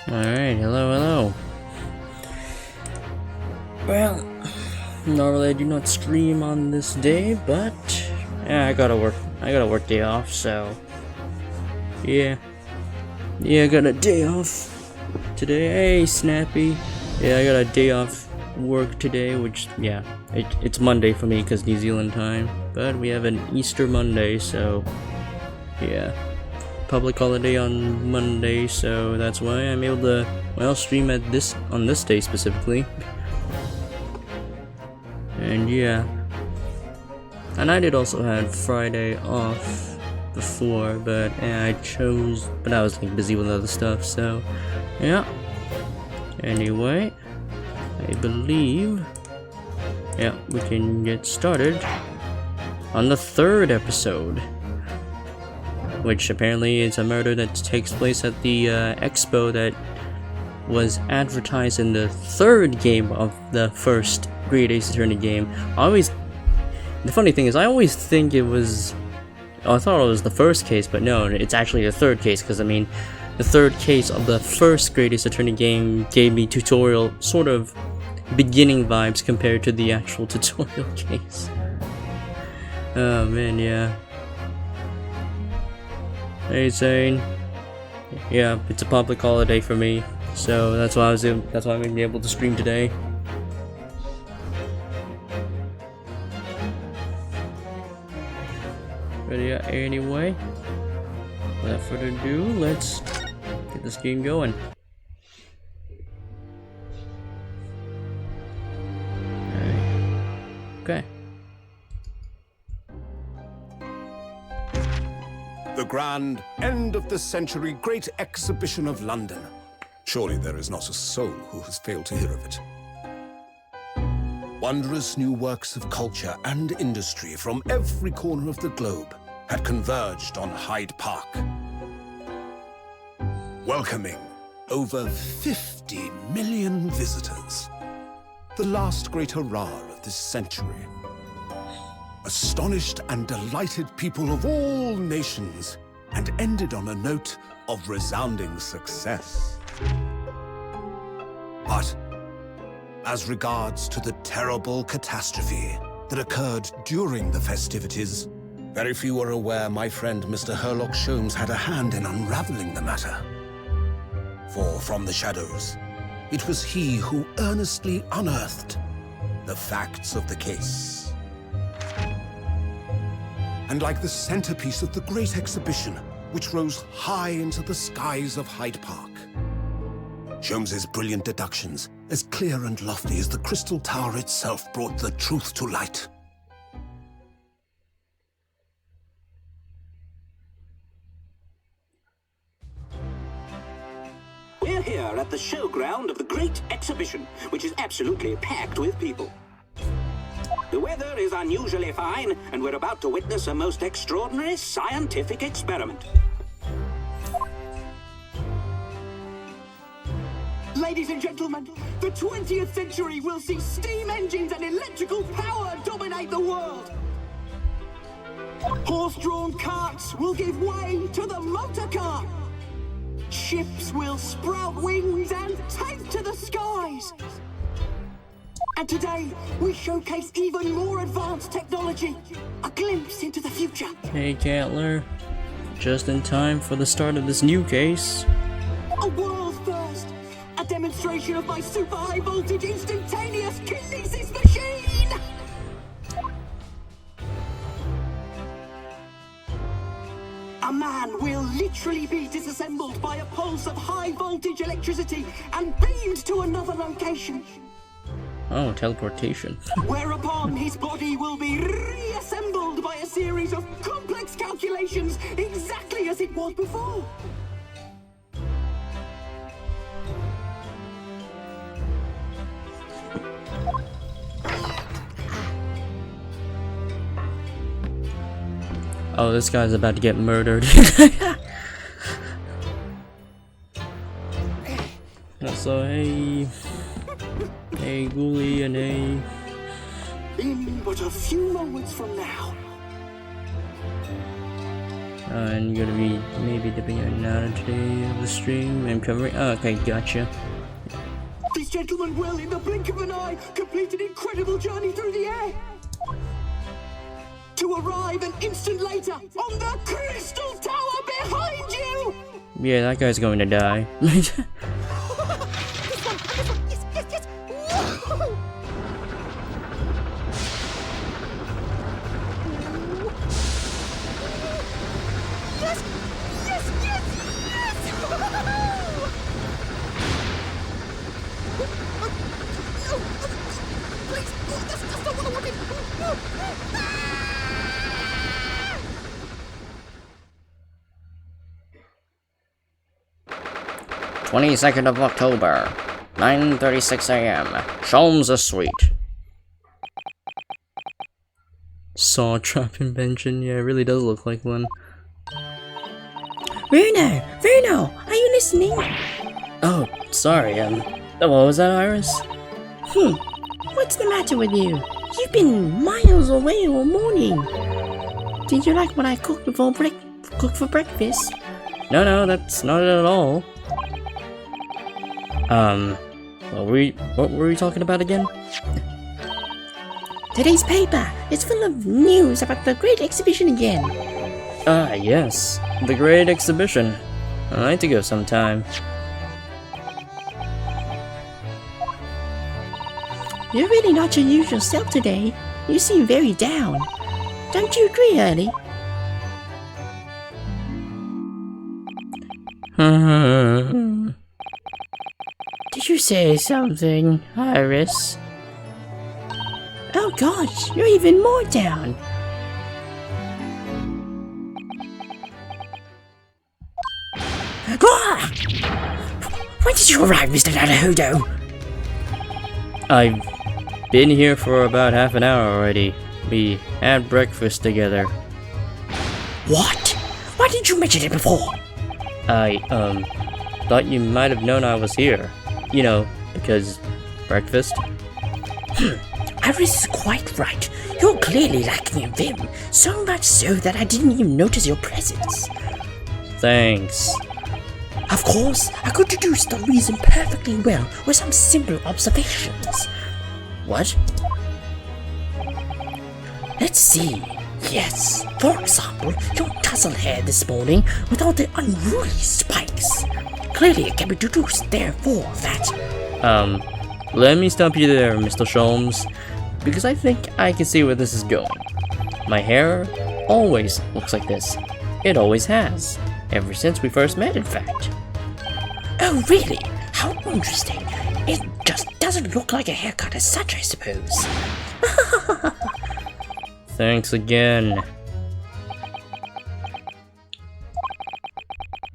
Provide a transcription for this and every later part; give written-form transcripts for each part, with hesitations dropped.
Alright, hello. Well, normally I do not stream on this day, but yeah, I got a work day off, so yeah, I got a day off today. Hey, Snappy. Yeah, I got a day off work today, which yeah, it's Monday for me because New Zealand time, but we have an Easter Monday, so yeah. Public holiday on Monday, so that's why I'm able to stream on this day specifically. And yeah, and I did also have Friday off before, but I was like busy with other stuff, so yeah. Anyway, I believe we can get started on the third episode, which apparently is a murder that takes place at the expo that was advertised in the third game of the first Great Ace Attorney game. The funny thing is, I always think I thought it was the first case, but no, it's actually the third case, because I mean, the third case of the first Great Ace Attorney game gave me tutorial, sort of beginning vibes compared to the actual tutorial case. Oh man, yeah. Hey Zane. Yeah, it's a public holiday for me, so that's why I'm gonna be able to stream today. But yeah, anyway, without further ado, let's get this game going. Alright. Okay. The grand end of the century great exhibition of London. Surely there is not a soul who has failed to hear of it. Wondrous new works of culture and industry from every corner of the globe had converged on Hyde Park, welcoming over 50 million visitors. The last great hurrah of this century. Astonished and delighted people of all nations, and ended on a note of resounding success. But as regards to the terrible catastrophe that occurred during the festivities, very few are aware my friend Mr. Herlock Sholmes had a hand in unraveling the matter. For from the shadows, it was he who earnestly unearthed the facts of the case. And like the centerpiece of the great exhibition, which rose high into the skies of Hyde Park, Sholmes's brilliant deductions, as clear and lofty as the Crystal Tower itself, brought the truth to light. We're here at the showground of the Great Exhibition, which is absolutely packed with people. The weather is unusually fine, and we're about to witness a most extraordinary scientific experiment. Ladies and gentlemen, the 20th century will see steam engines and electrical power dominate the world. Horse-drawn carts will give way to the motor car. Ships will sprout wings and take to the skies. And today, we showcase even more advanced technology. A glimpse into the future. Hey Cantler, just in time for the start of this new case. A world first. A demonstration of my super high voltage instantaneous kinesis machine. A man will literally be disassembled by a pulse of high voltage electricity and beamed to another location. Oh, teleportation. Whereupon his body will be reassembled by a series of complex calculations exactly as it was before. Oh, this guy's about to get murdered. So, hey Ghoulie, and hey... In but a few moments from now. And you're gonna be maybe dipping in and out of today of the stream and covering. Oh, okay, gotcha. This gentleman will, in the blink of an eye, complete an incredible journey through the air. To arrive an instant later on the Crystal Tower behind you! Yeah, that guy's going to die. "22nd of October, 9:36 a.m. Sholmes' suite." Saw trap invention. Yeah, it really does look like one. Bruno, are you listening? Oh, sorry. What was that, Iris? What's the matter with you? You've been miles away all morning. Did you like what I cooked for breakfast? No, that's not it at all. What were we talking about again? Today's paper is full of news about the great exhibition again. Ah, yes. The Great Exhibition. I'd like to go sometime. You're really not your usual self today. You seem very down. Don't you agree, Early? Did you say something, Iris? Oh gosh, you're even more down. When did you arrive, Mr. Nanahudo? I've been here for about half an hour already. We had breakfast together. What? Why didn't you mention it before? I, thought you might have known I was here. You know, because breakfast? Iris is quite right. You're clearly lacking in vim, so much so that I didn't even notice your presence. Thanks. Of course, I could deduce the reason perfectly well with some simple observations. What? Let's see. Yes, for example, your tussle hair this morning with all the unruly spikes. Clearly it can be deduced, therefore, that... Let me stop you there, Mr. Sholmes, because I think I can see where this is going. My hair always looks like this. It always has. Ever since we first met, in fact. Oh, really? How interesting. It just doesn't look like a haircut as such, I suppose. Thanks again.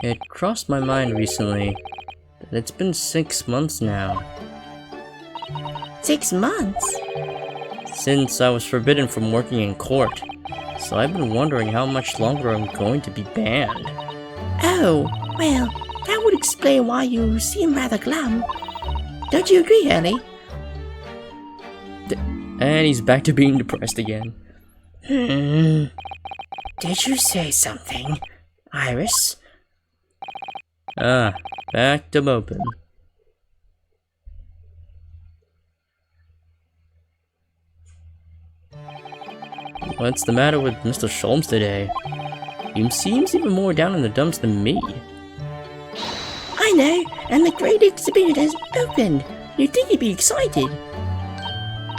It crossed my mind recently that it's been 6 months now. 6 months? Since I was forbidden from working in court, so I've been wondering how much longer I'm going to be banned. Oh, well, that would explain why you seem rather glum. Don't you agree, Ellie? And he's back to being depressed again. Did you say something, Iris? Ah, back to moping. What's the matter with Mr. Sholmes today? He seems even more down in the dumps than me. I know, and the great exhibition has opened. You'd think you'd be excited.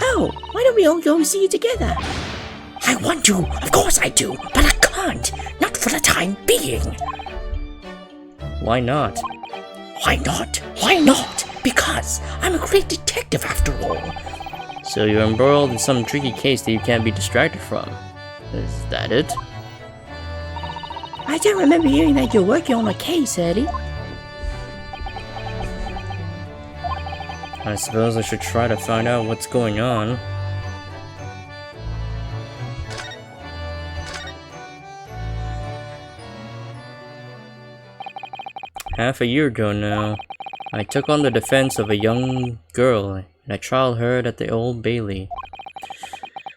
Oh, why don't we all go see it together? I want to, of course I do, but I can't. Not for the time being. Why not? Why not? Why not? Because I'm a great detective after all. So you're embroiled in some tricky case that you can't be distracted from. Is that it? I don't remember hearing that you're working on a case, Eddie. I suppose I should try to find out what's going on. Half a year ago now, I took on the defense of a young girl in a trial heard at the Old Bailey.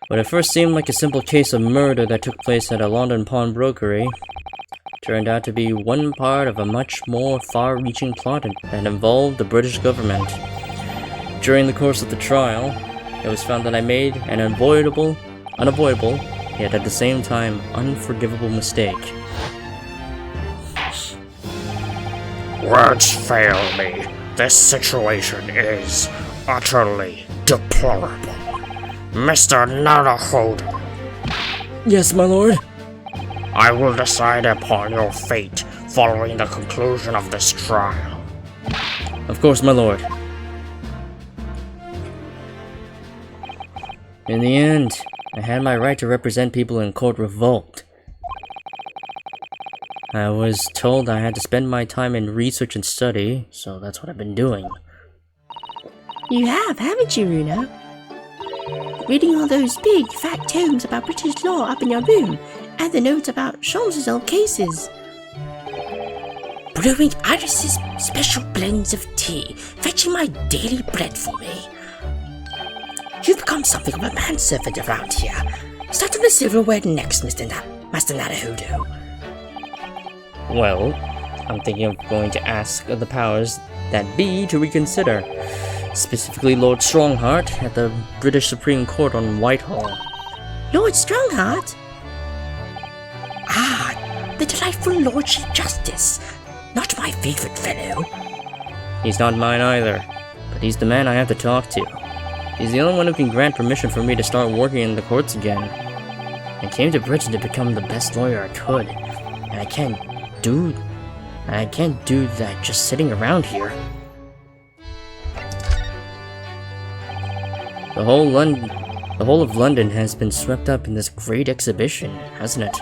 What at first seemed like a simple case of murder that took place at a London pawnbrokery, turned out to be one part of a much more far-reaching plot that involved the British government. During the course of the trial, it was found that I made an unavoidable, yet at the same time unforgivable mistake. Words fail me. This situation is utterly deplorable. Mr. Naruhodo, Yes, my lord. I will decide upon your fate following the conclusion of this trial. Of course, my lord. In the end, I had my right to represent people in court revoked. I was told I had to spend my time in research and study, so that's what I've been doing. You have, haven't you, Runo? Reading all those big, fat tomes about British law up in your room, and the notes about Sholmes' old cases. Brewing Iris's special blends of tea, fetching my daily bread for me. You've become something of a manservant around here. Start on the silverware next, Master Naruhodo. Well, I'm thinking of going to ask the powers that be to reconsider. Specifically Lord Strongheart at the British Supreme Court on Whitehall. Lord Strongheart? Ah, the delightful Lord Chief Justice. Not my favorite fellow. He's not mine either, but he's the man I have to talk to. He's the only one who can grant permission for me to start working in the courts again. I came to Britain to become the best lawyer I could, and I can't do that just sitting around here. The whole of London has been swept up in this great exhibition, hasn't it?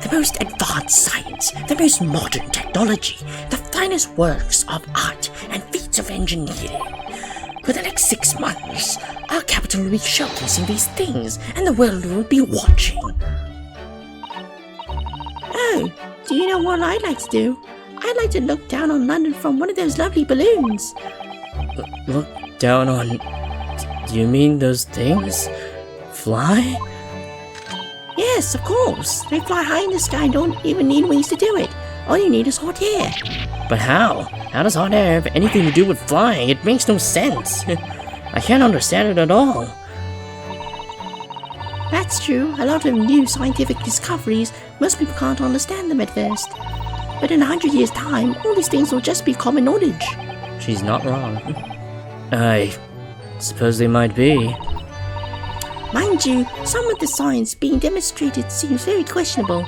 The most advanced science, the most modern technology, the finest works of art and feats of engineering. For the next 6 months, our capital will be showcasing these things, and the world will be watching. Oh, do you know what I'd like to do? I'd like to look down on London from one of those lovely balloons. Look down on... Do you mean those things? Fly? Yes, of course. They fly high in the sky and don't even need wings to do it. All you need is hot air. But how? How does hot air have anything to do with flying? It makes no sense. I can't understand it at all. That's true. A lot of new scientific discoveries, most people can't understand them at first. But in 100 years' time, all these things will just be common knowledge. She's not wrong. I suppose they might be. Mind you, some of the science being demonstrated seems very questionable.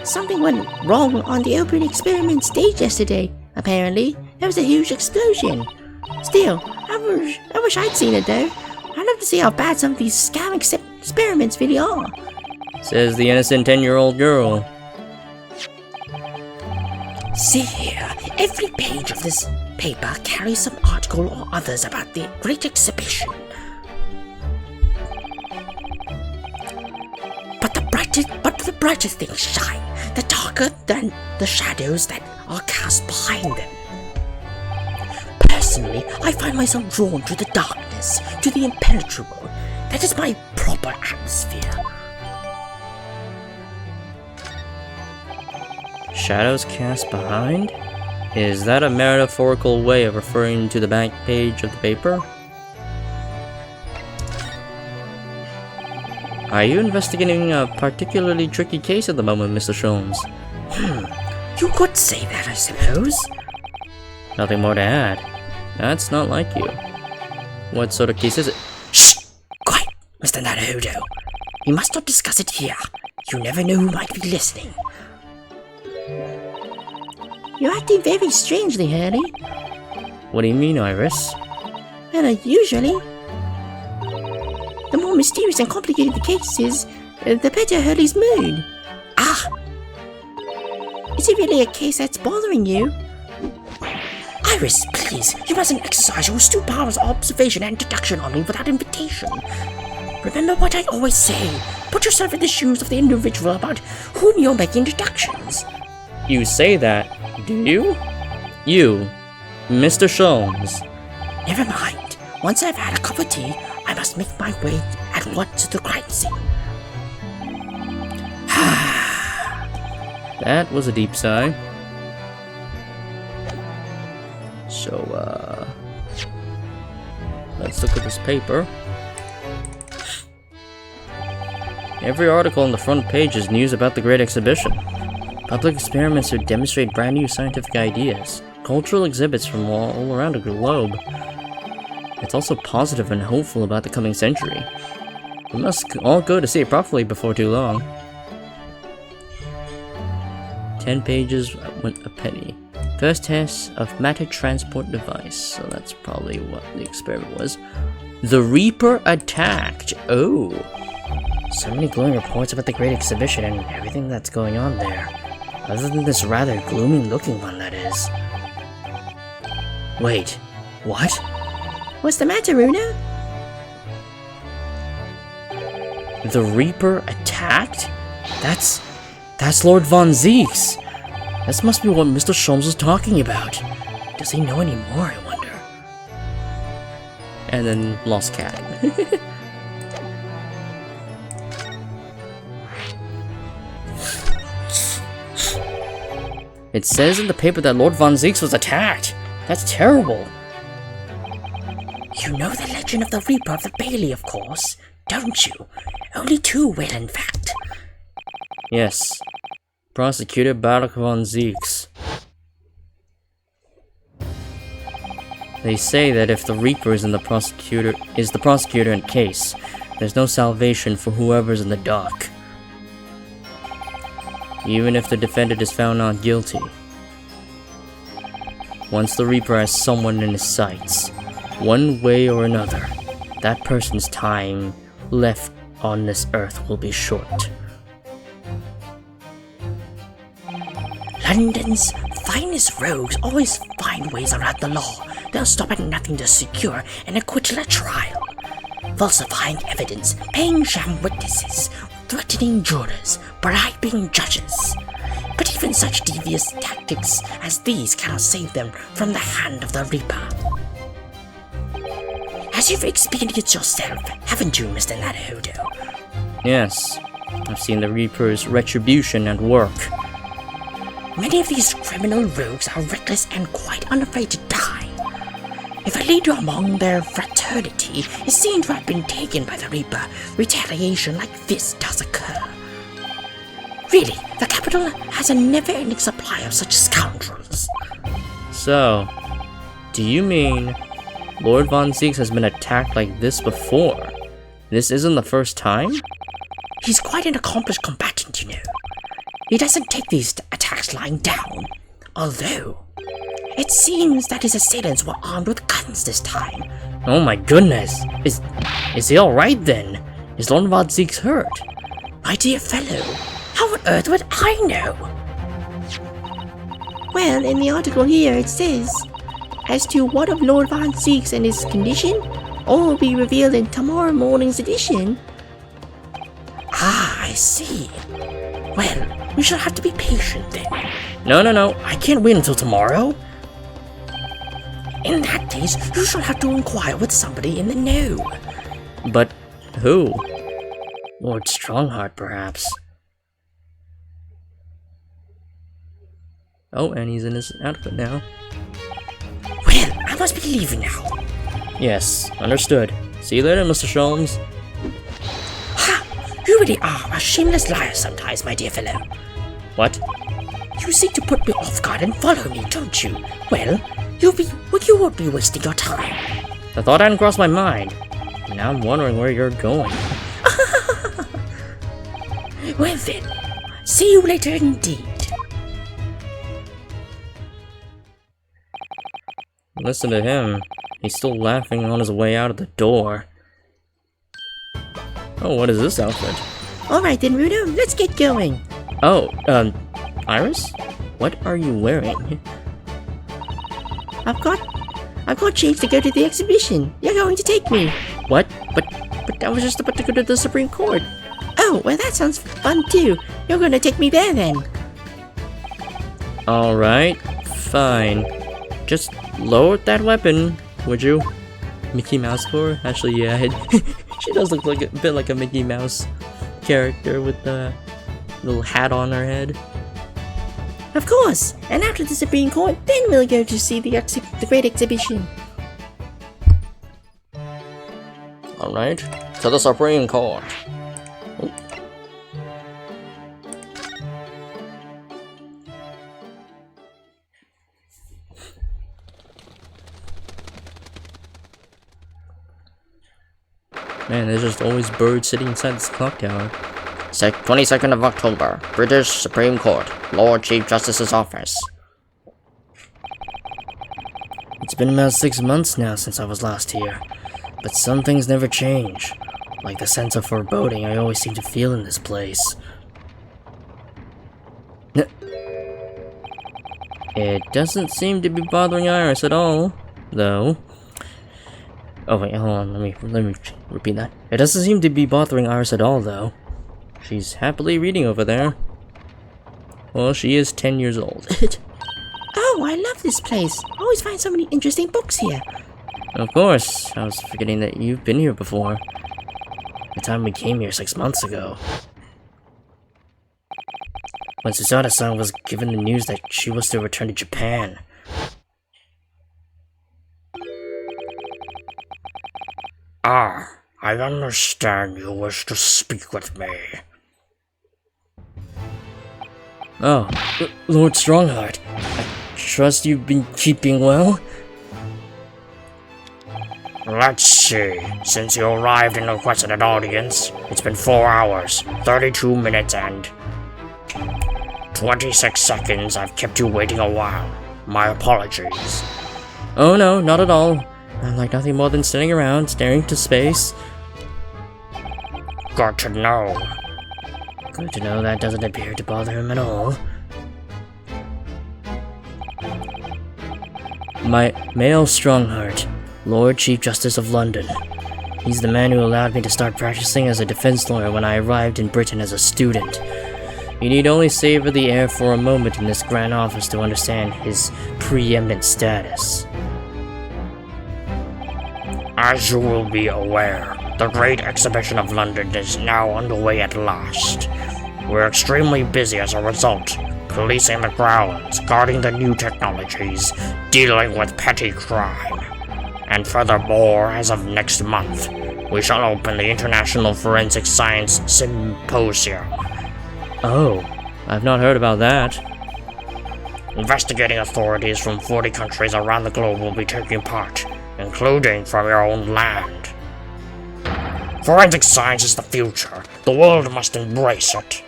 Something went wrong on the open experiment stage yesterday. Apparently, there was a huge explosion. Still, I wish I'd seen it though. I'd love to see how bad some of these scam experiments really are. Says the innocent 10-year-old girl. See here, every page of this paper carries some article or others about the great exhibition. But the brighter things shine, the darker than the shadows that are cast behind them. Personally, I find myself drawn to the darkness, to the impenetrable. That is my proper atmosphere. Shadows cast behind? Is that a metaphorical way of referring to the back page of the paper? Are you investigating a particularly tricky case at the moment, Mr. Sholmes? You could say that, I suppose. Nothing more to add. That's not like you. What sort of case is it? Shh! Quiet, Mr. Naruhodo. We must not discuss it here. You never know who might be listening. You're acting very strangely, Hurley. What do you mean, Iris? Well, usually. The more mysterious and complicated the case is, the better Hurley's mood. Ah! Is it really a case that's bothering you? Iris, please, you mustn't exercise your astute powers of observation and deduction on me without invitation. Remember what I always say. Put yourself in the shoes of the individual about whom you're making deductions. You say that, do you? You, Mr. Sholmes. Never mind. Once I've had a cup of tea, I must make my way at once to the crime scene. That was a deep sigh. So, let's look at this paper. Every article on the front page is news about the Great Exhibition. Public experiments to demonstrate brand new scientific ideas. Cultural exhibits from all around the globe. It's also positive and hopeful about the coming century. We must all go to see it properly before too long. 10 pages went a penny. First test of matter transport device. So that's probably what the experiment was. The Reaper attacked. Oh. So many glowing reports about the Great Exhibition and everything that's going on there. Other than this rather gloomy looking one, that is. Wait, what? What's the matter, Runa? The Reaper attacked? That's Lord Von Zeeks. This must be what Mr. Sholmes was talking about. Does he know any more, I wonder? And then lost cat. It says in the paper that Lord Von Zeeks was attacked. That's terrible. You know the legend of the Reaper of the Bailey, of course, don't you? Only two will, in fact. Yes. Prosecutor Barak Von Zeeks. They say that if the Reaper is the prosecutor in case, there's no salvation for whoever's in the dock. Even if the defendant is found not guilty. Once the Reaper has someone in his sights, one way or another, that person's time left on this earth will be short. London's finest rogues always find ways around the law. They'll stop at nothing to secure an acquittal at trial. Falsifying evidence, paying sham witnesses, threatening jurors, bribing judges. But even such devious tactics as these cannot save them from the hand of the Reaper. As you've experienced yourself, haven't you, Mr. Naruhodo? Yes, I've seen the Reaper's retribution at work. Many of these criminal rogues are reckless and quite unafraid to die. If a leader among their fraternity is seen to have been taken by the Reaper, retaliation like this does occur. Really, the capital has a never-ending supply of such scoundrels. So, do you mean Lord Von Zeeks has been attacked like this before? This isn't the first time? He's quite an accomplished combatant, you know. He doesn't take these attacks lying down, although it seems that his assailants were armed with guns this time. Oh my goodness! Is he alright then? Is Lord Von Zeeks hurt? My dear fellow, how on earth would I know? Well, in the article here it says, as to what of Lord Von Zeeks and his condition, all will be revealed in tomorrow morning's edition. Ah, I see. Well, we shall have to be patient then. No, I can't wait until tomorrow. In that case, you shall have to inquire with somebody in the know. But who? Lord Strongheart, perhaps. Oh, and he's in his outfit now. Well, I must be leaving now. Yes, understood. See you later, Mr. Sholmes. Ha! You really are a shameless liar sometimes, my dear fellow. What? You seek to put me off guard and follow me, don't you? Well, you won't be wasting your time. The thought hadn't crossed my mind. Now I'm wondering where you're going. Well then, see you later indeed. Listen to him. He's still laughing on his way out of the door. Oh, what is this outfit? Alright then, Rudo, let's get going. Oh, Iris? What are you wearing? I've got change to go to the exhibition. You're going to take me. What? But I was just about to go to the Supreme Court. Oh, well that sounds fun too. You're going to take me there then. Alright, fine. Just lower that weapon, would you? Mickey Mouse core? Actually, yeah, she does look like a bit like a Mickey Mouse character with the little hat on her head. Of course! And after the Supreme Court, then we'll go to see the Great Exhibition. Alright, to the Supreme Court. Oop. Man, there's just always birds sitting inside this clock tower. 22nd of October, British Supreme Court, Lord Chief Justice's office. It's been about 6 months now since I was last here, but some things never change, like the sense of foreboding I always seem to feel in this place. It doesn't seem to be bothering Iris at all, though. Oh wait, hold on, let me repeat that. It doesn't seem to be bothering Iris at all, though. She's happily reading over there. Well, she is 10 years old. Oh, I love this place. I always find so many interesting books here. Of course, I was forgetting that you've been here before. The time we came here 6 months ago. When Susanna-san was given the news that she was to return to Japan. Ah, I understand you wish to speak with me. Oh, Lord Strongheart. I trust you've been keeping well? Let's see. Since you arrived in the requested audience, it's been 4 hours, 32 minutes, and 26 seconds. I've kept you waiting a while. My apologies. Oh no, not at all. I like nothing more than sitting around, staring into space. Good to know. Good to know that doesn't appear to bother him at all. My male Strongheart, Lord Chief Justice of London. He's the man who allowed me to start practicing as a defense lawyer when I arrived in Britain as a student. You need only savor the air for a moment in this grand office to understand his preeminent status. As you will be aware, the Great Exhibition of London is now underway at last. We're extremely busy as a result, policing the grounds, guarding the new technologies, dealing with petty crime. And furthermore, as of next month, we shall open the International Forensic Science Symposium. Oh, I've not heard about that. Investigating authorities from 40 countries around the globe will be taking part, including from your own land. Forensic science is the future. The world must embrace it.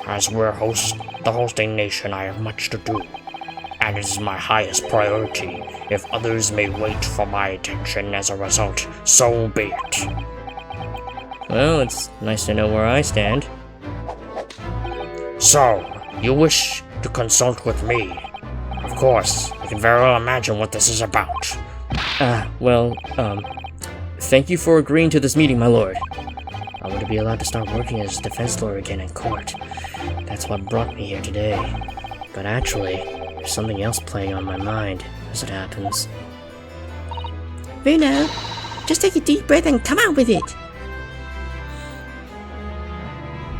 As we're the hosting nation, I have much to do, and it is my highest priority. If others may wait for my attention as a result, so be it. Well, it's nice to know where I stand. So, you wish to consult with me? Of course, I can very well imagine what this is about. Thank you for agreeing to this meeting, my lord. I want to be allowed to start working as a defense lawyer again in court. That's what brought me here today. But actually, there's something else playing on my mind, as it happens. Bruno, just take a deep breath and come out with it.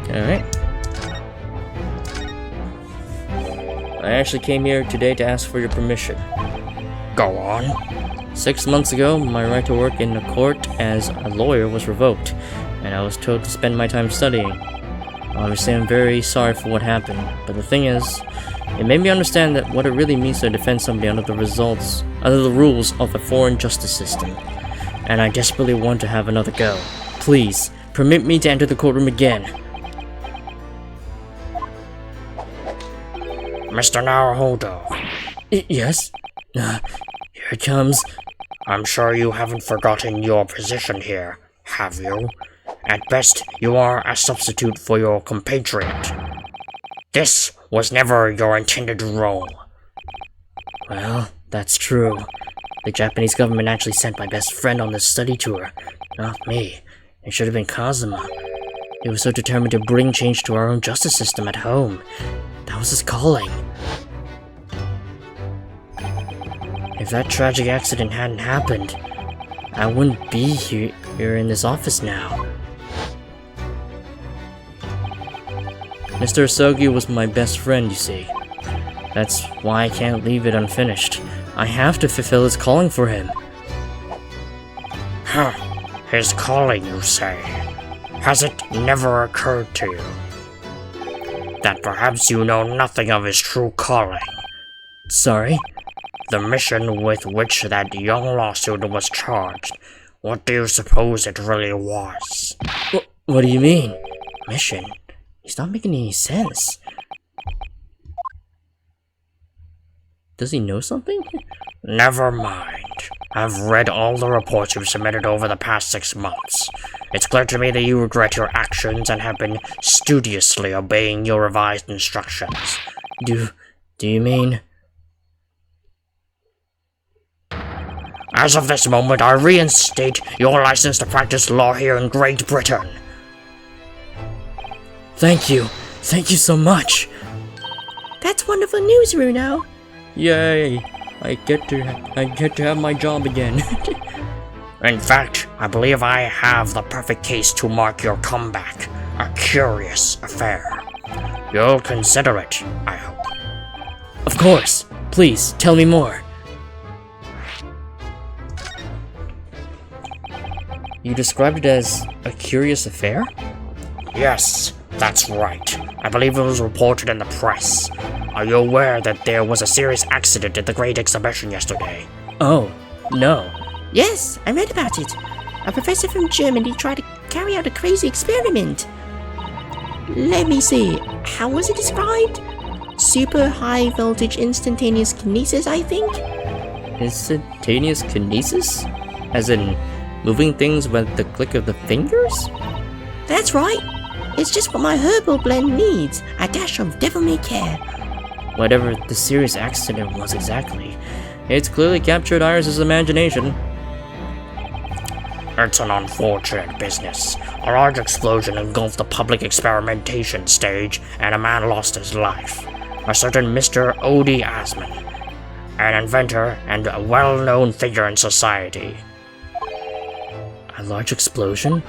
Alright. I actually came here today to ask for your permission. Go on. 6 months ago, my right to work in a court as a lawyer was revoked, and I was told to spend my time studying. Obviously, I'm very sorry for what happened, but the thing is, it made me understand that what it really means to defend somebody under the rules of a foreign justice system. And I desperately want to have another go. Please, permit me to enter the courtroom again. Mr. Naruhodo. Yes? Here it comes. I'm sure you haven't forgotten your position here, have you? At best, you are a substitute for your compatriot. This was never your intended role. Well, that's true. The Japanese government actually sent my best friend on this study tour, not me. It should have been Kazuma. He was so determined to bring change to our own justice system at home. That was his calling. If that tragic accident hadn't happened, I wouldn't be here in this office now. Mr. Asogi was my best friend, you see. That's why I can't leave it unfinished. I have to fulfill his calling for him. Huh. His calling, you say? Has it never occurred to you that perhaps you know nothing of his true calling? Sorry? The mission with which that young lawsuit was charged, what do you suppose it really was? What do you mean? Mission? He's not making any sense. Does he know something? Never mind. I've read all the reports you've submitted over the past 6 months. It's clear to me that you regret your actions and have been studiously obeying your revised instructions. Do you mean? As of this moment, I reinstate your license to practice law here in Great Britain. Thank you. Thank you so much. That's wonderful news, Runo. Yay! I get to have my job again. In fact, I believe I have the perfect case to mark your comeback. A curious affair. You'll consider it, I hope. Of course. Please, tell me more. You described it as a curious affair? Yes, that's right. I believe it was reported in the press. Are you aware that there was a serious accident at the Great Exhibition yesterday? Oh, no. Yes, I read about it. A professor from Germany tried to carry out a crazy experiment. Let me see, how was it described? Super high voltage instantaneous kinesis, I think? Instantaneous kinesis? As in, moving things with the click of the fingers? That's right. It's just what my herbal blend needs. A dash of devil may care. Whatever the serious accident was exactly, it's clearly captured Iris's imagination. It's an unfortunate business. A large explosion engulfed the public experimentation stage, and a man lost his life. A certain Mr. Odie Asman, an inventor and a well-known figure in society. A large explosion?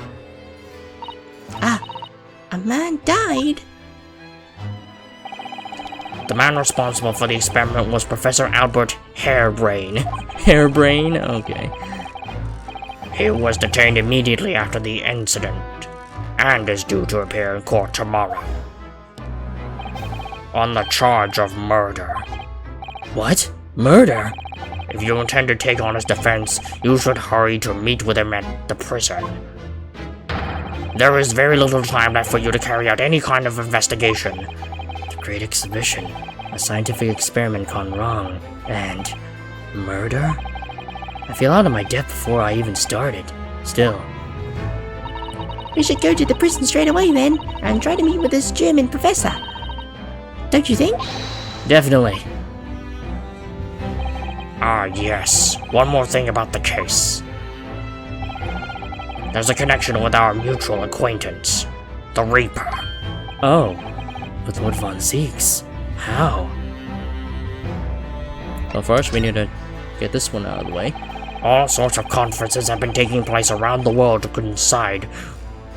A man died? The man responsible for the experiment was Professor Albert Harebrain. Harebrain? Okay. He was detained immediately after the incident, and is due to appear in court tomorrow. On the charge of murder. What? Murder? If you intend to take on his defense, you should hurry to meet with him at the prison. There is very little time left for you to carry out any kind of investigation. The Great Exhibition. A scientific experiment gone wrong. And murder? I feel out of my depth before I even started. Still. We should go to the prison straight away then, and try to meet with this German professor. Don't you think? Definitely. Ah, yes. One more thing about the case. There's a connection with our mutual acquaintance, the Reaper. Oh, with Lord Von Zieks. How? Well, first we need to get this one out of the way. All sorts of conferences have been taking place around the world to coincide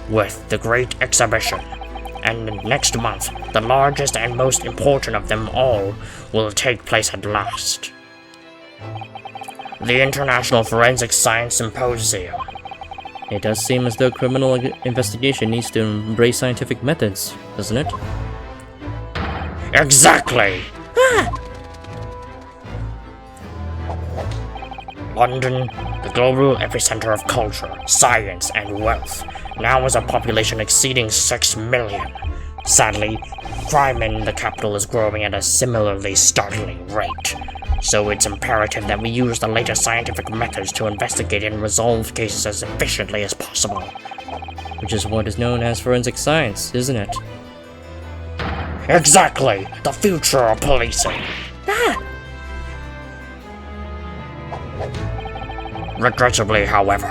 with the Great Exhibition. And next month, the largest and most important of them all will take place at last. The International Forensic Science Symposium. It does seem as though criminal investigation needs to embrace scientific methods, doesn't it? Exactly! London, the global epicenter of culture, science, and wealth, now has a population exceeding 6 million. Sadly, crime in the capital is growing at a similarly startling rate. So it's imperative that we use the latest scientific methods to investigate and resolve cases as efficiently as possible. Which is what is known as forensic science, isn't it? Exactly! The future of policing! Regrettably, however,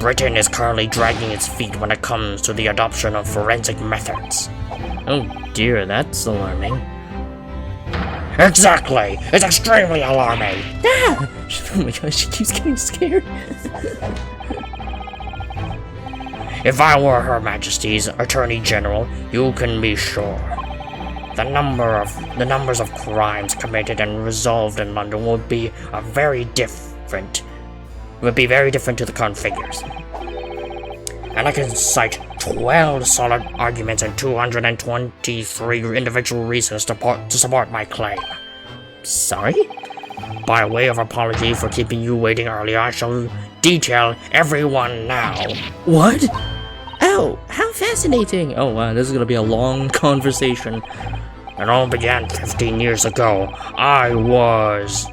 Britain is currently dragging its feet when it comes to the adoption of forensic methods. Oh dear, that's alarming. Exactly! It's extremely alarming! Oh my gosh, she keeps getting scared. If I were Her Majesty's Attorney General, you can be sure the numbers of crimes committed and resolved in London would be very different to the current figures. And I can cite 12 solid arguments and 223 individual reasons to support my claim. Sorry? By way of apology for keeping you waiting earlier, I shall detail everyone now. What? Oh, how fascinating! Oh wow, this is gonna be a long conversation. It all began 15 years ago. I was...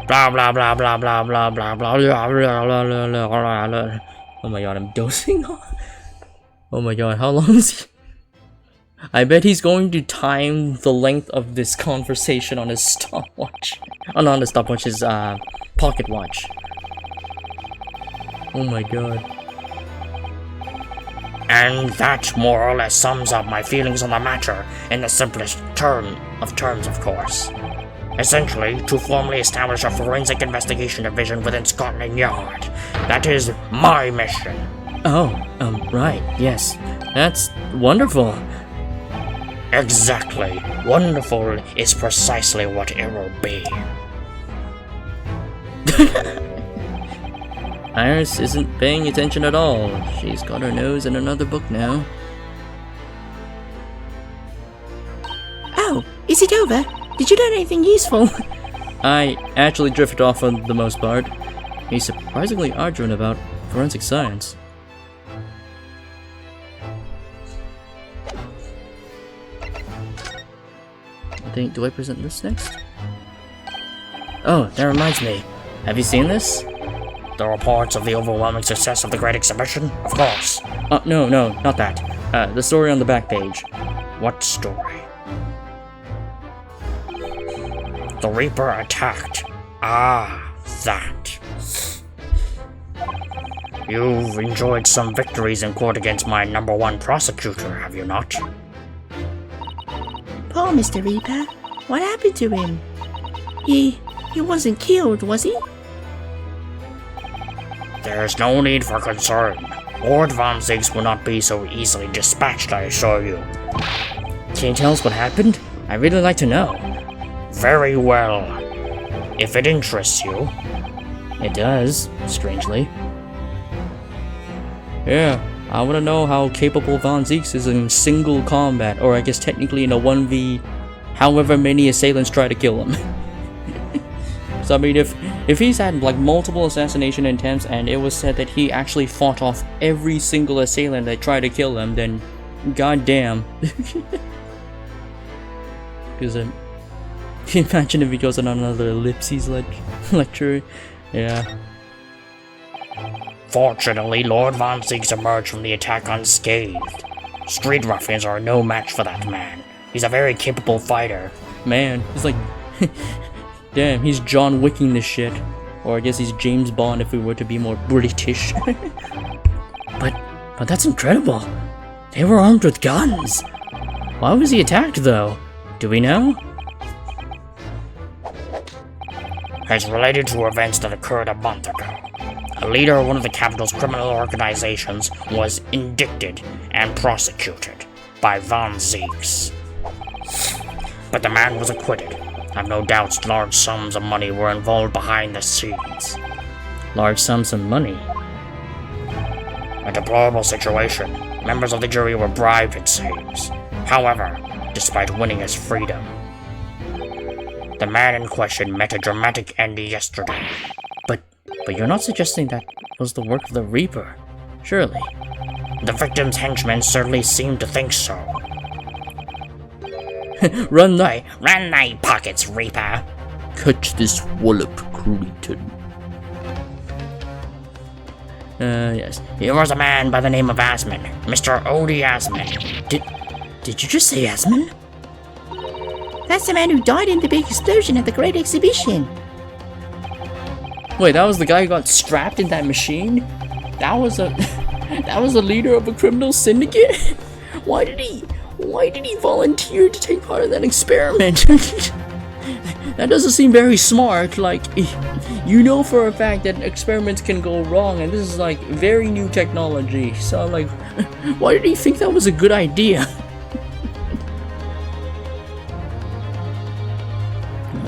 blah blah blah blah blah blah blah blah blah blah blah. Oh my god, I'm dozing off. Oh my god, how long is he? I bet he's going to time the length of this conversation on his stopwatch. Oh, not his stopwatch, his pocket watch. Oh my god. And that more or less sums up my feelings on the matter in the simplest terms, of course. Essentially, to formally establish a forensic investigation division within Scotland Yard. That is my mission. Oh, right, yes. That's wonderful. Exactly. Wonderful is precisely what it will be. Iris isn't paying attention at all. She's got her nose in another book now. Oh, is it over? Did you learn anything useful? I actually drifted off for the most part. He's surprisingly arduous about forensic science. Do I present this next? Oh, that reminds me. Have you seen this? The reports of the overwhelming success of the Great Exhibition? Of course. No, not that. The story on the back page. What story? The Reaper attacked. Ah, that. You've enjoyed some victories in court against my #1 prosecutor, have you not? Poor Mr. Reaper. What happened to him? He wasn't killed, was he? There's no need for concern. Lord Von Zieks will not be so easily dispatched, I assure you. Can you tell us what happened? I'd really like to know. Very well. If it interests you. It does, strangely. Yeah, I want to know how capable Von Zieks is in single combat, or I guess technically in a 1v, however many assailants try to kill him. So I mean, if he's had like multiple assassination attempts and it was said that he actually fought off every single assailant that tried to kill him, then goddamn. Because can you imagine if he goes on another ellipses lecture? Yeah. Fortunately, Lord Von Zieks emerged from the attack unscathed. Street ruffians are no match for that man. He's a very capable fighter. Man, he's like... Damn, he's John Wicking this shit. Or I guess he's James Bond if we were to be more British. But that's incredible. They were armed with guns. Why was he attacked though? Do we know? It's related to events that occurred a month ago. A leader of one of the capital's criminal organizations was indicted and prosecuted by Von Zieks. But the man was acquitted. I've no doubts large sums of money were involved behind the scenes. Large sums of money? A deplorable situation. Members of the jury were bribed, it seems. However, despite winning his freedom, the man in question met a dramatic end yesterday. But you're not suggesting that was the work of the Reaper, surely? The victim's henchmen certainly seemed to think so. Run thy pockets, Reaper! Catch this wallop, Cretan. Yes. Here was a man by the name of Asman, Mr. Odie Asman. Did you just say Asman? That's the man who died in the big explosion at the Great Exhibition. Wait, that was the guy who got strapped in that machine? That was a leader of a criminal syndicate? Why did he volunteer to take part in that experiment? That doesn't seem very smart. Like, you know for a fact that experiments can go wrong, and this is like very new technology. So like, why did he think that was a good idea?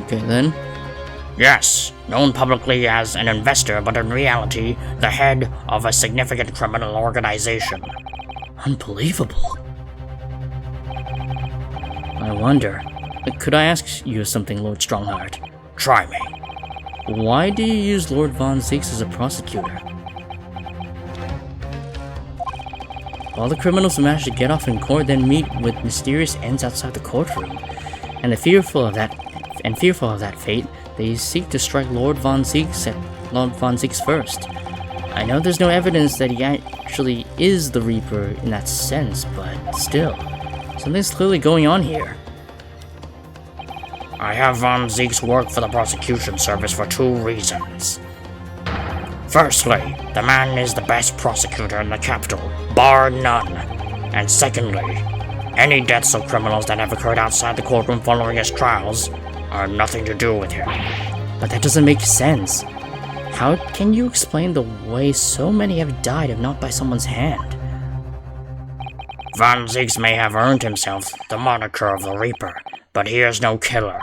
Okay then. Yes, known publicly as an investor, but in reality, the head of a significant criminal organization. Unbelievable. I wonder, could I ask you something, Lord Strongheart? Try me. Why do you use Lord Von Zieks as a prosecutor? All the criminals who manage to get off in court then meet with mysterious ends outside the courtroom, and fearful of that fate, they seek to strike Lord Von Zieks first. I know there's no evidence that he actually is the Reaper in that sense, but still, something's clearly going on here. I have Von Zieks work for the prosecution service for 2 reasons. Firstly, the man is the best prosecutor in the capital, bar none. And secondly, any deaths of criminals that have occurred outside the courtroom following his trials are nothing to do with him. But that doesn't make sense. How can you explain the way so many have died if not by someone's hand? Von Zieks may have earned himself the moniker of the Reaper, but he is no killer,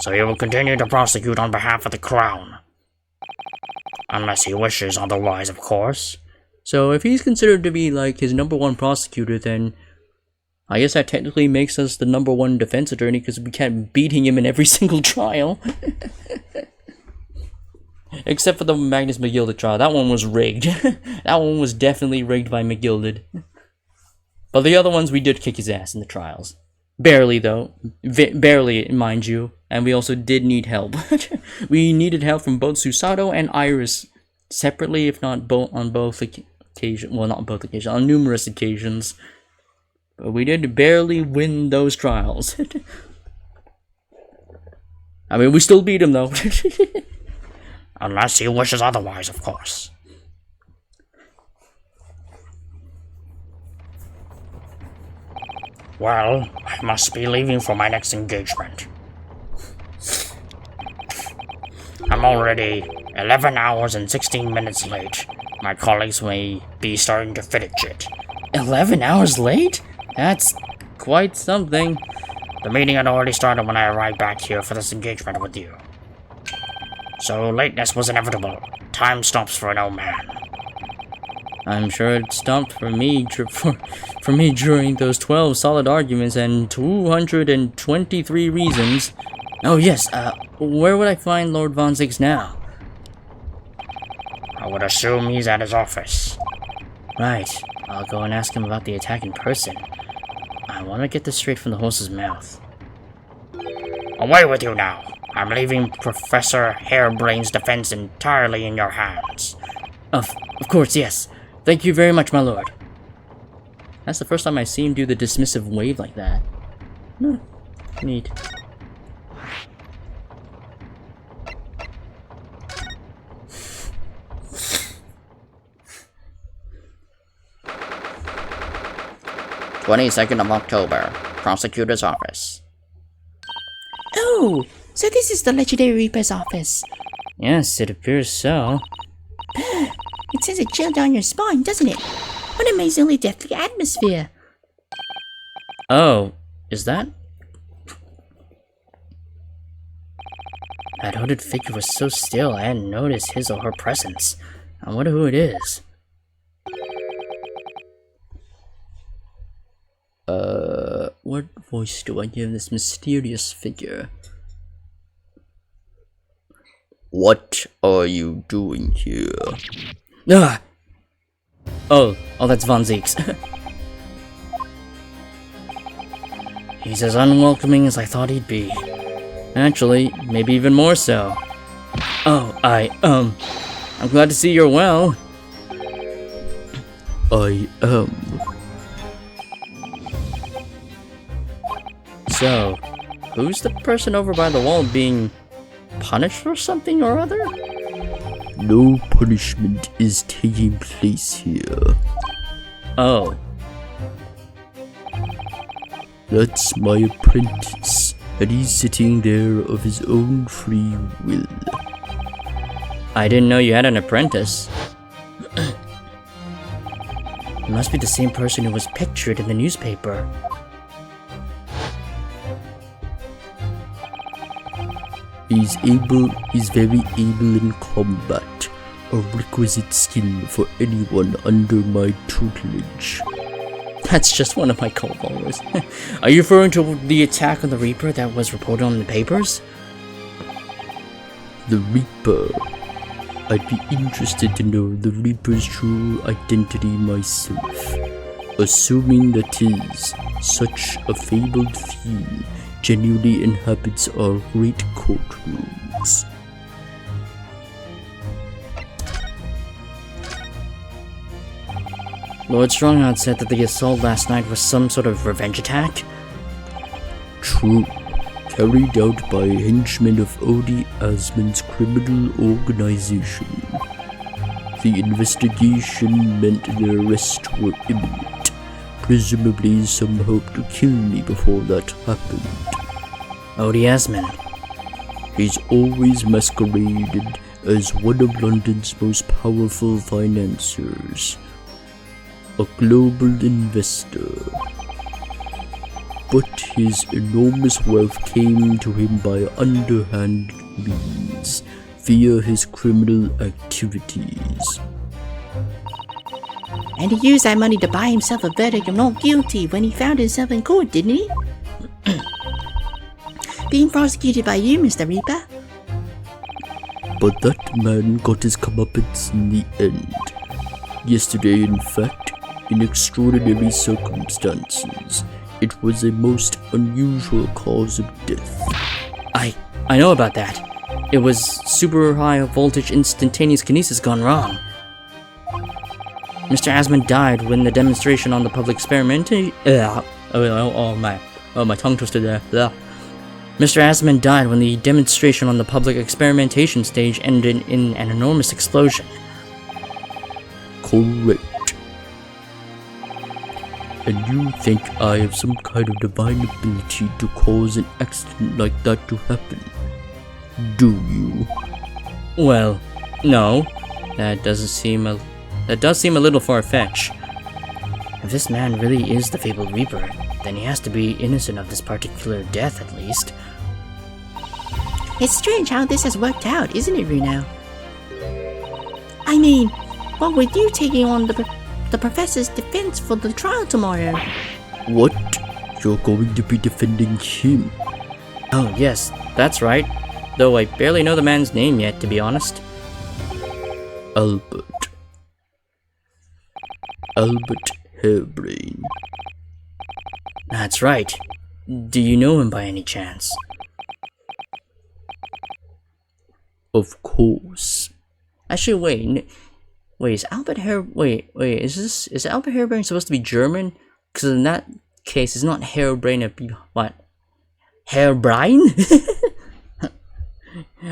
so he will continue to prosecute on behalf of the Crown. Unless he wishes otherwise, of course. So if he's considered to be like his #1 prosecutor, then I guess that technically makes us the #1 defense attorney because we kept beating him in every single trial. Except for the Magnus McGilded trial. That one was rigged. That one was definitely rigged by McGilded. But the other ones we did kick his ass in the trials. Barely though. Barely, mind you. And we also did need help. We needed help from both Susato and Iris. Separately, if not on both occasions. Well, not both occasions. On numerous occasions. But we did barely win those trials. I mean, we still beat him though. Unless he wishes otherwise, of course. Well, I must be leaving for my next engagement. I'm already 11 hours and 16 minutes late. My colleagues may be starting to fidget. 11 hours late? That's quite something. The meeting had already started when I arrived back here for this engagement with you. So lateness was inevitable. Time stops for no man. I'm sure it stopped for me for me during those 12 solid arguments and 223 reasons. Oh yes, where would I find Lord Von Zieks now? I would assume he's at his office. Right, I'll go and ask him about the attack in person. I want to get this straight from the horse's mouth. Away with you now. I'm leaving Professor Hairbrain's defense entirely in your hands. Of course, yes. Thank you very much, my lord. That's the first time I see him do the dismissive wave like that. Neat. (22nd of October), Prosecutor's Office. Oh, so this is the Legendary Reaper's office. Yes, it appears so. It sends a chill down your spine, doesn't it? What an amazingly deathly atmosphere. Oh, is that? That hooded figure was so still I hadn't noticed his or her presence. I wonder who it is. What voice do I give this mysterious figure? What are you doing here? Ah! Oh, that's Von Zieks. He's as unwelcoming as I thought he'd be. Actually, maybe even more so. Oh, I'm glad to see you're well. I am. So, who's the person over by the wall being punished for something or other? No punishment is taking place here. Oh. That's my apprentice, and he's sitting there of his own free will. I didn't know you had an apprentice. It must be the same person who was pictured in the newspaper. He's very able in combat, a requisite skill for anyone under my tutelage. That's just one of my cult followers. Are you referring to the attack on the Reaper that was reported on the papers? The Reaper. I'd be interested to know the Reaper's true identity myself. Assuming that his, such a fabled fiend, genuinely inhabits our great courtrooms. Lord Stronghand said that the assault last night was some sort of revenge attack? True. Carried out by henchmen of Odi Asmon's criminal organization. The investigation meant their arrest were imminent. Presumably some hoped to kill me before that happened. Odi Asmon. He's always masqueraded as one of London's most powerful financiers. A global investor. But his enormous wealth came to him by underhand means, via his criminal activities. And he used that money to buy himself a verdict of not guilty when he found himself in court, didn't he? Being prosecuted by you, Mr. Reaper. But that man got his comeuppance in the end. Yesterday, in fact, in extraordinary circumstances, it was a most unusual cause of death. I know about that. It was super high voltage instantaneous kinesis gone wrong. Mr. Asmon died when the demonstration on the public experimentation. My tongue twisted there. Ugh. Mr. Asmon died when the demonstration on the public experimentation stage ended in an enormous explosion. Correct. And you think I have some kind of divine ability to cause an accident like that to happen? Do you? Well, no. That does seem a little far-fetched. If this man really is the fabled Reaper, then he has to be innocent of this particular death at least. It's strange how this has worked out, isn't it, Runo? I mean, what with you taking on the professor's defense for the trial tomorrow? What? You're going to be defending him? Oh yes, that's right. Though I barely know the man's name yet, to be honest. Albert Harebrain. That's right. Do you know him by any chance? Of course. Actually, wait, is Albert is Albert Harebrain supposed to be German? Because in that case, it's not Harebrain, it'd be what? Harebrain?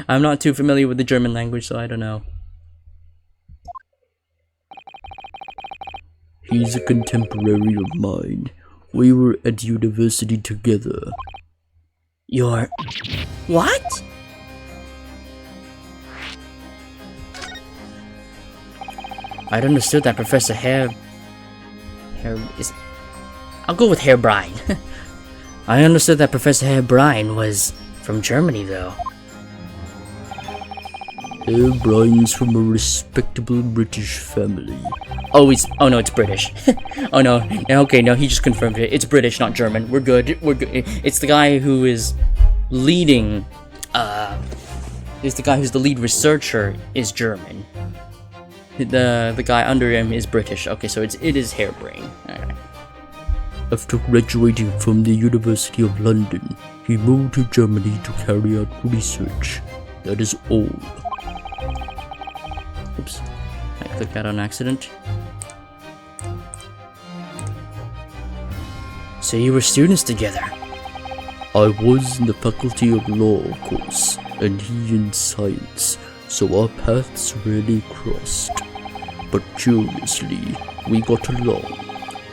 I'm not too familiar with the German language, so I don't know. He's a contemporary of mine. We were at university together. You're... What? I'd understood that Professor I'll go with Harebrain. I understood that Professor Harebrain was from Germany, though. Harebrain's from a respectable British family. Oh no, it's British. Oh no, okay, no, he just confirmed it. It's British, not German. We're good. It's the guy who is leading, is the guy who's the lead researcher is German. The guy under him is British. Okay, so it is Harebrain. Alright. After graduating from the University of London, he moved to Germany to carry out research. That is all. Oops. I clicked that on accident. So you were students together? I was in the Faculty of Law, of course, and he in Science, so our paths rarely crossed. But curiously, we got along,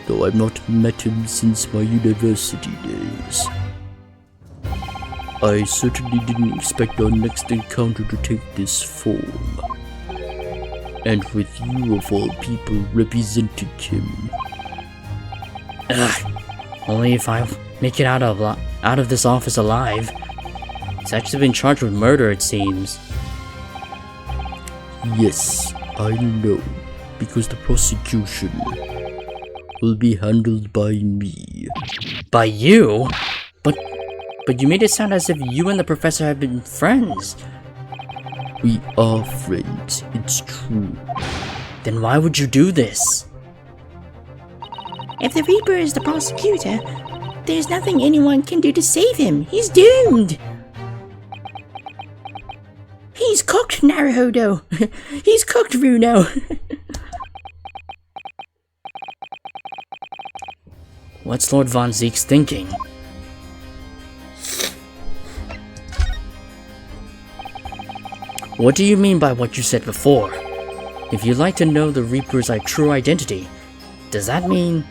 though I've not met him since my university days. I certainly didn't expect our next encounter to take this form. And with you of all people representing him. Ugh. Only if I make it out of this office alive. He's actually been charged with murder, it seems. Yes, I know, because the prosecution will be handled by me. By you? But you made it sound as if you and the professor have been friends. We are friends, it's true. Then why would you do this? If the Reaper is the prosecutor, there's nothing anyone can do to save him. He's doomed. He's cooked, Naruhodo. He's cooked, Runo. What's Lord Von Zeke's thinking? What do you mean by what you said before? If you'd like to know the Reaper's true identity, does that mean...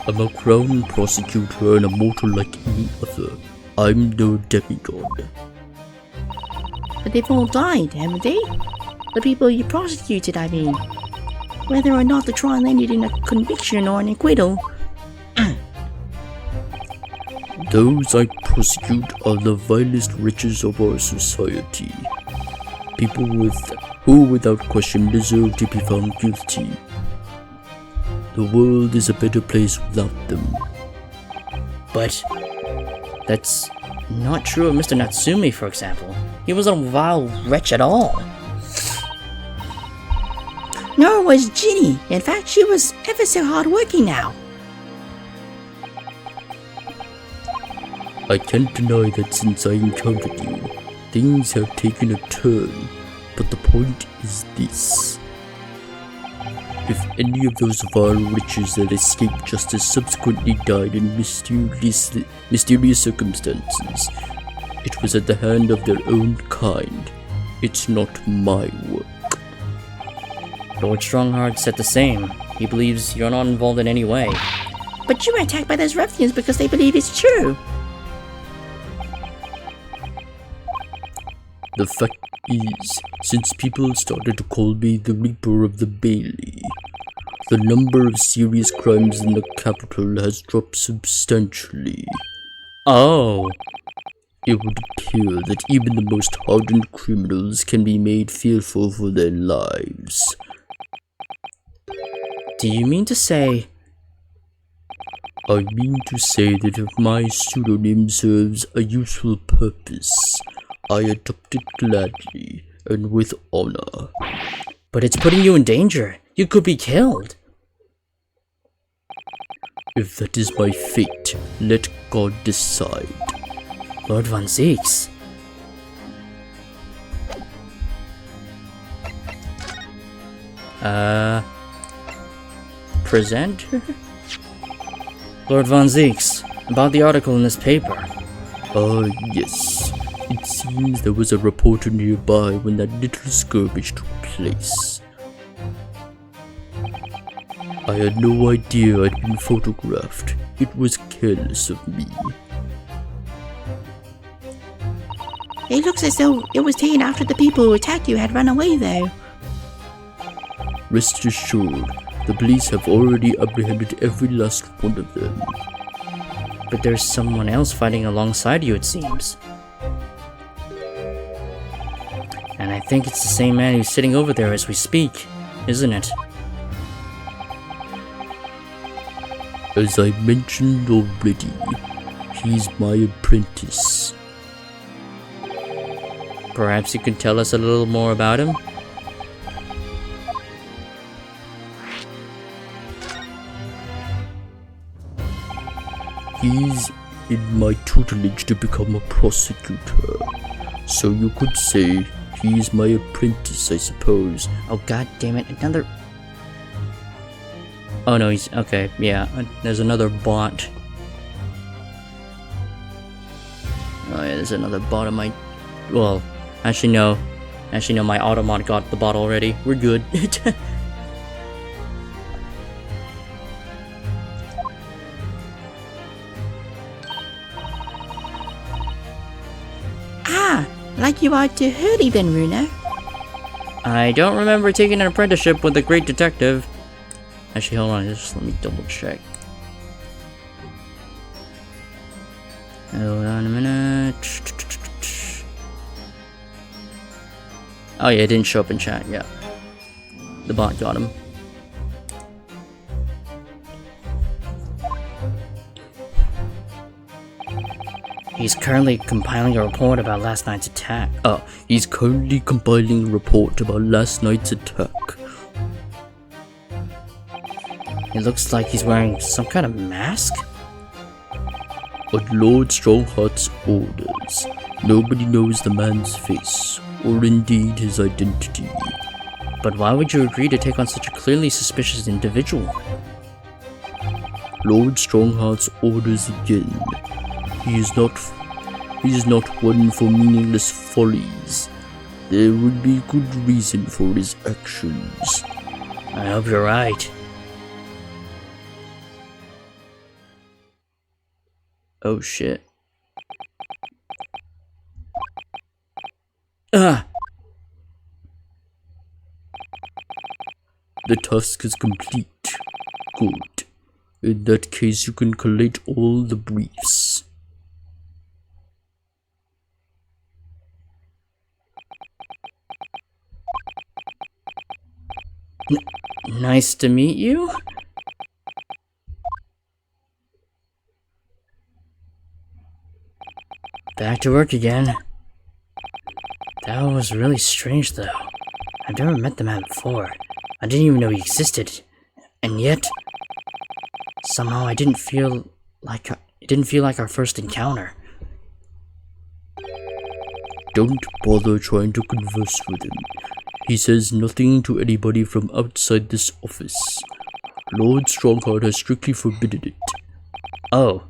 I'm a crown prosecutor and a mortal like any other. I'm no demigod. But they've all died, haven't they? The people you prosecuted, I mean. Whether or not the trial ended in a conviction or an acquittal. Those I prosecute are the vilest wretches of our society. People who without question deserve to be found guilty. The world is a better place without them. But... that's not true of Mr. Natsumi, for example. He wasn't a vile wretch at all. Nor was Ginny. In fact, she was ever so hard-working now. I can't deny that since I encountered you, things have taken a turn, but the point is this. If any of those vile wretches that escaped justice subsequently died in mysterious circumstances, it was at the hand of their own kind. It's not my work. Lord Strongheart said the same. He believes you're not involved in any way. But you were attacked by those ruffians because they believe it's true. The fact is, since people started to call me the Reaper of the Bailey, the number of serious crimes in the capital has dropped substantially. Oh. It would appear that even the most hardened criminals can be made fearful for their lives. Do you mean to say... I mean to say that if my pseudonym serves a useful purpose, I adopt it gladly and with honor. But it's putting you in danger. You could be killed. If that is my fate, let God decide. Lord Von Zeeks. Presenter? Lord Von Zeeks, about the article in this paper. Yes. It seems there was a reporter nearby when that little skirmish took place. I had no idea I'd been photographed. It was careless of me. It looks as though it was taken after the people who attacked you had run away, though. Rest assured, the police have already apprehended every last one of them. But there's someone else fighting alongside you, it seems. And I think it's the same man who's sitting over there as we speak, isn't it? As I mentioned already, he's my apprentice. Perhaps you could tell us a little more about him? He's in my tutelage to become a prosecutor. So you could say he's my apprentice, I suppose. Oh god damn it, another... Oh no, he's... okay, yeah, there's another bot. Oh yeah, there's another bot on my... well, actually no, my Automod got the bot already. We're good. Like you are to Hurley then, Runo. I don't remember taking an apprenticeship with the great detective. Actually, hold on, just let me double check. Hold on a minute. Oh yeah, it didn't show up in chat, yeah. The bot got him. He's currently compiling a report about last night's attack. Ah, he's currently compiling a report about last night's attack. It looks like he's wearing some kind of mask? At Lord Strongheart's orders, nobody knows the man's face, or indeed his identity. But why would you agree to take on such a clearly suspicious individual? Lord Strongheart's orders again. He is not one for meaningless follies. There would be good reason for his actions. I hope you're right. Oh shit. Ah! The task is complete. Good. In that case, you can collate all the briefs. Nice to meet you? Back to work again. That was really strange though. I've never met the man before. I didn't even know he existed. And yet, somehow it didn't feel like our first encounter. Don't bother trying to converse with him. He says nothing to anybody from outside this office. Lord Strongheart has strictly forbidden it. Oh,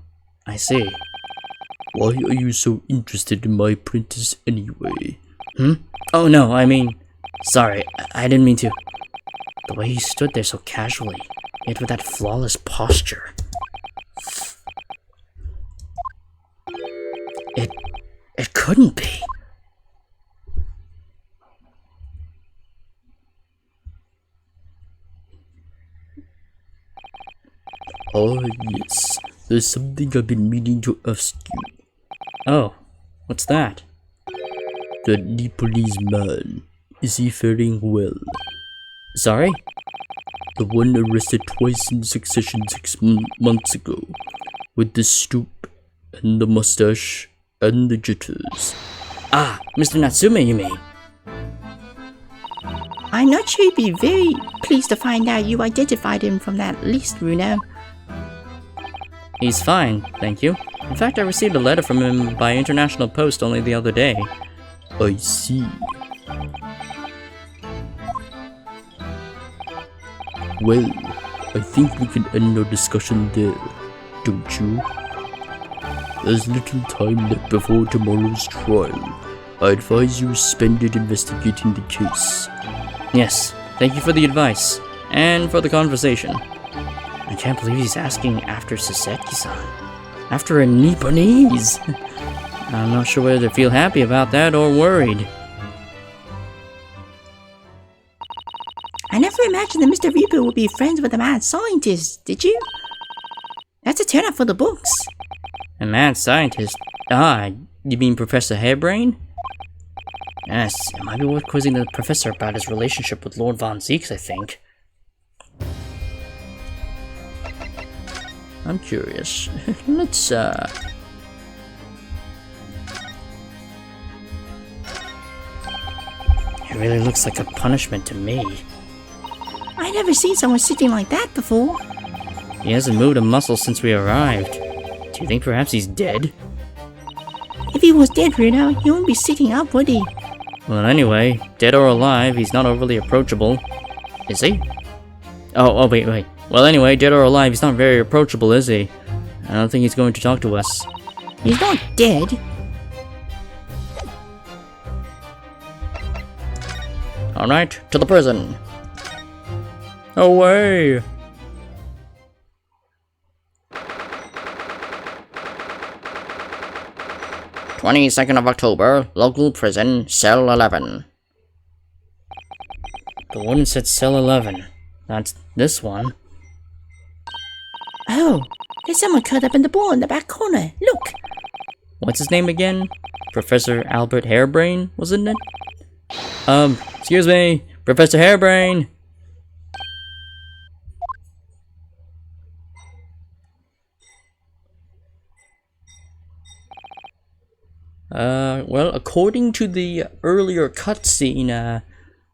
I see. Why are you so interested in my apprentice anyway? Oh no, I mean, sorry, I didn't mean to. The way he stood there so casually, yet with that flawless posture. It couldn't be. Ah, yes. There's something I've been meaning to ask you. Oh, what's that? That Nepalese man, is he faring well? Sorry? The one arrested twice in succession 6 months ago, with the stoop, and the mustache, and the jitters. Ah, Mr. Natsume, you mean? I'm not sure he'd be very pleased to find out you identified him from that list, Runo. He's fine, thank you. In fact, I received a letter from him by international post only the other day. I see. Well, I think we can end our discussion there, don't you? There's little time left before tomorrow's trial. I advise you spend it investigating the case. Yes, thank you for the advice, and for the conversation. I can't believe he's asking after Saseki-san. After a Nipponese! I'm not sure whether to feel happy about that or worried. I never imagined that Mr. Reaper would be friends with a mad scientist, did you? That's a turnout for the books. A mad scientist? Ah, you mean Professor Hairbrain? Yes, it might be worth quizzing the professor about his relationship with Lord Von Zeeks, I think. I'm curious. Let's, It really looks like a punishment to me. I never seen someone sitting like that before. He hasn't moved a muscle since we arrived. Do you think perhaps he's dead? If he was dead, Runo, he wouldn't be sitting up, would he? Well, anyway, dead or alive, he's not overly approachable. Is he? Oh, wait. Well, anyway, dead or alive, he's not very approachable, is he? I don't think he's going to talk to us. He's not dead. Alright, to the prison. Away! "22nd October, local prison, cell 11. The warden said cell 11. That's this one. Oh, there's someone curled up in the ball in the back corner. Look! what's his name again? Professor Albert Hairbrain, wasn't it? Excuse me, Professor Hairbrain. Well, according to the earlier cutscene,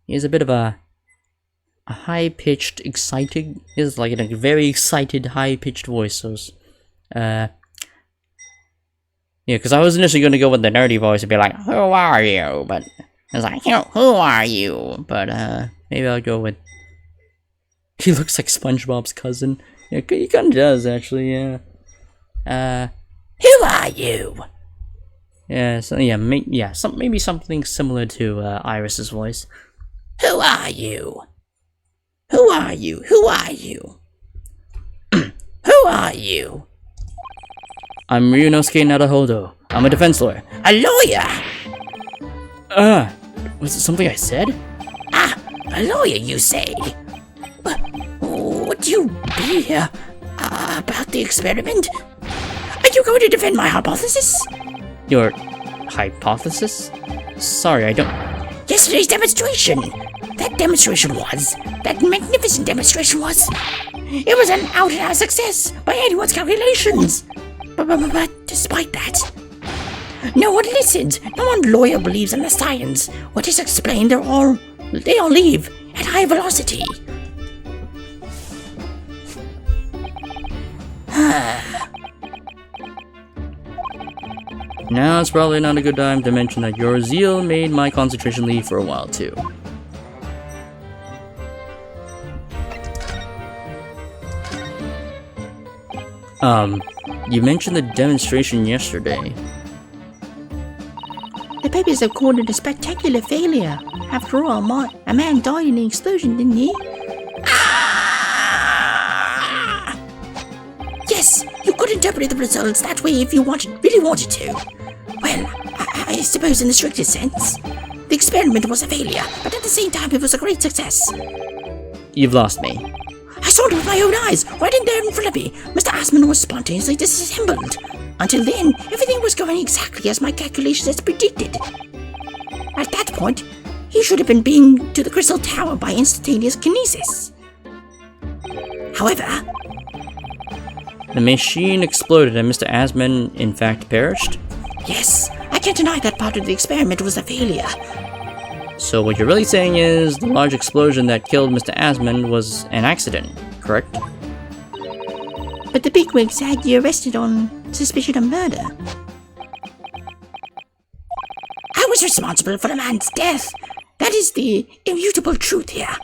he has a bit of a high-pitched, excited, is like a very excited, high-pitched voice, so, yeah, because I was initially going to go with the nerdy voice and be like, who are you? But I was like, who are you? But, maybe I'll go with, he looks like SpongeBob's cousin. Yeah, he kind of does, actually, yeah. Who are you? Yeah, so, yeah, maybe something similar to, Iris's voice. Who are you? Who are you? Who are you? Who are you? I'm Ryunosuke Naruhodo. I'm a defense lawyer. A lawyer? Was it something I said? Ah, a lawyer, you say? Would you be here about the experiment? Are you going to defend my hypothesis? Your hypothesis? Sorry, I don't... Yesterday's demonstration! That magnificent demonstration was... It was an out-and-out success by anyone's calculations! But despite that, no one listened. No one lawyer believes in the science. What is explained, they all leave at high velocity. Now it's probably not a good time to mention that your zeal made my concentration leave for a while too. You mentioned the demonstration yesterday. The papers have called it a spectacular failure. After all, a man died in the explosion, didn't he? Yes, you could interpret the results that way if you really wanted to. Well, I suppose in the strictest sense, the experiment was a failure, but at the same time it was a great success. You've lost me. I saw it with my own eyes, right in there in front of me. Mr. Asman was spontaneously disassembled. Until then, everything was going exactly as my calculations had predicted. At that point, he should have been beamed to the Crystal Tower by instantaneous kinesis. However... The machine exploded and Mr. Asman in fact perished? Yes, I can't deny that part of the experiment was a failure. So what you're really saying is the large explosion that killed Mr. Asman was an accident, correct? But the bigwigs had you arrested on suspicion of murder. I was responsible for the man's death. That is the immutable truth here.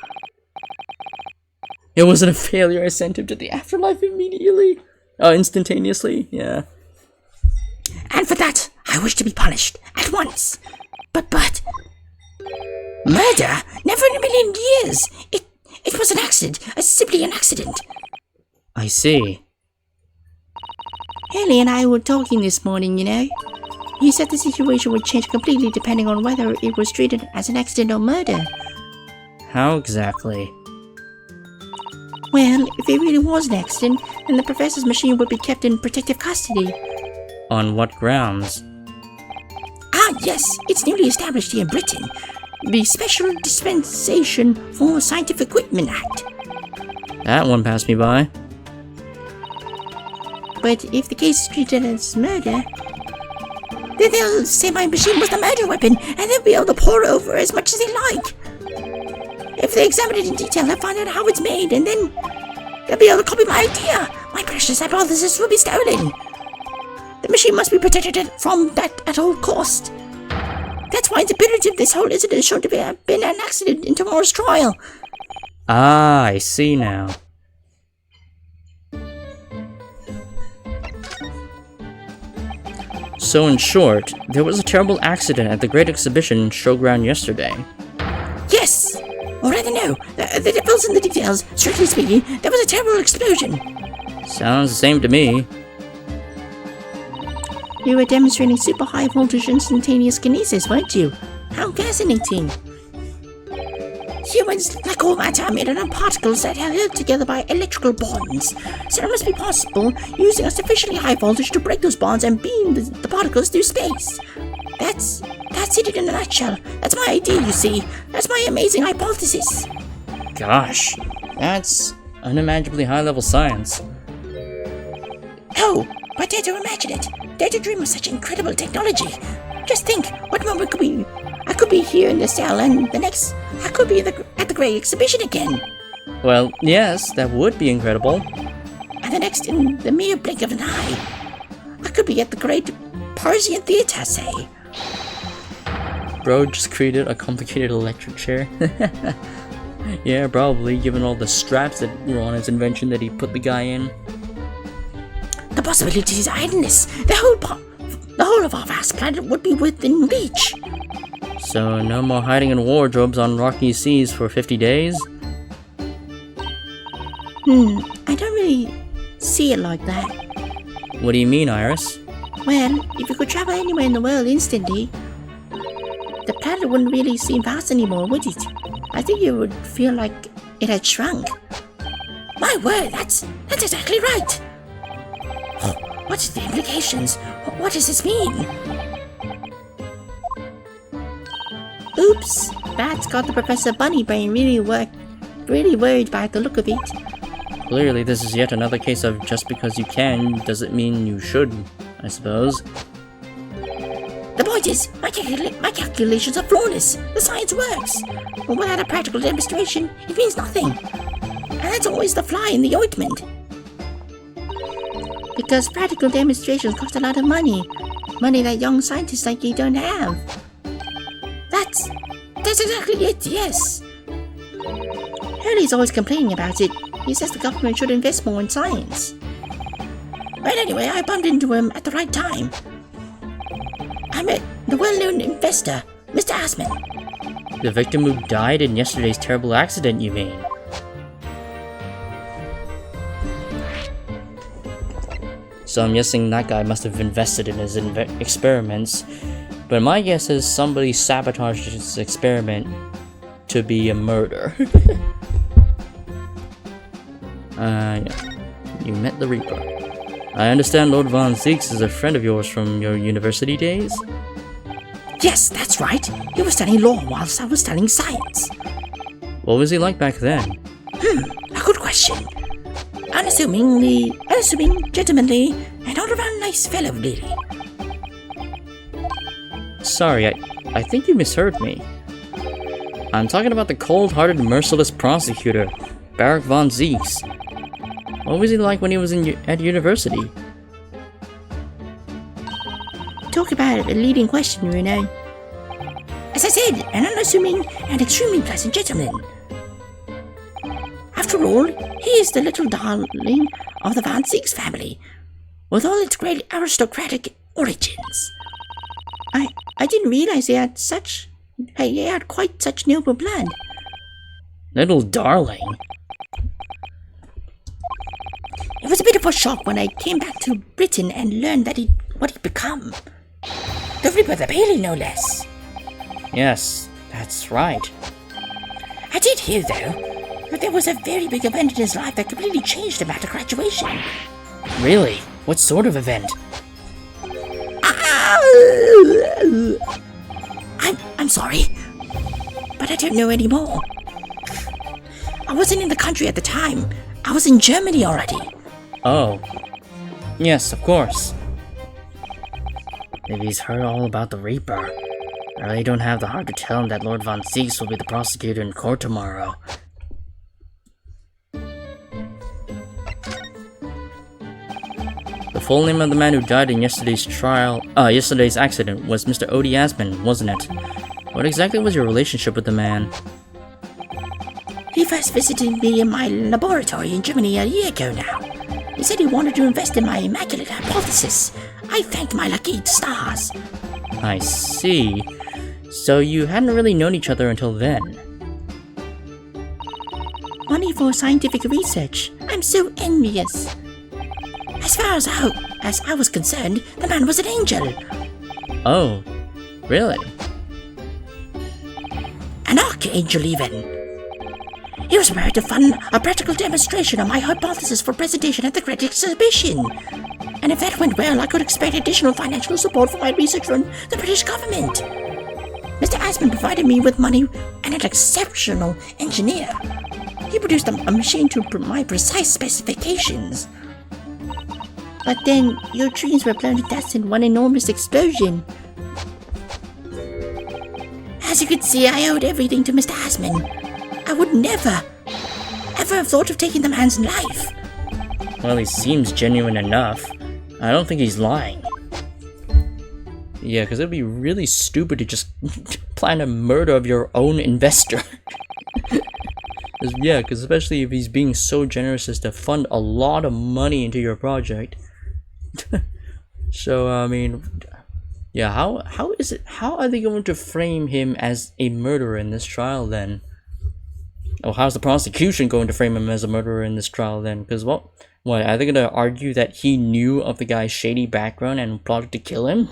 It wasn't a failure, I sent him to the afterlife immediately. Instantaneously, yeah. And for that, I wish to be punished at once. But... Murder? Never in a million years! It was an accident, simply an accident. I see. Haley and I were talking this morning, you know. He said the situation would change completely depending on whether it was treated as an accident or murder. How exactly? Well, if it really was an accident, then the professor's machine would be kept in protective custody. On what grounds? Ah, yes, it's newly established here in Britain. The Special Dispensation for Scientific Equipment Act. That one passed me by. But if the case is treated as murder, then they'll say my machine was the murder weapon, and they'll be able to pour over as much as they like. If they examine it in detail, they'll find out how it's made, and then they'll be able to copy my idea. My precious hypothesis will be stolen. The machine must be protected from that at all cost. That's why it's imperative this whole incident is shown to have been an accident in tomorrow's trial. Ah, I see now. So in short, there was a terrible accident at the Great Exhibition showground yesterday. Yes! Or rather no, the devil's in the details. Strictly speaking, there was a terrible explosion. Sounds the same to me. You were demonstrating super high voltage instantaneous kinesis, weren't you? How fascinating. Humans, like all matter, are made of particles that are held together by electrical bonds. So it must be possible using a sufficiently high voltage to break those bonds and beam the particles through space. That's it in a nutshell. That's my idea, you see. That's my amazing hypothesis. Gosh, that's unimaginably high-level science. Oh, but dare to imagine it. Dare to dream of such incredible technology. Just think, what moment could be? I could be here in the cell, and the next, I could be at the Great Exhibition again. Well, yes, that would be incredible. And the next, in the mere blink of an eye, I could be at the Great Parisian Theatre, say. Bro just created a complicated electric chair. Yeah, probably, given all the straps that were on his invention that he put the guy in. The possibilities are endless. The whole of our vast planet would be within reach. So, no more hiding in wardrobes on rocky seas for 50 days? I don't really see it like that. What do you mean, Iris? Well, if you could travel anywhere in the world instantly, the planet wouldn't really seem vast anymore, would it? I think you would feel like it had shrunk. My word, that's exactly right. What's the implications? What does this mean? Oops, that's got the Professor Bunny brain really worried by the look of it. Clearly, this is yet another case of just because you can doesn't mean you should, I suppose. The point is, my calculations are flawless. The science works. But without a practical demonstration, it means nothing. And that's always the fly in the ointment. Because practical demonstrations cost a lot of money. Money that young scientists like you don't have. That's exactly it, yes. Hurley's always complaining about it. He says the government should invest more in science. But anyway, I bumped into him at the right time. I met the well-known investor, Mr. Asman. The victim who died in yesterday's terrible accident, you mean? So I'm guessing that guy must have invested in his experiments, but my guess is somebody sabotaged his experiment to be a murder. Yeah. You met the Reaper. I understand Lord Von Zieks is a friend of yours from your university days? Yes, that's right. He was studying law whilst I was studying science. What was he like back then? A good question. Unassuming, gentlemanly, and all around nice fellow, really. Sorry, I think you misheard me. I'm talking about the cold-hearted, merciless prosecutor, Barak Von Zieks. What was he like when he was at university? Talk about a leading question, Bruno. As I said, an unassuming and extremely pleasant gentleman. After all, he is the little darling of the Von Zieks family, with all its great aristocratic origins. I didn't realize he had quite such noble blood. Little darling? It was a bit of a shock when I came back to Britain and learned that what he'd become. The Ripper the Bailey, no less. Yes, that's right. I did hear, though, that there was a very big event in his life that completely changed him after graduation. Really? What sort of event? I'm sorry, but I don't know anymore. I wasn't in the country at the time. I was in Germany already. Oh. Yes, of course. Maybe he's heard all about the Reaper. I really don't have the heart to tell him that Lord Von Zieks will be the prosecutor in court tomorrow. The full name of the man who died in yesterday's accident was Mr. Odie Asman, wasn't it? What exactly was your relationship with the man? He first visited me in my laboratory in Germany a year ago now. He said he wanted to invest in my immaculate hypothesis. I thanked my lucky stars. I see. So you hadn't really known each other until then? Money for scientific research. I'm so envious. As far as I was concerned, the man was an angel. Oh, really? An archangel, even. It was prepared to fund a practical demonstration of my hypothesis for presentation at the Great Exhibition. And if that went well, I could expect additional financial support for my research from the British government. Mr. Asman provided me with money and an exceptional engineer. He produced a machine to my precise specifications. But then, your dreams were blown to dust in one enormous explosion. As you can see, I owed everything to Mr. Asman. I would never, ever have thought of taking the man's life. Well, he seems genuine enough. I don't think he's lying. Yeah, because it'd be really stupid to just plan a murder of your own investor. Yeah, because especially if he's being so generous as to fund a lot of money into your project. So, I mean, yeah, how are they going to frame him as a murderer in this trial then? Oh, how's the prosecution going to frame him as a murderer in this trial then? Because what, are they going to argue that he knew of the guy's shady background and plotted to kill him?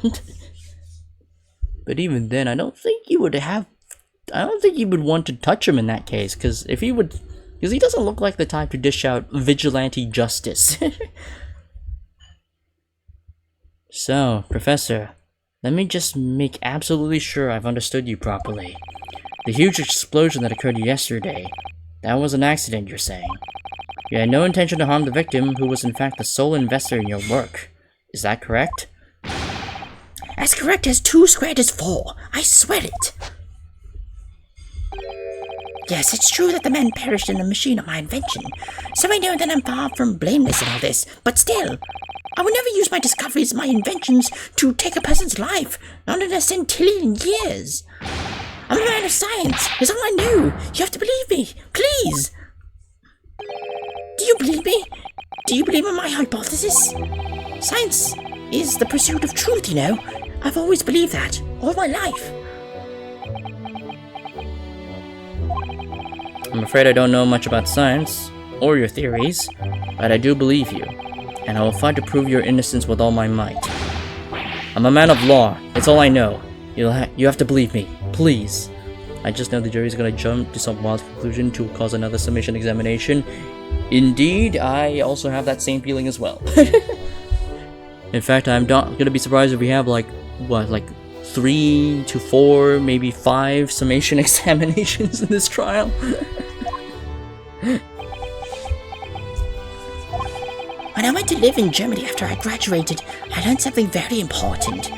But even then, I don't think you would want to touch him in that case, because he doesn't look like the type to dish out vigilante justice. So, Professor, let me just make absolutely sure I've understood you properly. The huge explosion that occurred yesterday, that was an accident, you're saying? You had no intention to harm the victim, who was in fact the sole investor in your work. Is that correct? As correct as 2 squared is 4. I swear it. Yes, it's true that the man perished in the machine of my invention, so I know that I'm far from blameless in all this, but still, I would never use my discoveries, my inventions, to take a person's life, not in a centillion years. I'm a man of science, it's all I know. You have to believe me, please. Do you believe me? Do you believe in my hypothesis? Science is the pursuit of truth, you know. I've always believed that, all my life. I'm afraid I don't know much about science, or your theories, but I do believe you, and I will fight to prove your innocence with all my might. I'm a man of law, it's all I know. You have to believe me, please. I just know the jury's gonna jump to some wild conclusion to cause another submission examination. Indeed, I also have that same feeling as well. In fact, I'm not gonna be surprised if we have like 3 to 4, maybe 5 summation examinations in this trial. When I went to live in Germany after I graduated, I learned something very important.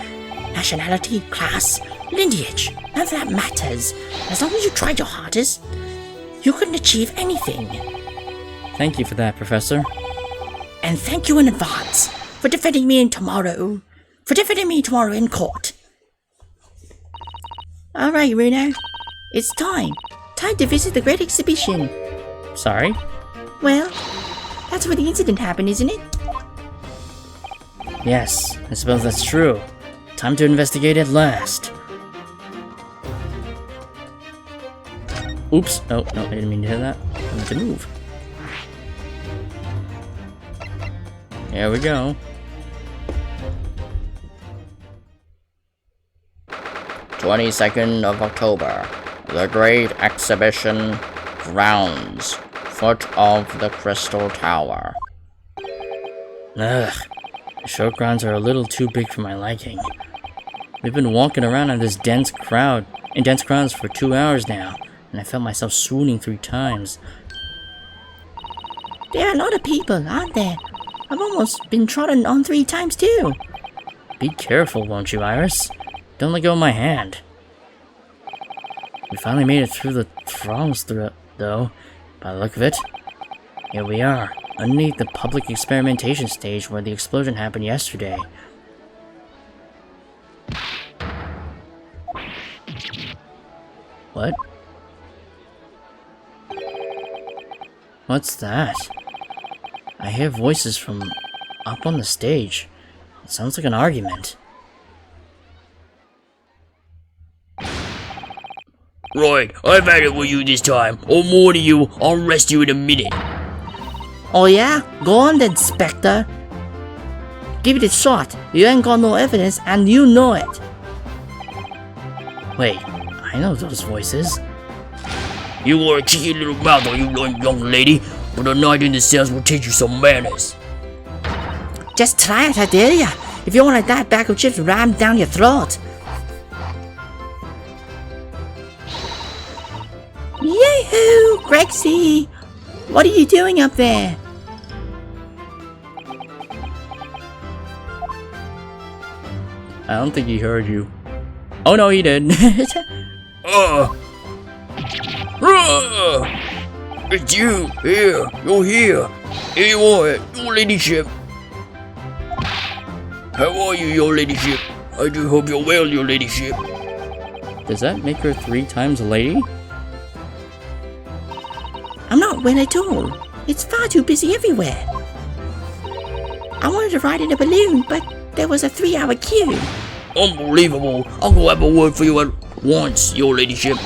Nationality, class, lineage, none of that matters. As long as you tried your hardest, you can achieve anything. Thank you for that, Professor. And thank you in advance for defending me tomorrow in court. Alright, Runo. It's time. Time to visit the Great Exhibition. Sorry? Well, that's where the incident happened, isn't it? Yes, I suppose that's true. Time to investigate at last. Oops. Oh, no, I didn't mean to hit that. I meant to move. Here we go. 22nd of October. The Great Exhibition grounds. Foot of the Crystal Tower. Ugh. The showgrounds are a little too big for my liking. We've been walking around in this dense crowds for 2 hours now, and I felt myself swooning 3 times. There are a lot of people, aren't there? I've almost been trodden on 3 times too. Be careful, won't you, Iris? Don't let go of my hand. We finally made it through the throngs though, by the look of it. Here we are, underneath the public experimentation stage where the explosion happened yesterday. What? What's that? I hear voices from up on the stage. It sounds like an argument. Right, I've had it with you this time. I'll murder you. I'll arrest you in a minute. Oh yeah? Go on then, Spectre. Give it a shot. You ain't got no evidence and you know it. Wait, I know those voices. You are a cheeky little mouth, you young lady, but a night in the cells will teach you some manners. Just try it, I dare ya. If you want that bag of chips rammed down your throat. Yahoo! Grexy! What are you doing up there? I don't think he heard you. Oh no, he did. It's you, here, you're here. Here you are, your ladyship. How are you, your ladyship? I do hope you're well, your ladyship. Does that make her 3 times a lady? I'm not well at all. It's far too busy everywhere. I wanted to ride in a balloon, but there was a 3-hour queue. Unbelievable. I'll go have a word for you at once, your ladyship.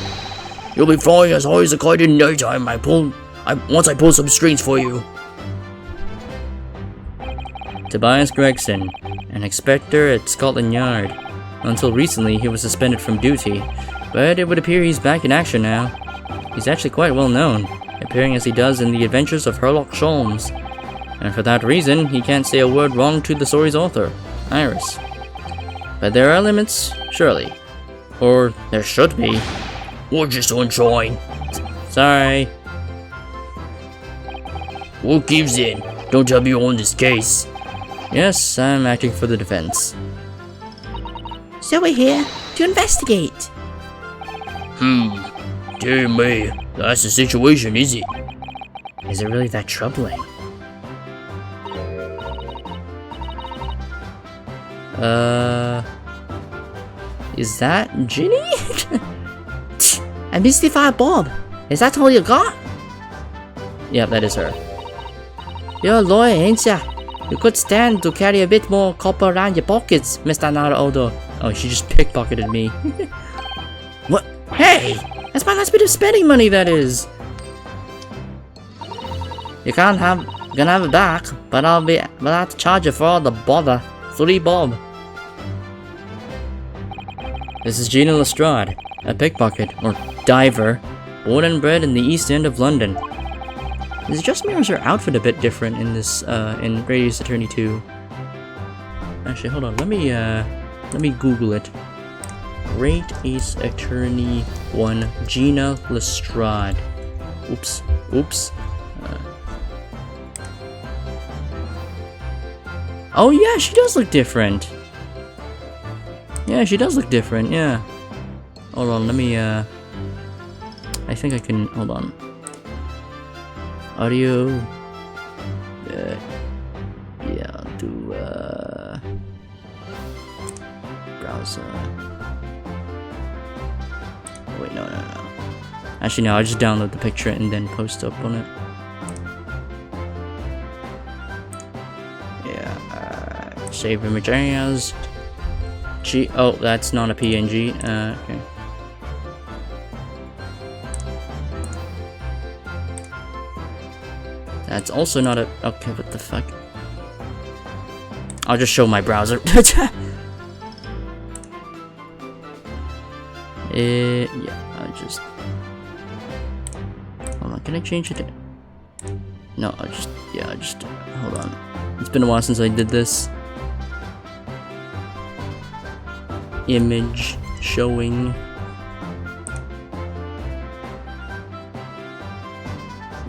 You'll be flying as high as a kite in no time. Once I pull some strings for you. Tobias Gregson, an inspector at Scotland Yard. Until recently, he was suspended from duty, but it would appear he's back in action now. He's actually quite well known, appearing as he does in The Adventures of Sherlock Holmes. And for that reason, he can't say a word wrong to the story's author, Iris. But there are limits, surely. Or there should be. Watch your sunshine. Sorry. What gives in? Don't tell me you're on this case. Yes, I'm acting for the defense. So we're here to investigate. Dear me, that's the situation, is it? Is it really that troubling? Is that Ginny? And Mystified Bob, is that all you got? Yep, that is her. You're a lawyer, ain't ya? You could stand to carry a bit more copper around your pockets, Mr. Naruto. Oh, she just pickpocketed me. What? Hey! That's my last bit of spending money, that is! You gonna have it back, but I'll have to charge you for all the bother. 3 bob. This is Gina Lestrade, a pickpocket, or diver, born and bred in the East End of London. Is it just me or is her outfit a bit different in this, in Great Ace Attorney 2? Actually, hold on, let me Google it. Great Ace Attorney 1, Gina Lestrade. Oops. Oh yeah, she does look different. Yeah, she does look different, yeah. Hold on, let me, I think I can, hold on. Audio. Yeah, I'll do, browser. Oh, wait, no. Actually, no, I'll just download the picture and then post up on it. Yeah, save image as. Oh, that's not a PNG. Okay. That's also not a. Okay, what the fuck? I'll just show my browser. Yeah, I'll just. Hold on, can I change it? No, I'll just. Yeah, hold on. It's been a while since I did this. Image showing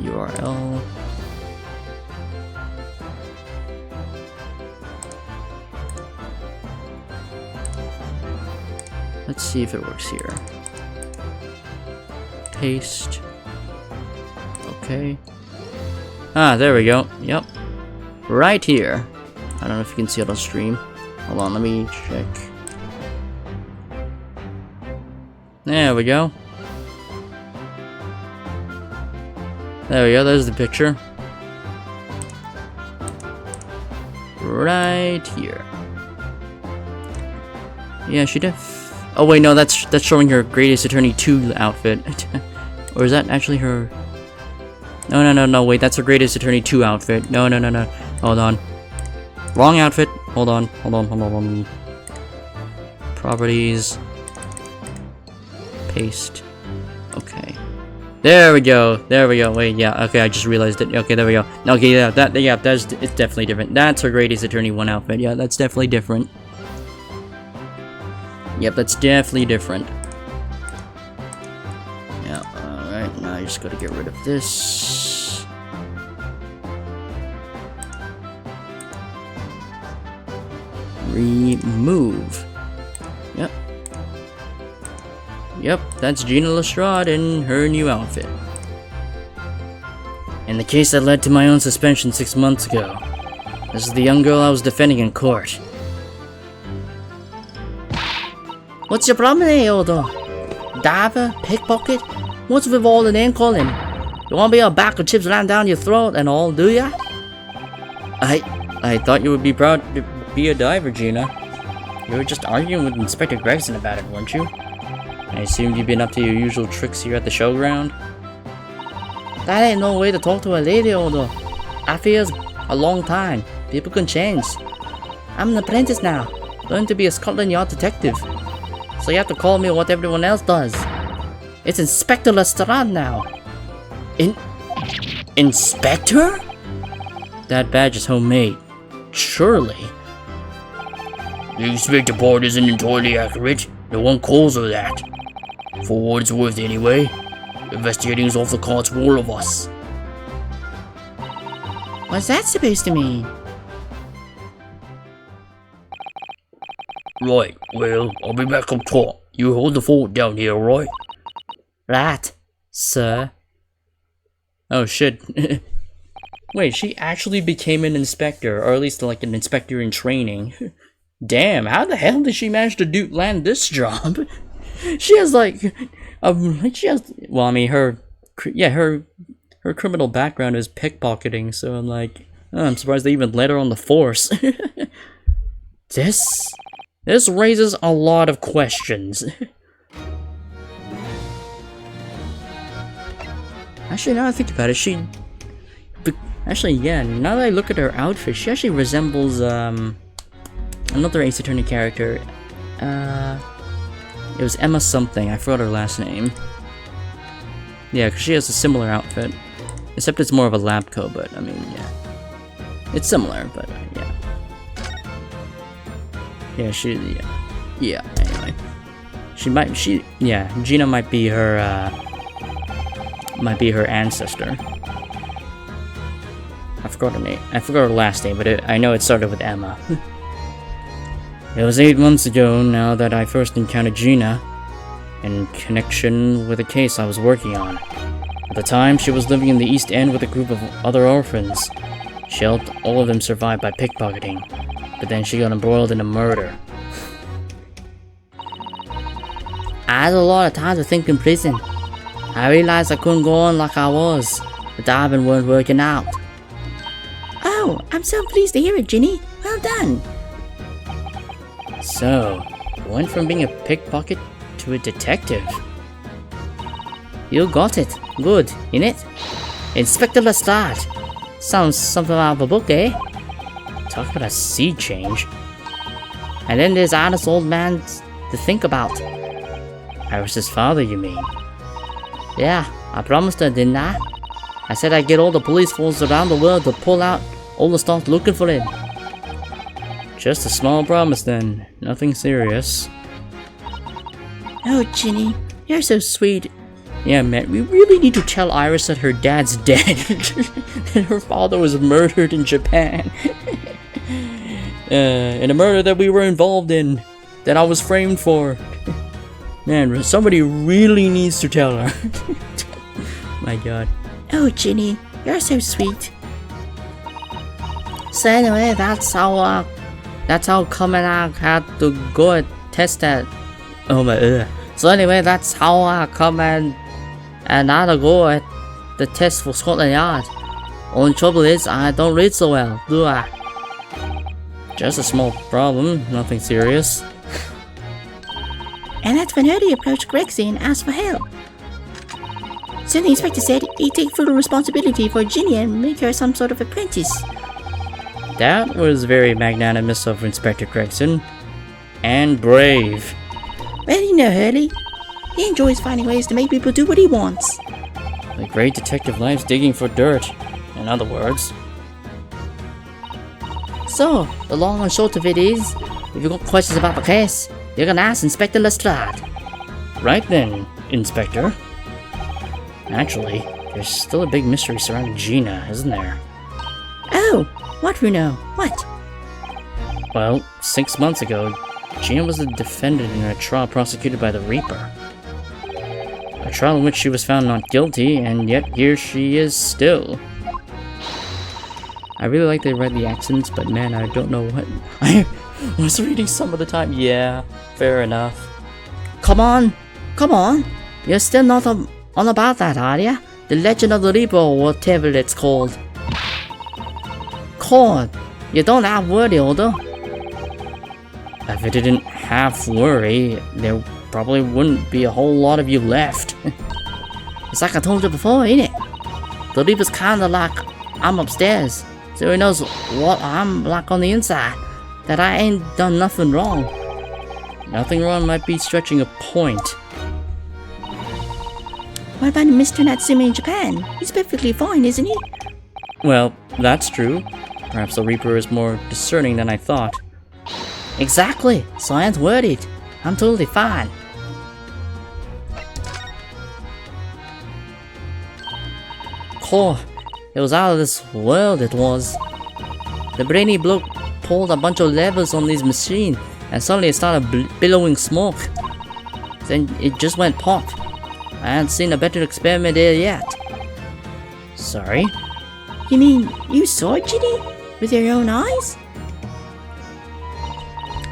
URL. Let's see if it works here. Paste. Okay. Ah, there we go. Yep. Right here. I don't know if you can see it on stream. Hold on, let me check. There we go. There we go, there's the picture. Right here. Yeah, she def. Oh wait, no, that's showing her Great Ace Attorney 2 outfit. Or is that actually her? No, wait, that's her Great Ace Attorney 2 outfit. No. Hold on. Wrong outfit. Hold on. Properties. Paste. Okay. There we go. There we go. Wait, yeah. Okay, I just realized it. Okay, there we go. Okay, yeah, it's definitely different. That's her Great Ace Attorney 1 outfit. Yeah, that's definitely different. Yep, that's definitely different. Yeah, alright, now I just gotta get rid of this. Remove. Yep. Yep, that's Gina Lestrade in her new outfit. In the case that led to my own suspension 6 months ago, this is the young girl I was defending in court. What's your problem there, Odo? Diver? Pickpocket? What's with all the name calling? You want to be a bag of chips rammed down your throat and all, do ya? I thought you would be proud to be a diver, Gina. You were just arguing with Inspector Gregson about it, weren't you? I assumed you've been up to your usual tricks here at the showground. That ain't no way to talk to a lady, Odo. After years, a long time, people can change. I'm an apprentice now, learning to be a Scotland Yard detective. So you have to call me what everyone else does. It's Inspector Lestrade now. Inspector? That badge is homemade. Surely. The inspector part isn't entirely accurate. No one calls her that. For what it's worth anyway. Investigating's off the cards for all of us. What's that supposed to mean? Right, well, I'll be back up top. You hold the fort down here, right? Right, sir. Oh shit. Wait, she actually became an inspector, or at least like an inspector in training. Damn, how the hell did she manage to land this job? She has like, well, I mean, her criminal background is pickpocketing, so I'm like, oh, I'm surprised they even let her on the force. This raises a lot of questions. Actually, now that I think about it, actually, yeah, now that I look at her outfit, she actually resembles, another Ace Attorney character. It was Emma something, I forgot her last name. Yeah, because she has a similar outfit. Except it's more of a lab coat, but, I mean, yeah. It's similar, but, yeah. Yeah, anyway. Gina might be her ancestor. I forgot her name. I forgot her last name, but I know it started with Emma. It was 8 months ago now that I first encountered Gina, in connection with a case I was working on. At the time, she was living in the East End with a group of other orphans. She helped all of them survive by pickpocketing, but then she got embroiled in a murder. I had a lot of time to think in prison. I realized I couldn't go on like I was. The diving weren't working out. Oh, I'm so pleased to hear it, Ginny. Well done. So, you went from being a pickpocket to a detective. You got it. Good, innit? Inspector Lestrade. Sounds something out of a book, eh? Talk about a sea change. And then there's honest old man to think about. I was his father, you mean? Yeah, I promised her, didn't I? I said I'd get all the police forces around the world to pull out all the stuff looking for him. Just a small promise then, nothing serious. Oh, Ginny, you're so sweet. Yeah, man, we really need to tell Iris that her dad's dead. That her father was murdered in Japan. In a murder that we were involved in. That I was framed for. Man, somebody really needs to tell her. My god. Oh, Ginny, you're so sweet. So anyway, that's how come and I had to go and test that. Oh my. So anyway, that's how I come and I had to go at the test for Scotland Yard. Only trouble is I don't read so well, do I? Just a small problem, nothing serious. And that's when Hurley approached Gregson and asked for help. So the inspector said he'd take full responsibility for Ginny and make her some sort of apprentice. That was very magnanimous of Inspector Gregson. And brave. Well, you know Hurley. He enjoys finding ways to make people do what he wants. The great detective likes digging for dirt, in other words. So, the long and short of it is, if you've got questions about the case, you can ask Inspector Lestrade. Right then, Inspector. Actually, there's still a big mystery surrounding Gina, isn't there? Oh, what, Runo? What? Well, 6 months ago, Gina was a defendant in a trial prosecuted by the Reaper. A trial in which she was found not guilty, and yet here she is still. I really like they read the accents, but man, I don't know what... I was reading some of the time. Yeah, fair enough. Come on! You're still not on about that, are ya? The Legend of the Reaper, or whatever it's called. God, you don't have worry, Odo. If I didn't have worry, there probably wouldn't be a whole lot of you left. It's like I told you before, ain't it? The Reaper's kinda like I'm upstairs, so he knows what I'm like on the inside. That I ain't done nothing wrong. Nothing wrong might be stretching a point. What about Mr. Natsume in Japan? He's perfectly fine, isn't he? Well, that's true. Perhaps the Reaper is more discerning than I thought. Exactly, so I ain't worried. I'm totally fine. Oh, it was out of this world, it was. The brainy bloke pulled a bunch of levers on this machine, and suddenly it started billowing smoke. Then it just went pop. I haven't seen a better experiment here yet. Sorry? You mean you saw it, Ginny? With your own eyes?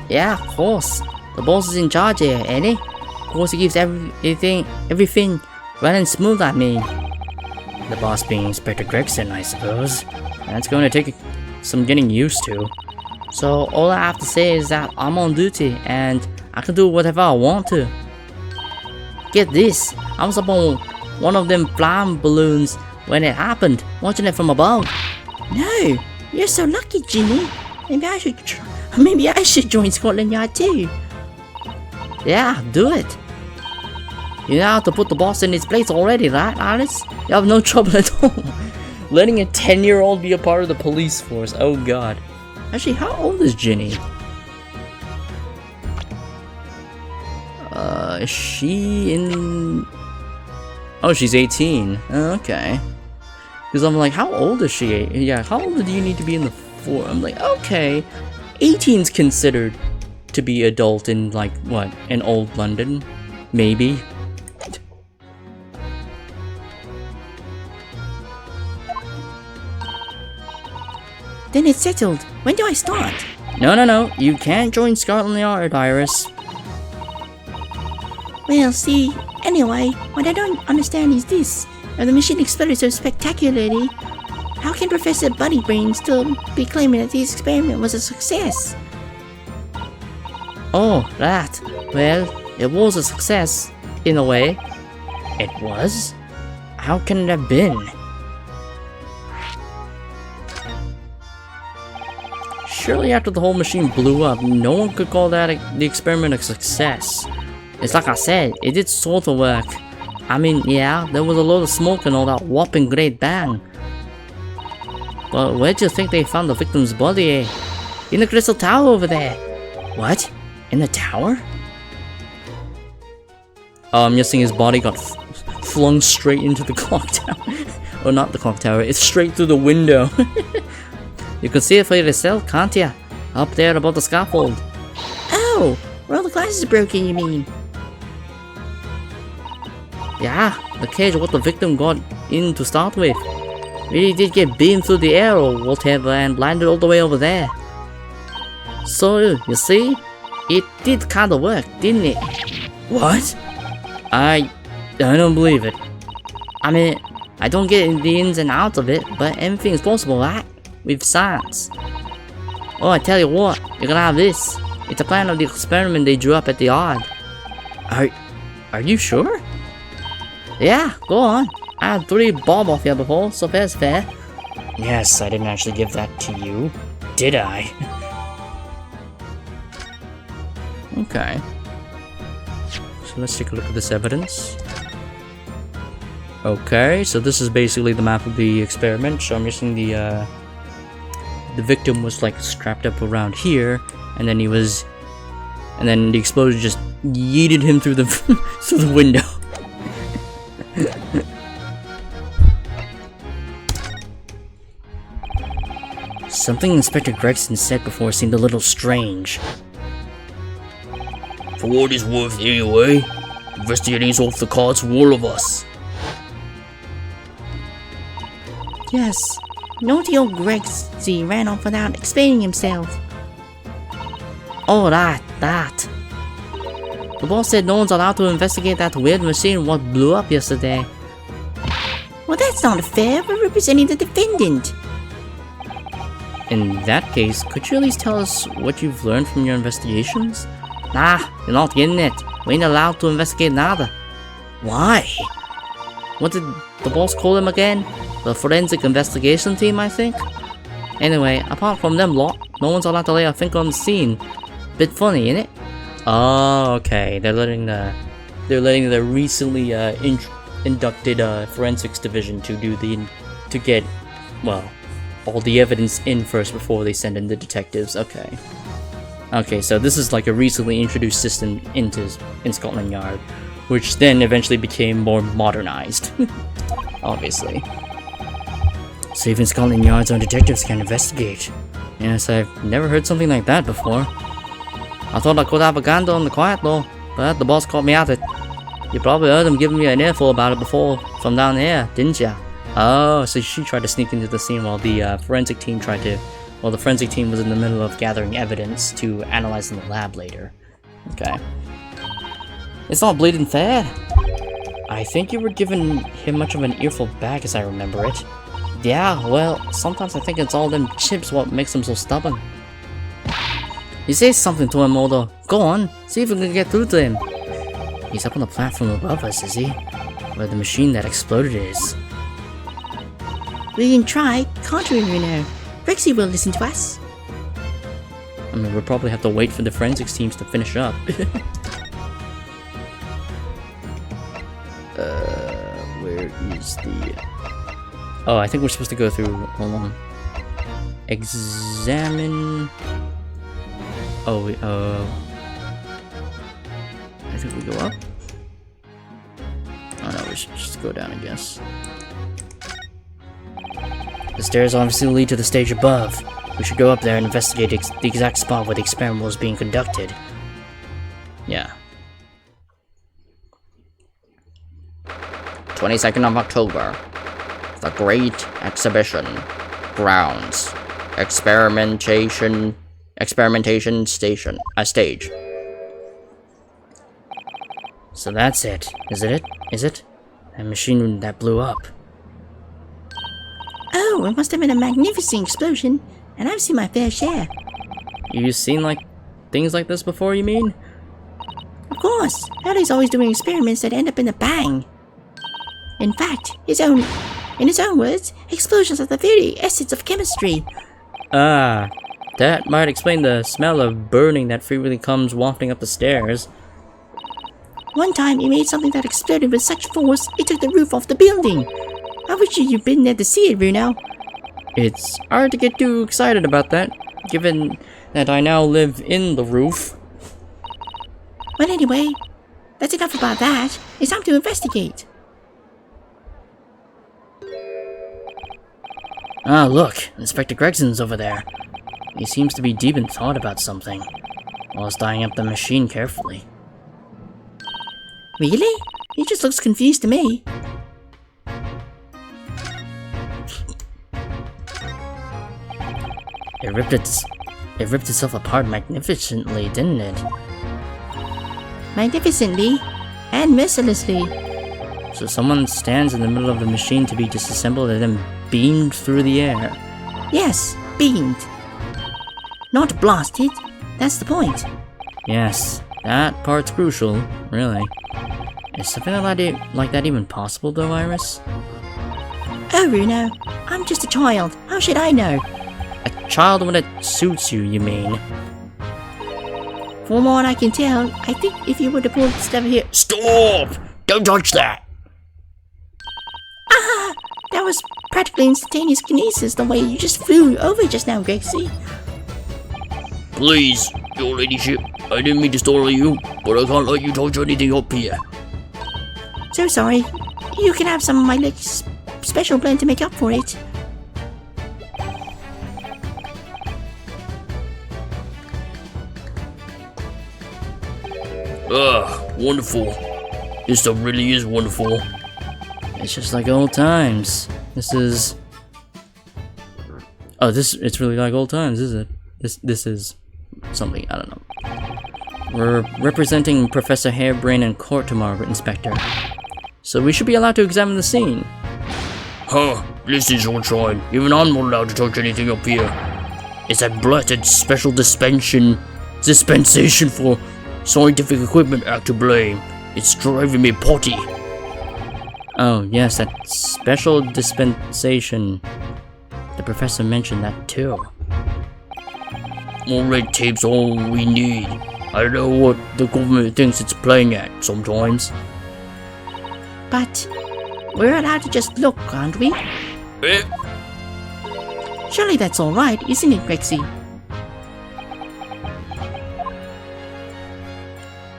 Yeah, of course. The boss is in charge here, ain't he? Of course he keeps everything running smooth, I mean. The boss being Inspector Gregson, I suppose. That's going to take some getting used to. So all I have to say is that I'm on duty and I can do whatever I want to. Get this, I was up on one of them flying balloons when it happened, watching it from above. No, you're so lucky, Ginny. Maybe I should join Scotland Yard too. Yeah, do it. You know how to put the boss in his place already, right, Alice? You have no trouble at all. Letting a 10-year-old be a part of the police force, oh god. Actually, how old is Ginny? Is she in... Oh, she's 18. Okay. Because I'm like, how old is she? Yeah, how old do you need to be in the force? I'm like, okay. 18's considered to be adult in, like, what? In old London? Maybe. Then it's settled. When do I start? No. You can't join Scotland Yard, Iris. Well, see, anyway, what I don't understand is this. If the machine exploded so spectacularly, how can Professor Bunnybrain still be claiming that his experiment was a success? Oh, that. Well, it was a success, in a way. It was? How can it have been? Surely after the whole machine blew up, no one could call that the experiment a success. It's like I said, it did sort of work. I mean, yeah, there was a lot of smoke and all that whopping great bang. But where do you think they found the victim's body, eh? In the Crystal Tower over there. What? In the tower? Oh, I'm guessing his body got flung straight into the clock tower. Or not the clock tower, it's straight through the window. You can see it for yourself, can't ya? Up there above the scaffold. Oh, where all the glasses are broken, you mean? Yeah, the cage what the victim got in to start with. Really did get beamed through the air or whatever and landed all the way over there. So, you see, it did kinda work, didn't it? What? I don't believe it. I mean, I don't get the ins and outs of it, but anything's possible, right? With science. Oh, I tell you what, you're gonna have this. It's a plan of the experiment they drew up at the yard. Are you sure? Yeah, go on. I had 3 bob off here before, so fair's fair. Yes, I didn't actually give that to you, did I? Okay. So let's take a look at this evidence. Okay, so this is basically the map of the experiment. So I'm guessing the victim was like strapped up around here, and then the explosion just yeeted him through the through the window. Something Inspector Gregson said before seemed a little strange. For what it's worth anyway, investigating's off the cards for all of us. Yes, naughty old Gregsy ran off without explaining himself. Oh, that. The boss said no one's allowed to investigate that weird machine what blew up yesterday. Well, that's not fair. We're representing the defendant. In that case, could you at least tell us what you've learned from your investigations? Nah, you're not getting it. We ain't allowed to investigate nada. Why? What did the boss call them again? The forensic investigation team, I think? Anyway, apart from them lot, no one's allowed to lay a finger on the scene. Bit funny, innit? Oh, okay. They're letting the recently inducted forensics division to get all the evidence in first before they send in the detectives. Okay, so this is like a recently introduced system in Scotland Yard, which then eventually became more modernized. Obviously. So even Scotland Yard's own detectives can investigate. Yes, I've never heard something like that before. I thought I could have a gander on the quiet though, but the boss caught me at it. You probably heard him giving me an earful about it before from down here, didn't ya? Oh, so she tried to sneak into the scene while the forensic team the forensic team was in the middle of gathering evidence to analyze in the lab later. Okay. It's not bleeding fair. I think you were giving him much of an earful back as I remember it. Yeah, well, sometimes I think it's all them chips what makes him so stubborn. You say something to him, Odo. Go on, see if we can get through to him. He's up on the platform above us, is he? Where the machine that exploded is. We can try, can't we, Reno? Rexy will listen to us. I mean, we'll probably have to wait for the forensics teams to finish up. Where is the... Oh, I think we're supposed to go through... Hold on. Examine... Oh, I think we go up? Oh no, we should just go down, I guess. The stairs obviously lead to the stage above. We should go up there and investigate the exact spot where the experiment was being conducted. Yeah. 22nd of October. The Great Exhibition. Grounds. Experimentation station. Stage. So that's it. Is it? Is it? That machine that blew up. Oh, it must have been a magnificent explosion, and I've seen my fair share. You've seen, like, things like this before, you mean? Of course, Harry's always doing experiments that end up in a bang. In fact, in his own words, explosions are the very essence of chemistry. Ah, that might explain the smell of burning that frequently comes wafting up the stairs. One time, he made something that exploded with such force, it took the roof off the building. I wish you'd been there to see it, Bruno. It's hard to get too excited about that, given that I now live in the roof. Well, anyway, that's enough about that. It's time to investigate. Ah, look, Inspector Gregson's over there. He seems to be deep in thought about something, whilst eyeing up the machine carefully. Really? He just looks confused to me. It ripped itself apart magnificently, didn't it? Magnificently and mercilessly. So someone stands in the middle of the machine to be disassembled and then beamed through the air. Yes, beamed. Not blasted. That's the point. Yes, that part's crucial, really. Is something like that even possible though, Iris? Oh, Bruno, I'm just a child. How should I know? A child when it suits you, you mean? From what I can tell, I think if you were to pull this lever here... Stop! Don't touch that! was practically instantaneous kinesis the way you just flew over just now, Gracie. Please, your ladyship, I didn't mean to startle you, but I can't let you touch anything up here. So sorry. You can have some of my special blend to make up for it. Wonderful. This stuff really is wonderful. It's just like old times. This is... Oh, it's really like old times, is it? This is something, I don't know. We're representing Professor Harebrain in court tomorrow, Inspector. So we should be allowed to examine the scene. Huh, listen, Sunshine. Even I'm not allowed to touch anything up here. It's that blasted special dispensation for Scientific Equipment Act to blame. It's driving me potty. Oh, yes, that special dispensation. The professor mentioned that too. More red tape's all we need. I don't know what the government thinks it's playing at sometimes. But we're allowed to just look, aren't we? Eh? Surely that's alright, isn't it, Rexy?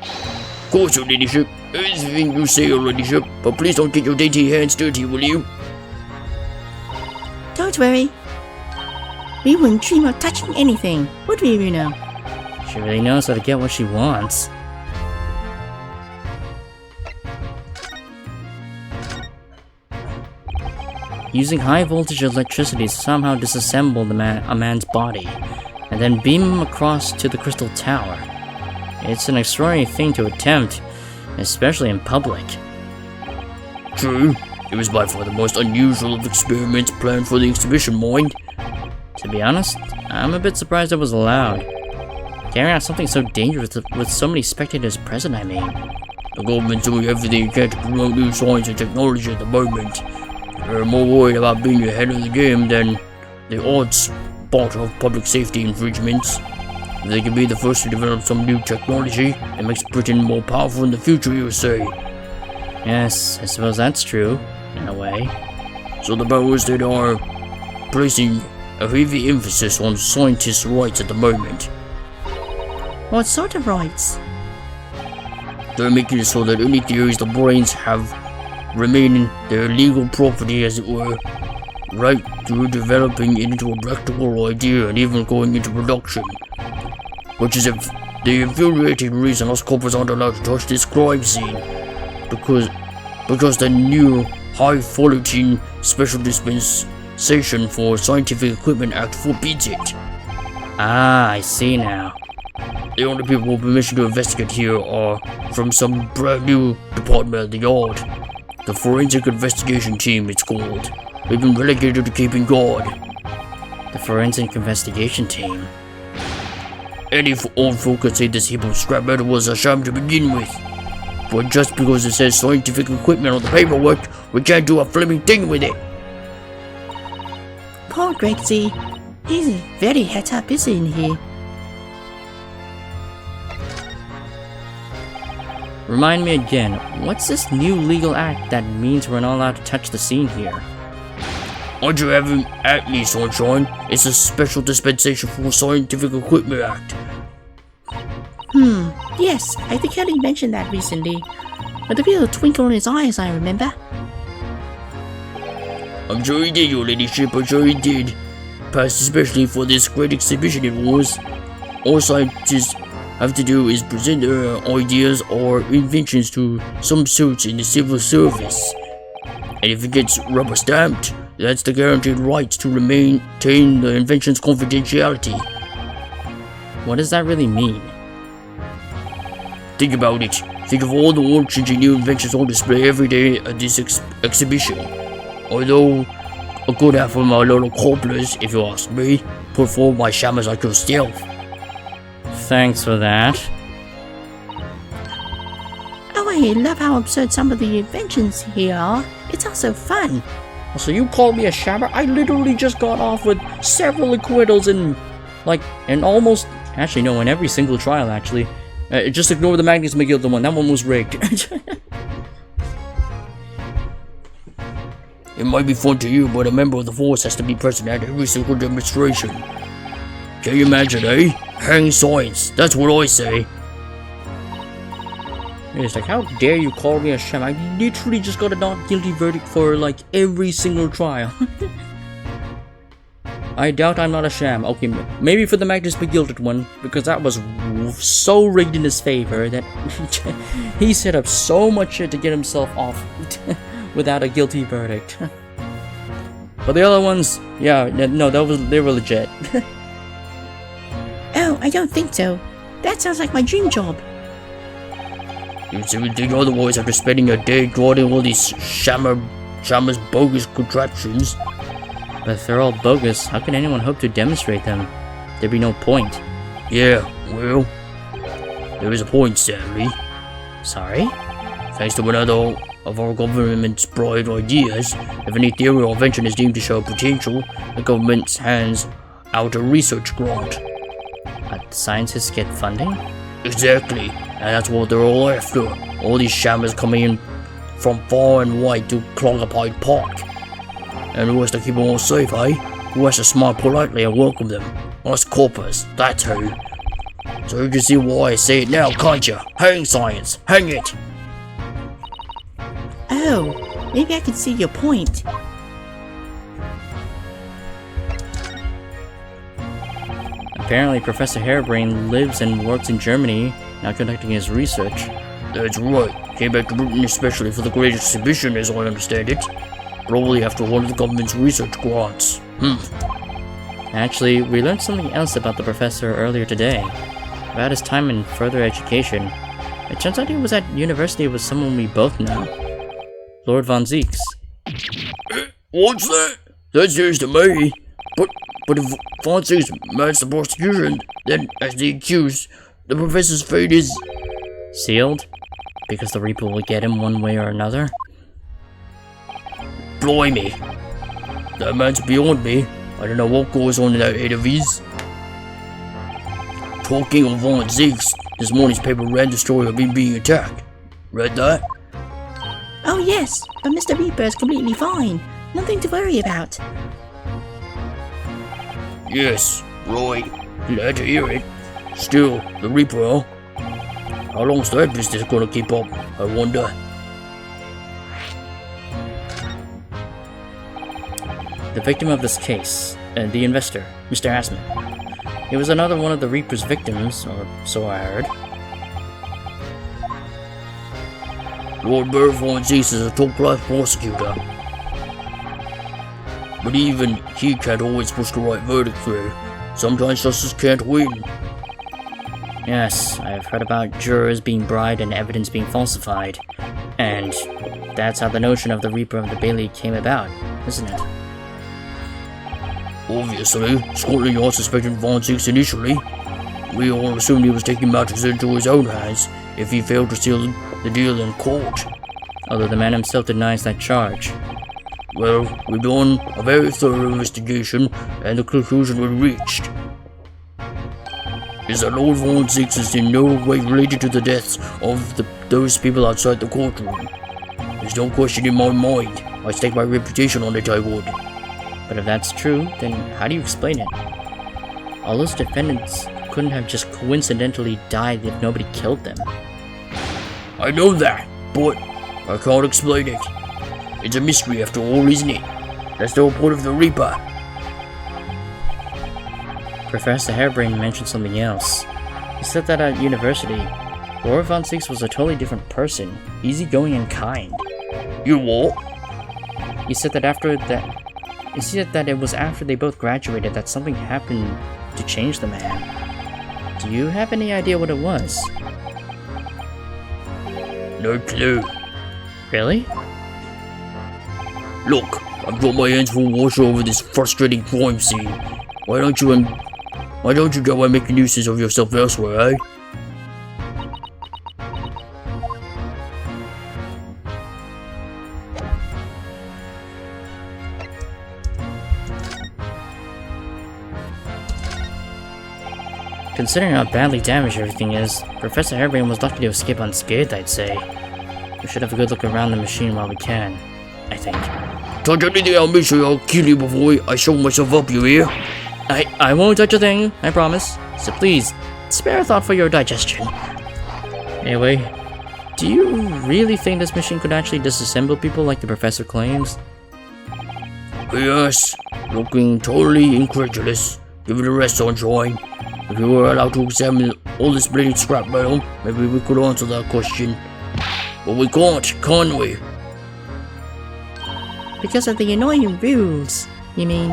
Of course, your ladyship. Everything you say, your ladyship. But please don't get your dainty hands dirty, will you? Don't worry. We wouldn't dream of touching anything, would we, Runo? She really knows how to get what she wants. Using high voltage electricity to somehow disassemble a man's body, and then beam him across to the Crystal Tower. It's an extraordinary thing to attempt, especially in public. True. It was by far the most unusual of experiments planned for the exhibition, mind. To be honest, I'm a bit surprised it was allowed. Carrying out something so dangerous with so many spectators present, I mean. The government's doing everything it can to promote new science and technology at the moment. They're more worried about being ahead of the game than the odd spot of public safety infringements. If they can be the first to develop some new technology, it makes Britain more powerful in the future, you say. Yes, I suppose that's true, in a way. So the powers that are placing a heavy emphasis on scientists' rights at the moment. What sort of rights? They're making it so that any theories the brains have remain their legal property, as it were, right through developing it into a practical idea and even going into production. Which is the infuriating reason us coppers aren't allowed to touch this crime scene. Because the new high-quality special dispensation for Scientific Equipment Act forbids it. Ah, I see now. The only people with permission to investigate here are from some brand new department at the yard. The Forensic Investigation Team, it's called. They've been relegated to keeping guard. The Forensic Investigation Team? Any old folk could say this heap of scrap metal was a sham to begin with. But just because it says scientific equipment on the paperwork, we can't do a flaming thing with it. Poor Grexy. He's very het up, isn't he? Remind me again, what's this new legal act that means we're not allowed to touch the scene here? Aren't you having at me, Sunshine? It's a special dispensation for Scientific Equipment Act. Yes, I think Kelly mentioned that recently. With a real twinkle in his eyes, I remember. I'm sure he did, your ladyship, I'm sure he did. Passed especially for this great exhibition it was. All scientists have to do is present their ideas or inventions to some suits in the civil service. And if it gets rubber stamped, that's the guaranteed rights to maintain the invention's confidentiality. What does that really mean? Think about it. Think of all the work-changing new inventions on display every day at this exhibition. Although, a good half of my little cobblers, if you ask me, put forward by shammers like yourself. Thanks for that. Oh, I love how absurd some of the inventions here are. It's all so fun. So you call me a shammer? I literally just got off with several acquittals in almost... Actually, no, in every single trial, actually. Just ignore the Magnus McGilda one. That one was rigged. It might be fun to you, but a member of the force has to be present at every single demonstration. Can you imagine, eh? Hang science, that's what I say. It's like, how dare you call me a sham? I literally just got a not guilty verdict for like every single trial. I doubt I'm not a sham. Okay, maybe for the Magnus McGilded one, because that was so rigged in his favor that he set up so much shit to get himself off without a guilty verdict. But the other ones, yeah, no, they were legit. Oh, I don't think so. That sounds like my dream job. You seem to think otherwise after spending a day drawing all these shammers bogus contraptions. But if they're all bogus, how can anyone hope to demonstrate them? There'd be no point. Yeah, well, there is a point, sadly. Sorry? Thanks to another of our government's bright ideas, if any theory or invention is deemed to show potential, the government hands out a research grant. Scientists get funding? Exactly, and that's what they're all after. All these shammers coming in from far and wide to clog up Hyde Park. And who has to keep them all safe, eh? Who has to smile politely and welcome them? Us coppers, that's who. So you can see why I say it now, can't you? Hang science, hang it! Oh, maybe I can see your point. Apparently, Professor Harebrained lives and works in Germany, now conducting his research. That's right. Came back to Britain especially for the Great Exhibition, as I understand it. Probably after one of the government's research grants. Actually, we learned something else about the professor earlier today. About his time in further education. It turns out he was at university with someone we both know. Lord Von Zieks. What's that? That's news to me. But if Von Zieks matched the prosecution, then, as the accused, the professor's fate is... Sealed? Because the Reaper will get him one way or another? Blimey. That man's beyond me. I don't know what goes on in that head of his. Talking of Von Zieks, this morning's paper ran the story of him being attacked. Read that? Oh yes, but Mr. Reaper is completely fine. Nothing to worry about. Yes, right. Glad to hear it. Still, the Reaper, huh? How long's that business gonna keep up, I wonder? The victim of this case, the investor, Mr. Assman. He was another one of the Reaper's victims, or so I heard. Lord Baron Von Zieks is a top-class prosecutor. But even he can't always push the right verdict through. Sometimes justice can't win. Yes, I've heard about jurors being bribed and evidence being falsified. And that's how the notion of the Reaper of the Bailey came about, isn't it? Obviously, Scotland Yard suspected Von Zieks initially. We all assumed he was taking matters into his own hands if he failed to seal the deal in court. Although the man himself denies that charge. Well, we've done a very thorough investigation, and the conclusion we reached is that Lord Von Zieks is in no way related to the deaths of those people outside the courtroom. There's no question in my mind. I stake my reputation on it, I would. But if that's true, then how do you explain it? All those defendants couldn't have just coincidentally died if nobody killed them. I know that, but I can't explain it. It's a mystery after all, isn't it? That's the whole point of the Reaper. Professor Harebrained mentioned something else. He said that at university, Lord Von Zieks was a totally different person, easygoing and kind. You what? He said that it was after they both graduated that something happened to change the man. Do you have any idea what it was? No clue. Really? Look, I've got my hands full wash over this frustrating crime scene. Why don't you go and make a nuisance of yourself elsewhere, eh? Considering how badly damaged everything is, Professor Harebrained was lucky to escape unscathed, I'd say. We should have a good look around the machine while we can, I think. touch anything I'll make sure I'll kill you before I show myself up, you hear? I won't touch a thing, I promise. So please, spare a thought for your digestion. Anyway, do you really think this machine could actually disassemble people like the professor claims? Yes, looking totally incredulous. Give it a rest, sunshine. If you were allowed to examine all this bloody scrap metal, maybe we could answer that question. But we can't we? Because of the annoying rules, you mean?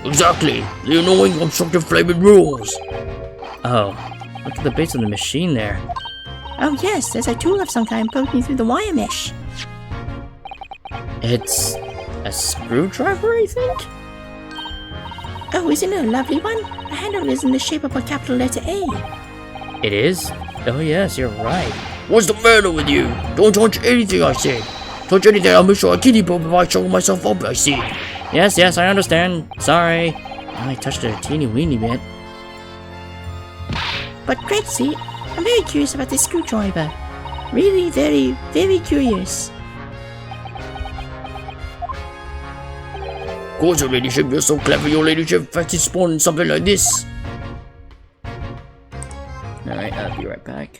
Exactly, the annoying obstructive flaming rules. Oh, look at the base of the machine there. Oh yes, there's a tool of some kind poking through the wire mesh. It's a screwdriver, I think? Oh, isn't it a lovely one? The handle is in the shape of a capital letter A. It is? Oh yes, you're right. What's the matter with you? Don't touch anything, I said. Touch anything, I'll make sure I kill you before I show myself up, I said. Yes, I understand. Sorry. I touched it a teeny weeny bit. But Grexy, I'm very curious about this screwdriver. Really, very, very curious. Of course, your ladyship, you're so clever, your ladyship. Fancy spawning something like this. Alright, I'll be right back.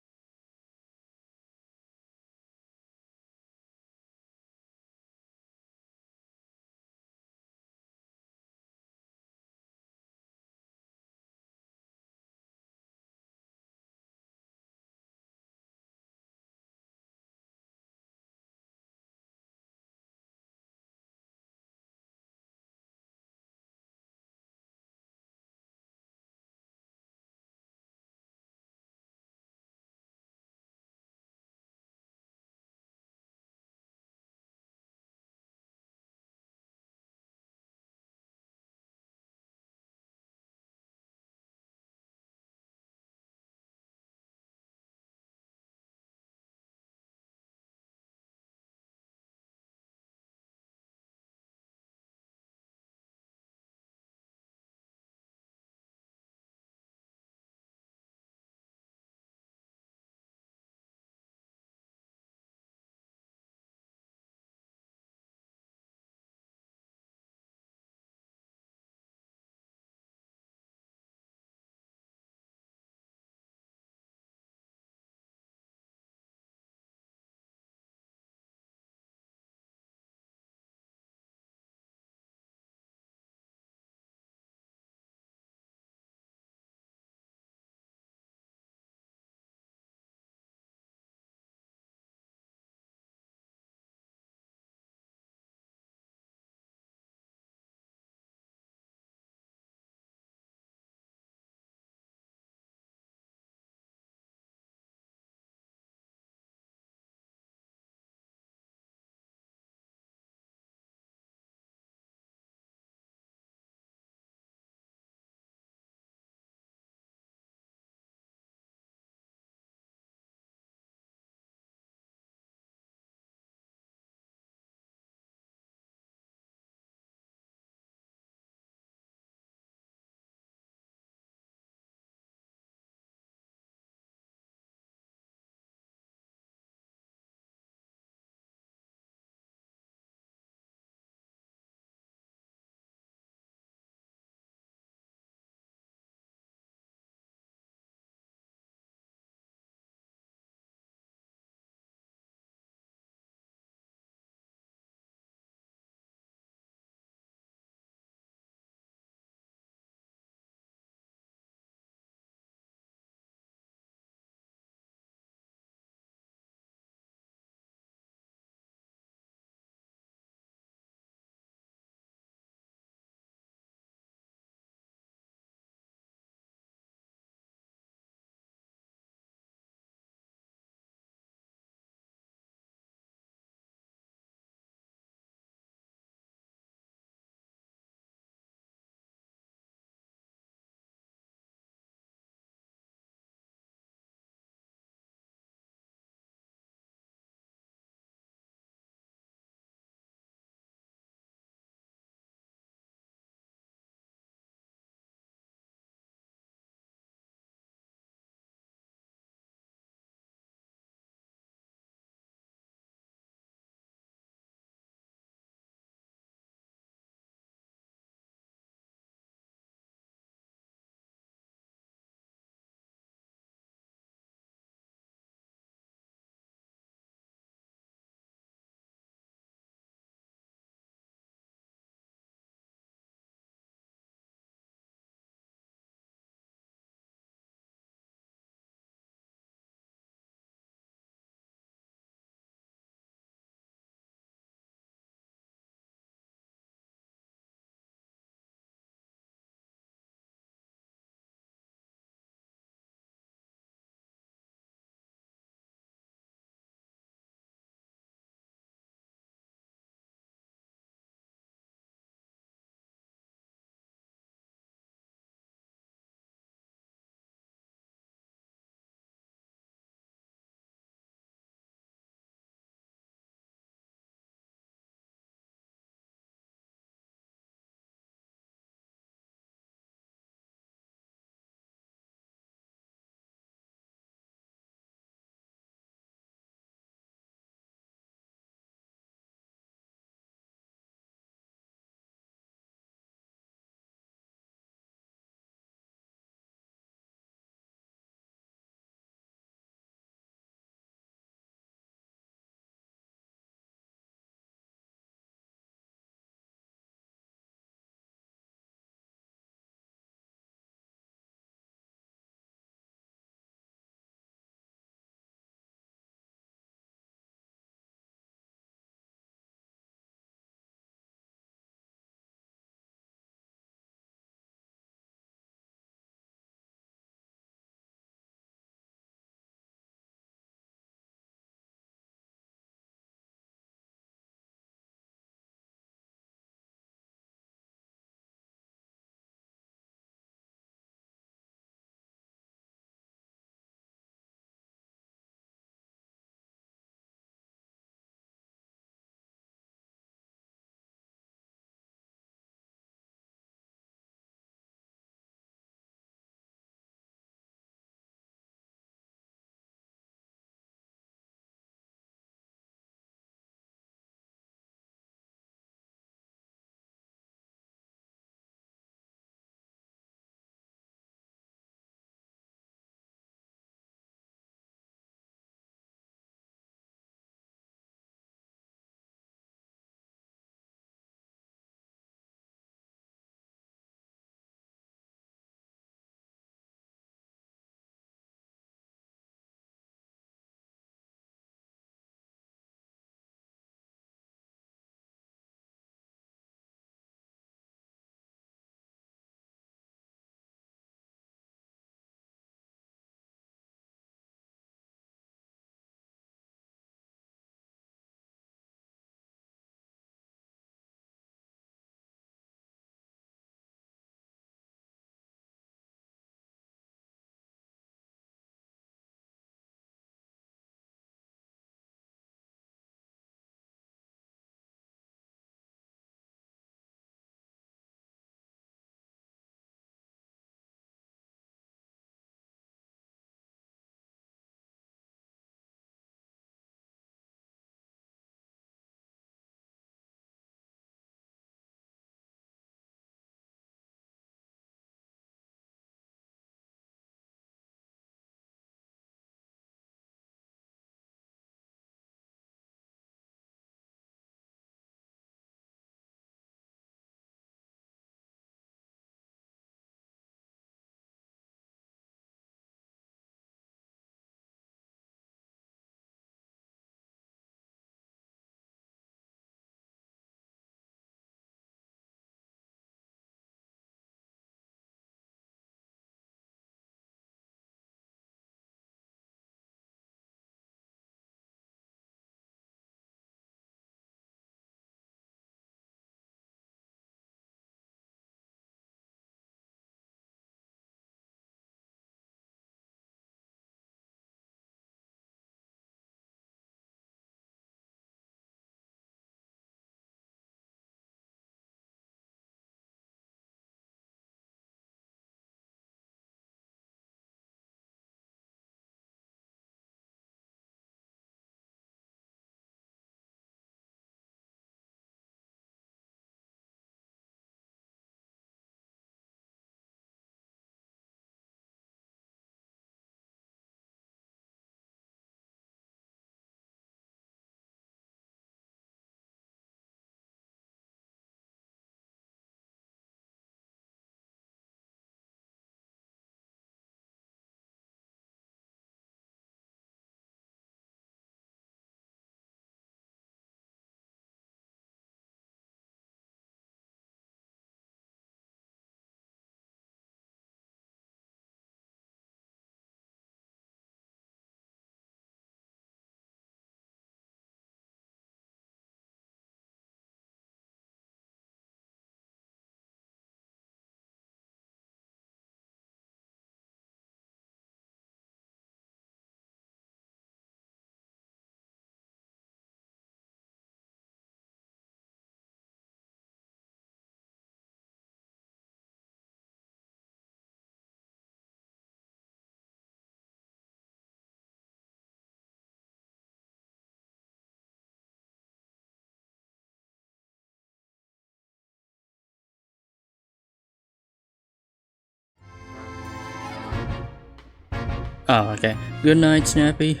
Oh, okay. Good night, Snappy.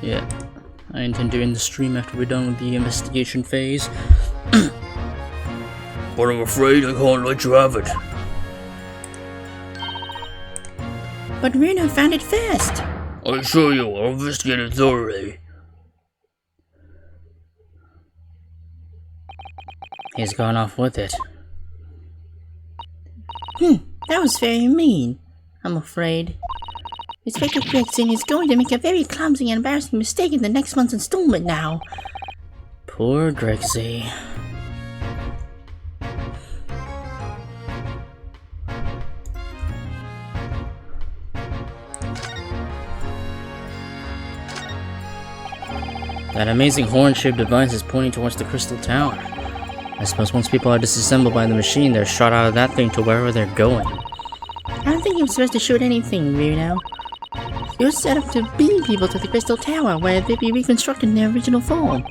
Yeah, I intend to end the stream after we're done with the investigation phase. But I'm afraid I can't let you have it. But Reno found it first. I assure you, I'll investigate it thoroughly. He's gone off with it. That was very mean, I'm afraid. Inspector Gregson is going to make a very clumsy and embarrassing mistake in the next month's installment now. Poor Grexy. That amazing horn-shaped device is pointing towards the Crystal Tower. I suppose once people are disassembled by the machine, they're shot out of that thing to wherever they're going. I don't think you're supposed to shoot anything, Reno. You're set up to beam people to the Crystal Tower, where they'll be reconstructed in their original form.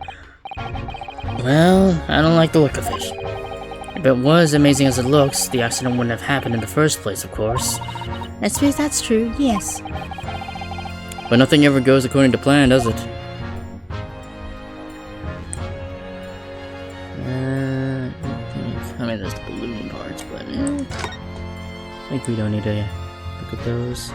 Well, I don't like the look of it. If it was amazing as it looks, the accident wouldn't have happened in the first place, of course. I suppose that's true, yes. But nothing ever goes according to plan, does it? I mean, there's the balloon parts, but I think we don't need to look at those.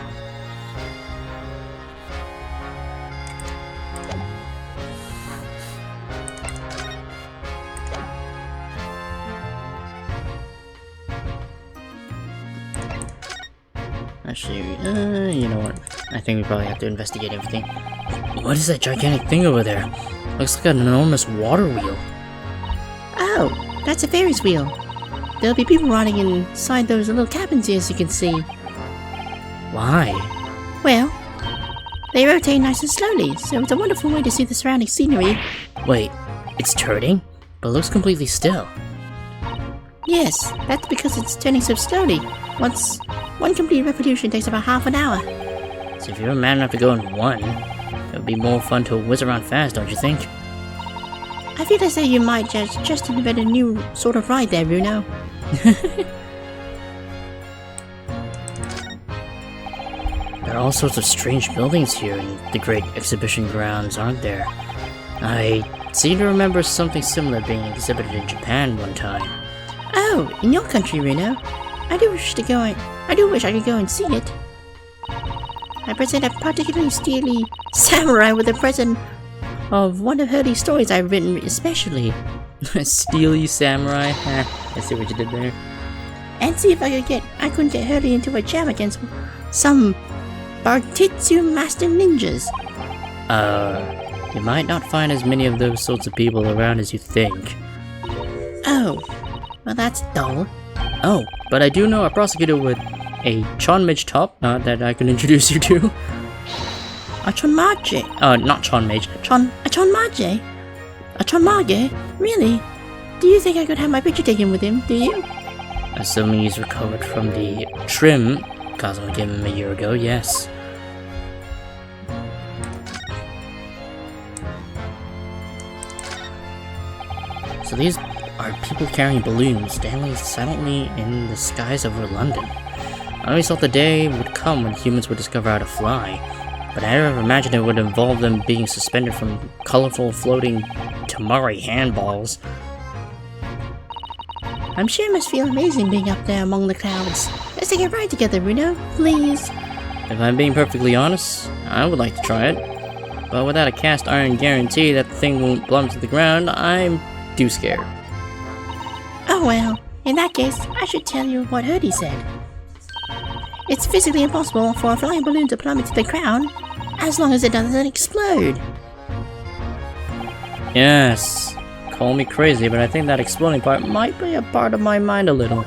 Actually, you know what? I think we probably have to investigate everything. What is that gigantic thing over there? Looks like an enormous water wheel. Oh, that's a Ferris wheel. There'll be people riding inside those little cabins here, as you can see. Why? Well, they rotate nice and slowly, so it's a wonderful way to see the surrounding scenery. Wait, it's turning? But it looks completely still. Yes, that's because it's turning so slowly. One complete revolution takes about half an hour. So if you're man enough to go in one, it would be more fun to whiz around fast, don't you think? I feel as though you might just invent a new sort of ride there, Bruno. There are all sorts of strange buildings here in the Great Exhibition Grounds, aren't there? I seem to remember something similar being exhibited in Japan one time. Oh, in your country, Reno. I do wish I could go and see it. I present a particularly steely samurai with a present of one of Hurley's stories I've written especially. Steely samurai? I see what you did there. And see if I couldn't get Hurley into a jam against some Bartitsu master ninjas. You might not find as many of those sorts of people around as you think. Oh, well that's dull. Oh, but I do know a prosecutor with a Chonmage top knot that I can introduce you to. A Chonmage? Not Chonmage. A Chonmage? A Chonmage? Really? Do you think I could have my picture taken with him, do you? Assuming he's recovered from the trim Kazuma gave him a year ago, yes. So these are people carrying balloons, standing silently in the skies over London. I always thought the day would come when humans would discover how to fly, but I never imagined it would involve them being suspended from colorful floating Tamari handballs. I'm sure it must feel amazing being up there among the clouds. Let's take a ride together, Bruno, please. If I'm being perfectly honest, I would like to try it, but without a cast iron guarantee that the thing won't plummet to the ground, I'm too scared. Oh well, in that case, I should tell you what Hurdy said. It's physically impossible for a flying balloon to plummet to the ground, as long as it doesn't explode. Yes, call me crazy, but I think that exploding part might be a part of my mind a little.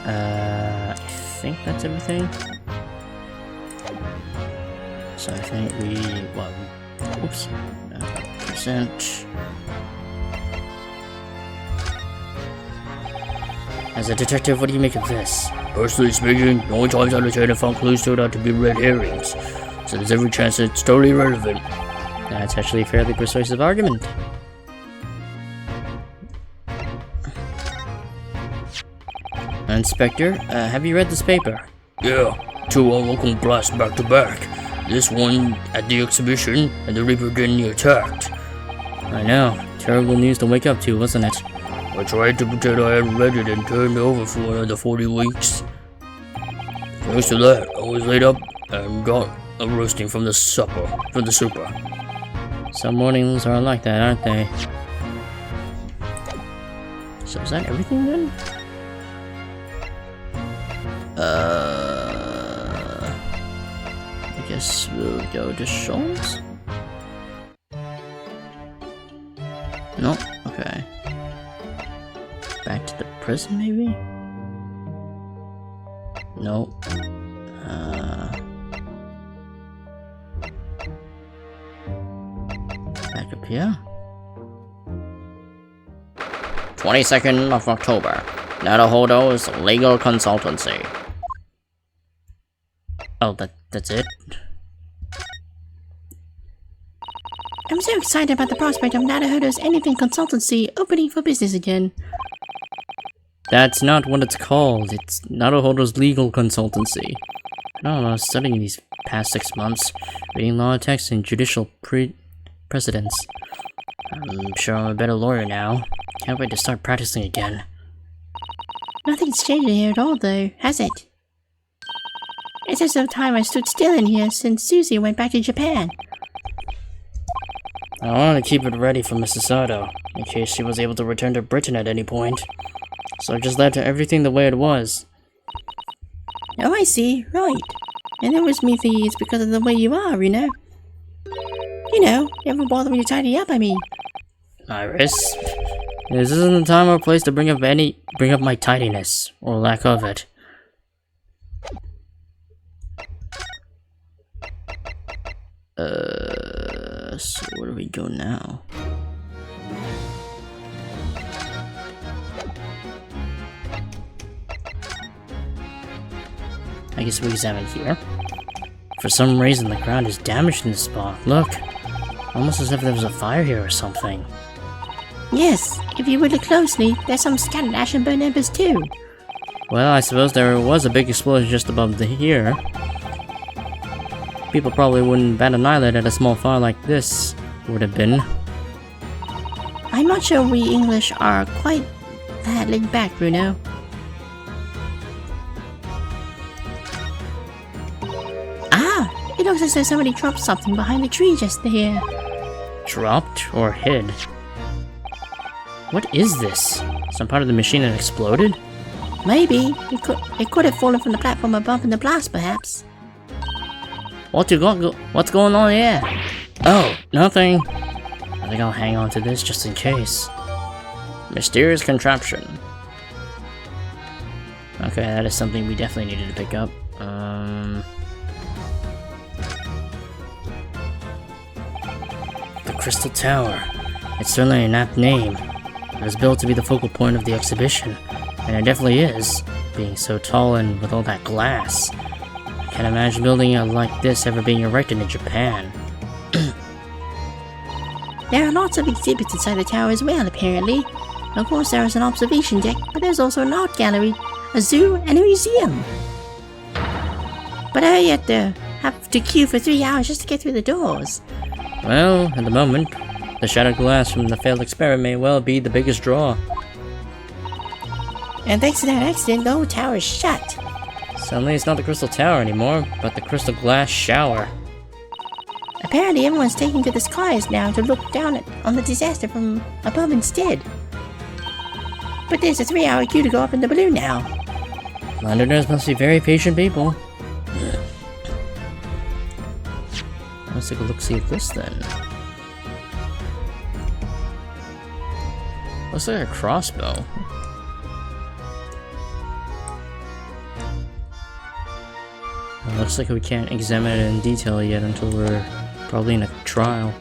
I think that's everything. So I think oops, percent. As a detective, what do you make of this? Personally speaking, the only times I've had found clues turned out to be red herrings, so there's every chance that it's totally irrelevant. That's actually a fairly persuasive argument. Inspector, have you read this paper? Yeah, 2 local blasts back to back. This one at the exhibition, and the Reaper getting attacked. I know. Terrible news to wake up to, wasn't it? I tried to pretend I hadn't read it and turned over for another 40 weeks. Thanks to that, I was laid up and got a roasting from the super. Some mornings are like that, aren't they? So is that everything then? I guess we'll go to Schultz? No? Okay. Back to the prison, maybe? Nope. Back up here? 22nd of October. Naruhodo's Legal Consultancy. Oh, that's it? I'm so excited about the prospect of Naruhodo's Anything Consultancy opening for business again. That's not what it's called. It's Naruhodo's Legal Consultancy. I don't know, I was studying these past 6 months, reading law texts and judicial precedents. I'm sure I'm a better lawyer now. Can't wait to start practicing again. Nothing's changed here at all, though, has it? It's as though time has stood still in here since Susie went back to Japan. I wanted to keep it ready for Mrs. Sato, in case she was able to return to Britain at any point. So I just left everything the way it was. Oh, I see. Right. And it was me thinking it's because of the way you are, you know? You know, never bother when you tidy up, I mean. Iris, this isn't the time or place to bring up my tidiness, or lack of it. So where do we go now? I guess we examine here. For some reason, the ground is damaged in this spot. Look, almost as if there was a fire here or something. Yes, if you would look closely, there's some scattered ash and burnt embers too. Well, I suppose there was a big explosion just above here. People probably wouldn't bat an eyelid at a small fire like this would have been. I'm not sure we English are quite that laid back, Bruno. Ah! It looks as though somebody dropped something behind the tree just there. Dropped or hid? What is this? Some part of the machine that exploded? Maybe. It could have fallen from the platform above in the blast, perhaps. What's going on here? Oh, nothing. I think I'll hang on to this just in case. Mysterious contraption. Okay, that is something we definitely needed to pick up. The Crystal Tower. It's certainly an apt name. It was built to be the focal point of the exhibition, and it definitely is, being so tall and with all that glass. I can't imagine building like this ever being erected in Japan. There are lots of exhibits inside the tower as well, apparently. Of course, there is an observation deck, but there's also an art gallery, a zoo, and a museum. But I have to queue for 3 hours just to get through the doors. Well, at the moment, the shattered glass from the failed experiment may well be the biggest draw. And thanks to that accident, the whole tower is shut. Suddenly it's not the Crystal Tower anymore, but the Crystal Glass Shower. Apparently everyone's taking to the skies now to look down on the disaster from above instead. But there's a 3-hour queue to go up in the balloon now. Londoners must be very patient people. Let's take a look-see at this then. Looks like a crossbow. It looks like we can't examine it in detail yet until we're probably in a trial.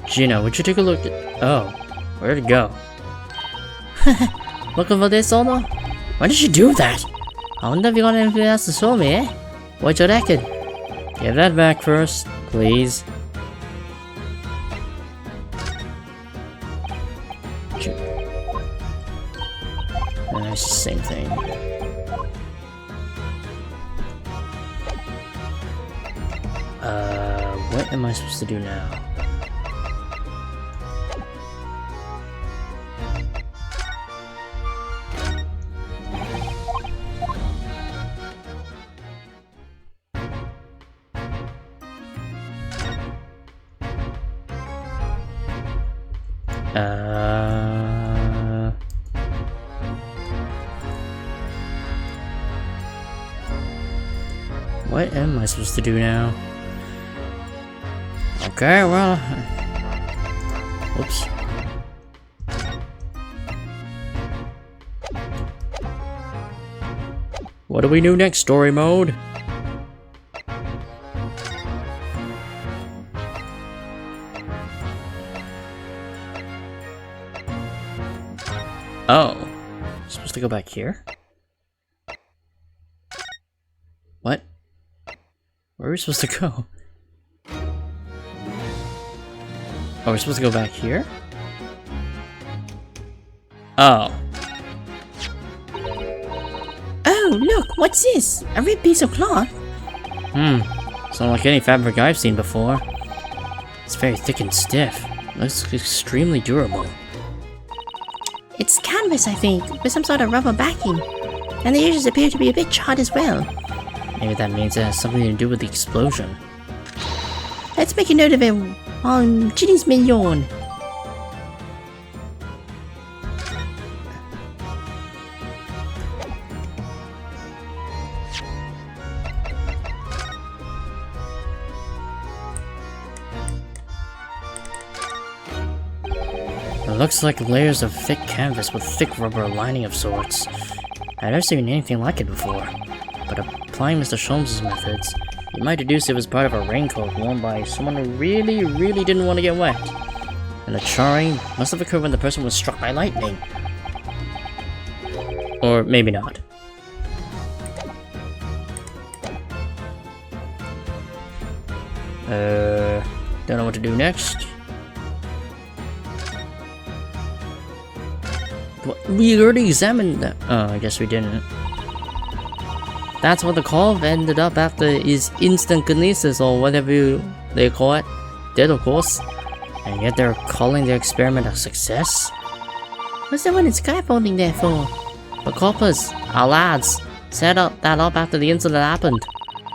Gina, would you take a look at— oh, where'd it go? Looking for this, Ono? Why did you do that? I wonder if you got anything else to show me, eh? What's your record? Give that back first, please. It's the same thing. What am I supposed to do now? What am I supposed to do now? Okay, well... Oops. What do we do next, story mode? Oh. Supposed to go back here? What? Where are we supposed to go? Oh, we're supposed to go back here? Oh. Oh, look, what's this? A red piece of cloth? It's not like any fabric I've seen before. It's very thick and stiff. Looks extremely durable. It's canvas, I think, with some sort of rubber backing. And the edges appear to be a bit charred as well. Maybe that means it has something to do with the explosion. Let's make a note of it on Ginny's Mignon. It looks like layers of thick canvas with thick rubber lining of sorts. I've never seen anything like it before. But applying Mr. Sholmes' methods, you might deduce it was part of a raincoat worn by someone who really didn't want to get wet. And the charring must have occurred when the person was struck by lightning. Or maybe not. Don't know what to do next. We already examined that. Oh, I guess we didn't. That's what the call ended up after is instant kinesis or whatever they call it. Did, of course. And yet they're calling their experiment a success? What's the one in scaffolding there for? The coppers, our lads, set that up after the incident happened.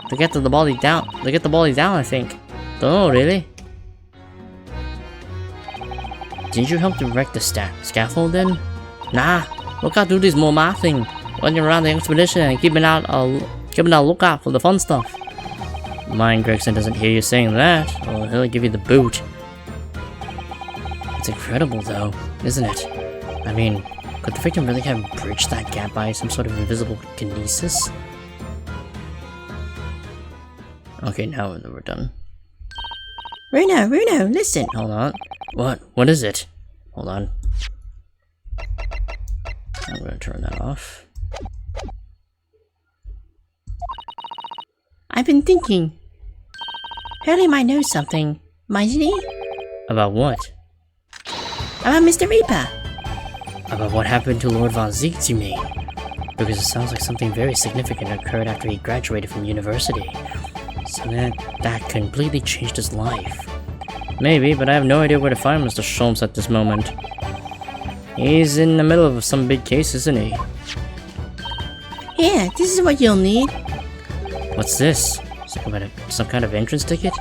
To get the body down, I think. Don't know, really. Didn't you help direct the scaffold then? Nah, look out do this more mathing. Running around the expedition and keeping out a lookout for the fun stuff. Mind Gregson doesn't hear you saying that, or he'll give you the boot. It's incredible though, isn't it? I mean, could the victim really have bridged that gap by some sort of invisible kinesis? Okay, now we're done. Runo, listen. Hold on. What is it? Hold on. I'm gonna turn that off. I've been thinking. Hurley might know something, mightn't he? About what? About Mr. Reaper. About what happened to Lord Von Ziegts, you mean? Because it sounds like something very significant occurred after he graduated from university. So that completely changed his life. Maybe, but I have no idea where to find Mr. Sholmes at this moment. He's in the middle of some big case, isn't he? Here, this is what you'll need. What's this? Some kind of entrance ticket?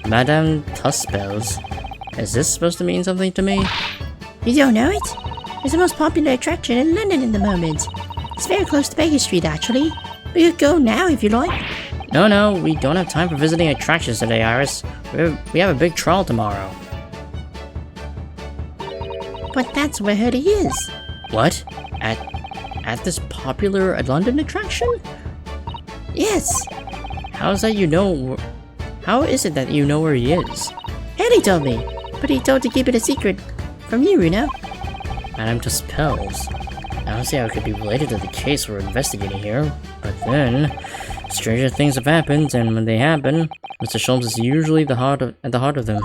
Madame Tuspel's. Is this supposed to mean something to me? You don't know it? It's the most popular attraction in London at the moment. It's very close to Baker Street, actually. We could go now if you like. No, we don't have time for visiting attractions today, Iris. We have a big trial tomorrow. But that's where Hurley is. What? At this popular London attraction? Yes. How is it that you know where he is? Hurley told me, but he told to keep it a secret from you, Runo. Madame Tuspel's. I don't see how it could be related to the case we're investigating here, but then stranger things have happened, and when they happen, Mr. Sholmes is usually at the heart of them.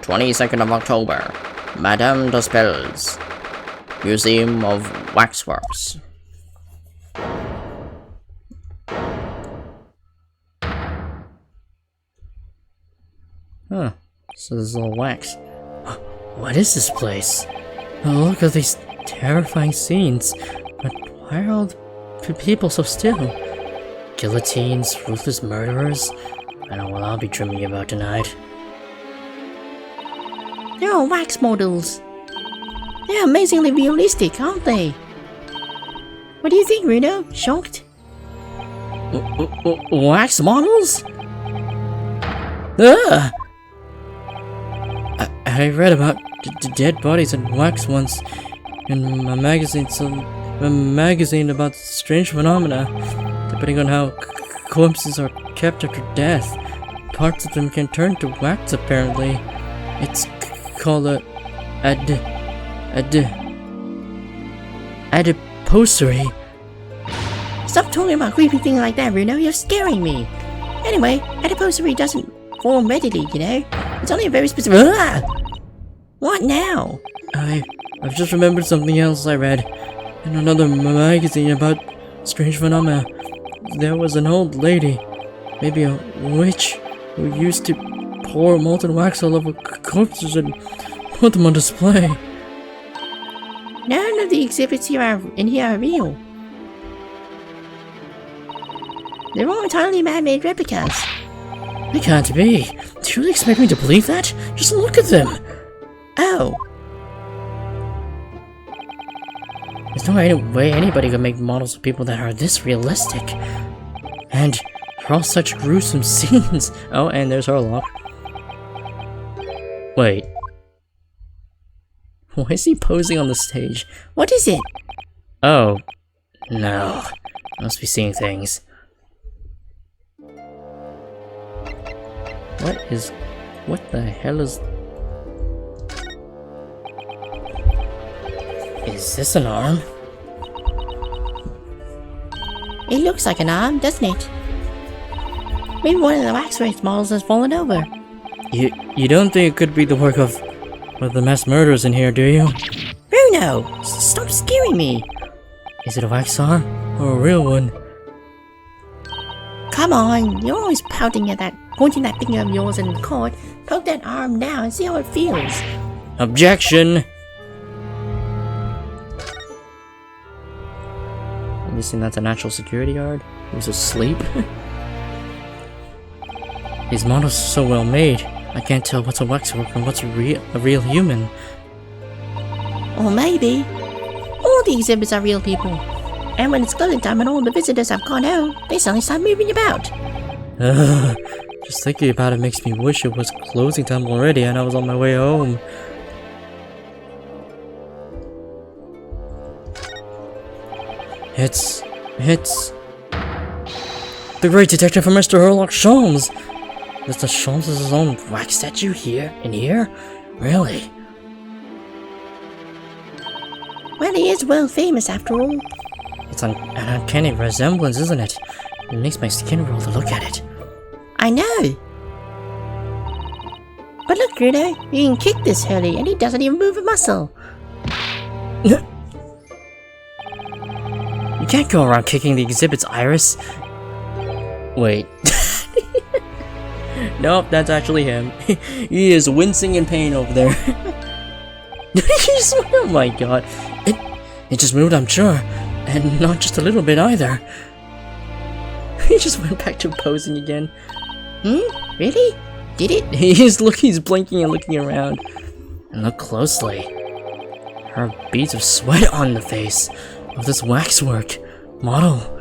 22nd of October, Madame Dospel's Museum of Waxworks. Huh. So this is all wax. What is this place? Oh, look at these terrifying scenes. But why are all the people so still? Guillotines, ruthless murderers. I know what I'll be dreaming about tonight. They're all wax models. They're amazingly realistic, aren't they? What do you think, Reno? Shocked? Wax models? Ah! I read about dead bodies and wax once in a magazine, about strange phenomena. Depending on how corpses are kept after death, parts of them can turn to wax apparently. It's called a adiposery. Stop talking about creepy things like that, Reno. You're scaring me. Anyway, adiposery doesn't form readily, you know. It's only a very specific. Ah! What now? I've just remembered something else I read in another magazine about strange phenomena. There was an old lady, maybe a witch, who used to pour molten wax all over corpses and put them on display. None of the exhibits here are real. They're all entirely man-made replicas. They can't be. Do you really expect me to believe that? Just look at them. Oh. There's no way anybody could make models of people that are this realistic. And they're all such gruesome scenes. Oh, and there's Herlock. Wait. Why is he posing on the stage? What is it? Oh. No. I must be seeing things. What the hell is... Is this an arm? It looks like an arm, doesn't it? Maybe one of the waxworks models has fallen over. You don't think it could be the work of the mass murderers in here, do you? Bruno! Stop scaring me! Is it a wax arm? Or a real one? Come on, you're always pointing that finger of yours in court. Poke that arm now and see how it feels. Objection! I'm guessing that's a natural security guard who's asleep. These models are so well made, I can't tell what's a waxwork and what's a real human. Or maybe all the exhibits are real people. And when it's closing time and all the visitors have gone home, they suddenly start moving about. Just thinking about it makes me wish it was closing time already and I was on my way home. It's the great detective from Mr. Herlock Sholmes. Mr. Sholmes has his own wax statue here, in here? Really? Well, he is world famous after all. It's an uncanny resemblance, isn't it? It makes my skin roll to look at it. I know. But look, Bruno, you can kick this Hurley and he doesn't even move a muscle. You can't go around kicking the exhibits, Iris. Wait. Nope, that's actually him. He is wincing in pain over there. Oh my god. It just moved, I'm sure. And not just a little bit either. He just went back to posing again. Really? Did it? He's blinking and looking around. And look closely. There are beads of sweat on the face of this waxwork model.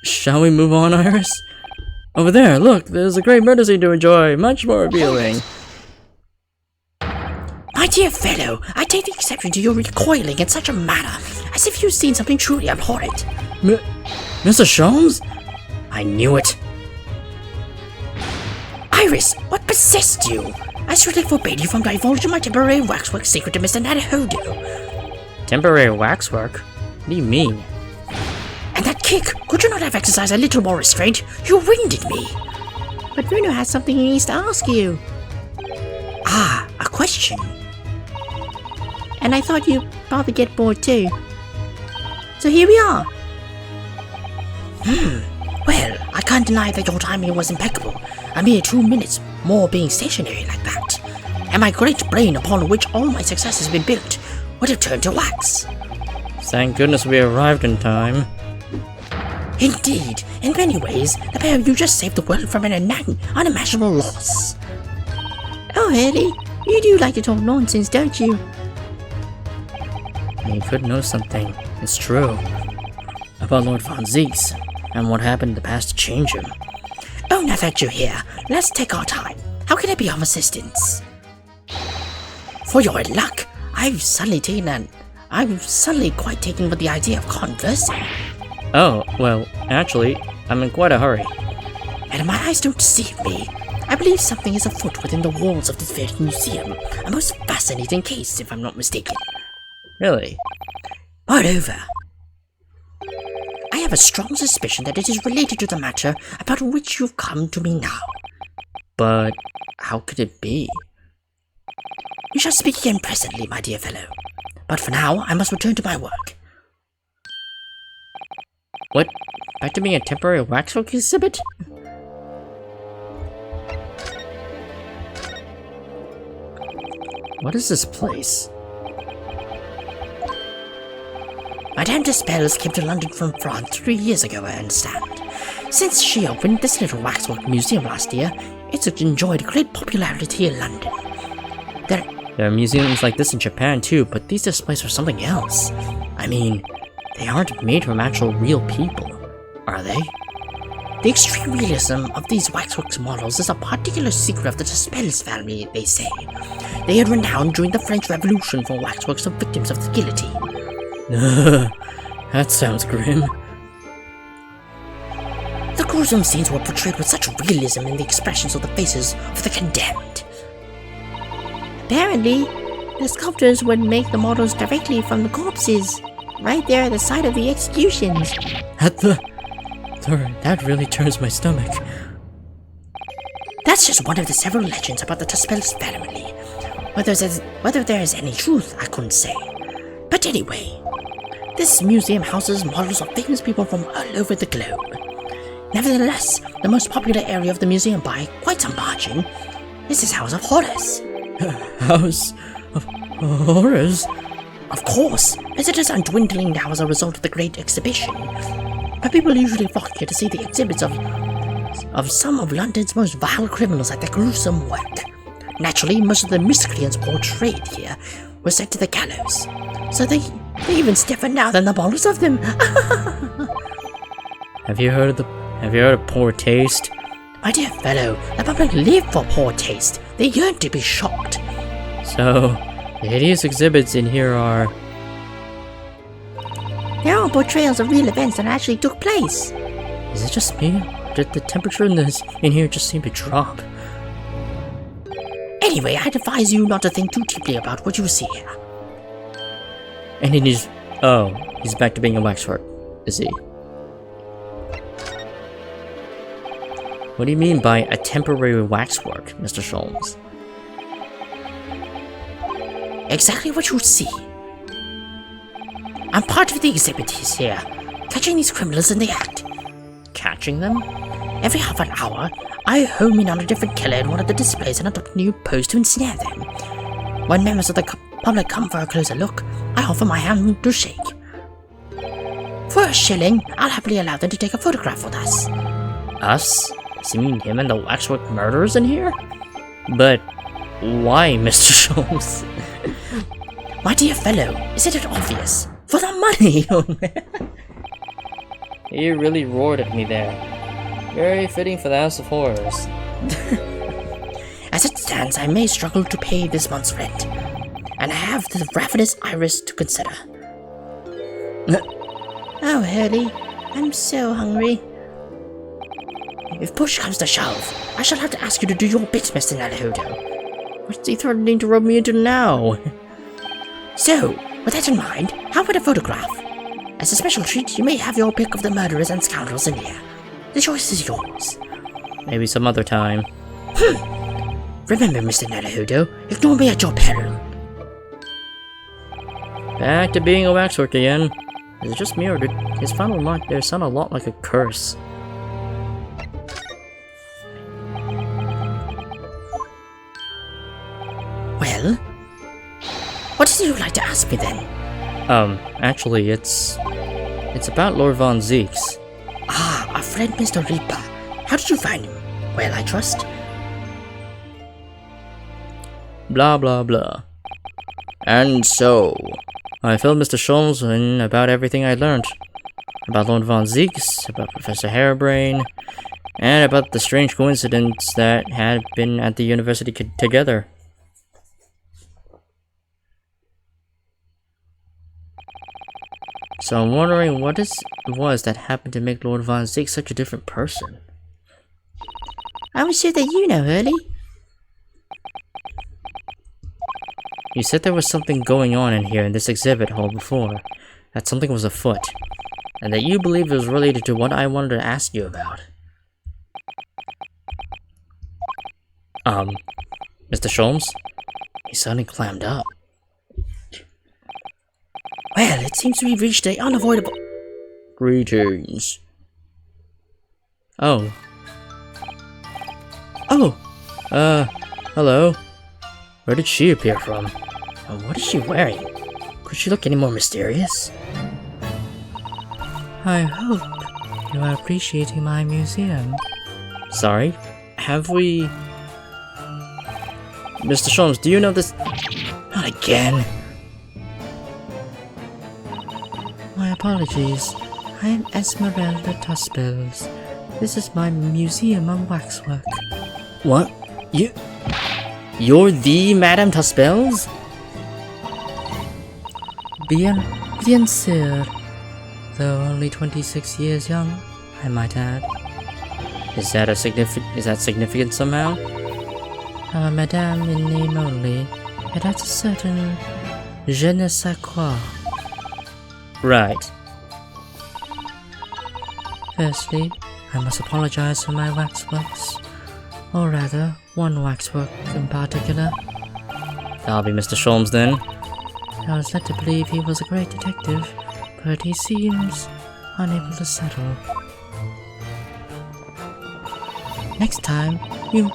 Shall we move on, Iris? Over there, look, there's a great murder scene to enjoy, much more revealing. My dear fellow, I take exception to your recoiling in such a manner, as if you've seen something truly abhorrent. Mr. Sholmes? I knew it. Iris, what possessed you? I strictly forbade you from divulging my temporary waxwork secret to Mr. Nanahodo. Temporary waxwork? What do you mean? Kick, could you not have exercised a little more restraint? You winded me. But Bruno has something he needs to ask you. Ah, a question. And I thought you'd probably get bored too. So here we are. Well, I can't deny that your timing was impeccable. A mere 2 minutes more being stationary like that. And my great brain upon which all my success has been built would have turned to wax. Thank goodness we arrived in time. Indeed, in many ways, the pair of you just saved the world from an unimaginable loss. Oh, Hurley, you do like to talk nonsense, don't you? You could know something. It's true. About Lord Von Zieks, and what happened in the past to change him. Oh, now that you're here, let's take our time. How can I be of assistance? For your luck, I'm suddenly quite taken with the idea of conversing. Oh, well, actually, I'm in quite a hurry. And my eyes don't deceive me. I believe something is afoot within the walls of this very museum. A most fascinating case, if I'm not mistaken. Really? Moreover, I have a strong suspicion that it is related to the matter about which you've come to me now. But how could it be? We shall speak again presently, my dear fellow. But for now, I must return to my work. What? Back to being a temporary waxwork exhibit? What is this place? Madame de Spells came to London from France 3 years ago, I understand. Since she opened this little waxwork museum last year, it's enjoyed great popularity in London. There are museums like this in Japan too, but these displays are something else. I mean, they aren't made from actual real people, are they? The extreme realism of these waxworks models is a particular secret of the Spells family, they say. They are renowned during the French Revolution for waxworks of victims of the guillotine. That sounds grim. The gruesome scenes were portrayed with such realism in the expressions of the faces of the condemned. Apparently, the sculptors would make the models directly from the corpses, right there at the site of the executions. That really turns my stomach. That's just one of the several legends about the Spells family. Whether there is any truth, I couldn't say. But anyway, this museum houses models of famous people from all over the globe. Nevertheless, the most popular area of the museum by quite some margin is this House of Horrors. House of Horrors? Of course, visitors are dwindling now as a result of the Great Exhibition, but people usually flock here to see the exhibits of some of London's most vile criminals at their gruesome work. Naturally, most of the miscreants portrayed here were sent to the gallows, so they even stiffer now than the models of them. Have you heard of poor taste? My dear fellow, the public live for poor taste. They yearn to be shocked. So, the hideous exhibits in here are... They're all portrayals of real events that actually took place. Is it just me? Or did the temperature in here just seem to drop? Anyway, I'd advise you not to think too deeply about what you see here. And he's... Oh, he's back to being a waxwork, is he? What do you mean by a temporary waxwork, Mr. Sholmes? Exactly what you see. I'm part of the exhibit here, catching these criminals in the act. Catching them? Every half an hour, I home in on a different killer in one of the displays and adopt a new pose to ensnare them. When members of the public come for a closer look, I offer my hand to shake. For a shilling, I'll happily allow them to take a photograph with us. Us? Does he mean him and the waxwork murderers in here? But why, Mr. Sholmes? My dear fellow, isn't it obvious? For the money! He really roared at me there. Very fitting for the House of Horrors. As it stands, I may struggle to pay this month's rent, and I have the ravenous iris to consider. Oh, Hurley, I'm so hungry. If push comes to shove, I shall have to ask you to do your bit, Mr. Naruhodo. What's he threatening to rub me into now? So, with that in mind, how about a photograph? As a special treat, you may have your pick of the murderers and scoundrels in here. The choice is yours. Maybe some other time. Remember, Mr. Naruhodo, ignore me at your peril. Back to being a waxwork again. Is it just me, or did his final remark there sound a lot like a curse? Well, what did you like to ask me then? Actually, it's about Lord Von Zeeks. Ah, our friend Mr. Reaper. How did you find him? Well, I trust. Blah blah blah. And so, I filled Mr. Sholmes in about everything I learned. About Lord Von Zeeks, about Professor Harebrain, and about the strange coincidence that had been at the university together. So I'm wondering what it was that happened to make Lord Von Zeeks such a different person. I'm sure that you know, Hurley. You said there was something going on in here in this exhibit hall before, that something was afoot, and that you believe it was related to what I wanted to ask you about. Mr. Sholmes? He suddenly clammed up. Well, it seems we've reached the unavoidable... Greetings. Oh. Hello. Where did she appear from? And what is she wearing? Could she look any more mysterious? I hope you are appreciating my museum. Sorry? Have we... Mr. Sholmes, do you know this... Not again. My apologies. I am Esmeralda Tuspels. This is my museum of waxwork. What? You're the Madame Tuspels? Bien sûr. Though only 26 years young, I might add. Is that significant somehow? Madame in name only, it has a certain je ne sais quoi. Right. Firstly, I must apologize for my waxworks. Or rather, one waxwork in particular. That'll be Mr. Sholmes then. I was led to believe he was a great detective, but he seems unable to settle. Next time you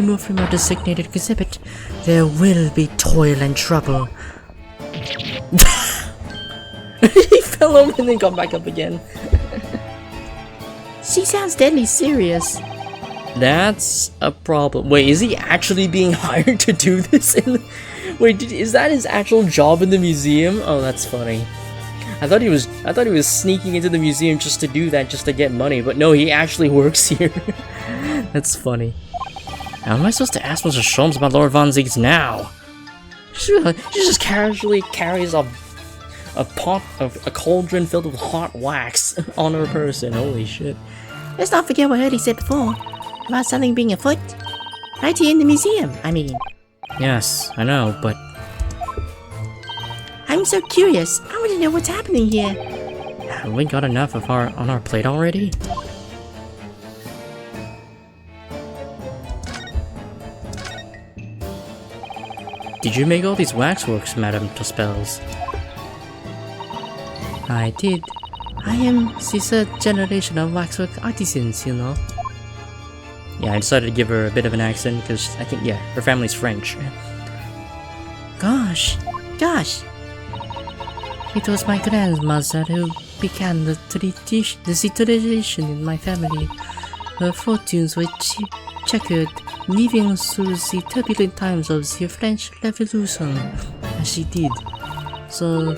move from your designated exhibit, there will be toil and trouble. He fell over and then got back up again. She sounds deadly serious. That's a problem. Wait, is he actually being hired to do this? Wait, is that his actual job in the museum? Oh, that's funny. I thought he was sneaking into the museum just to do that, just to get money. But no, he actually works here. That's funny. How am I supposed to ask Mr. Sholmes about Lord Von Zeeks now? She just casually carries a cauldron filled with hot wax on her person. Holy shit. Let's not forget what Hurley said before about something being afoot. Right here in the museum, I mean. Yes, I know, but... I'm so curious. I want to know what's happening here. Have we got enough of on our plate already? Did you make all these waxworks, Madame Tuspels? I did. I am the third generation of waxwork artisans, you know. Yeah, I decided to give her a bit of an accent because I think, yeah, her family's French. Gosh. It was my grandmother who began the tradition in my family. Her fortunes were checkered, living through the turbulent times of the French Revolution, as she did. So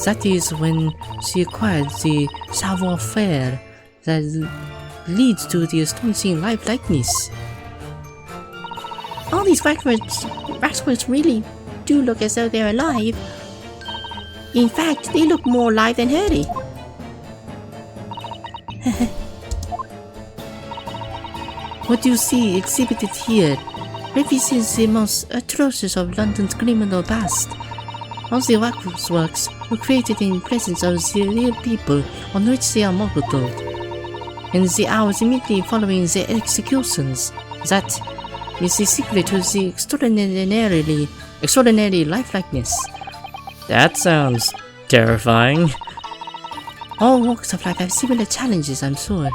that is when she acquired the savoir-faire that leads to the astonishing life-likeness. All these waxworks really do look as though they're alive. In fact, they look more alive than Hurley. What you see exhibited here represents the most atrocious of London's criminal past. All the waxworks were created in presence of the real people on which they are modeled. In the hours immediately following their executions, that is the secret to the extraordinary lifelikeness. That sounds terrifying. All walks of life have similar challenges, I'm sure.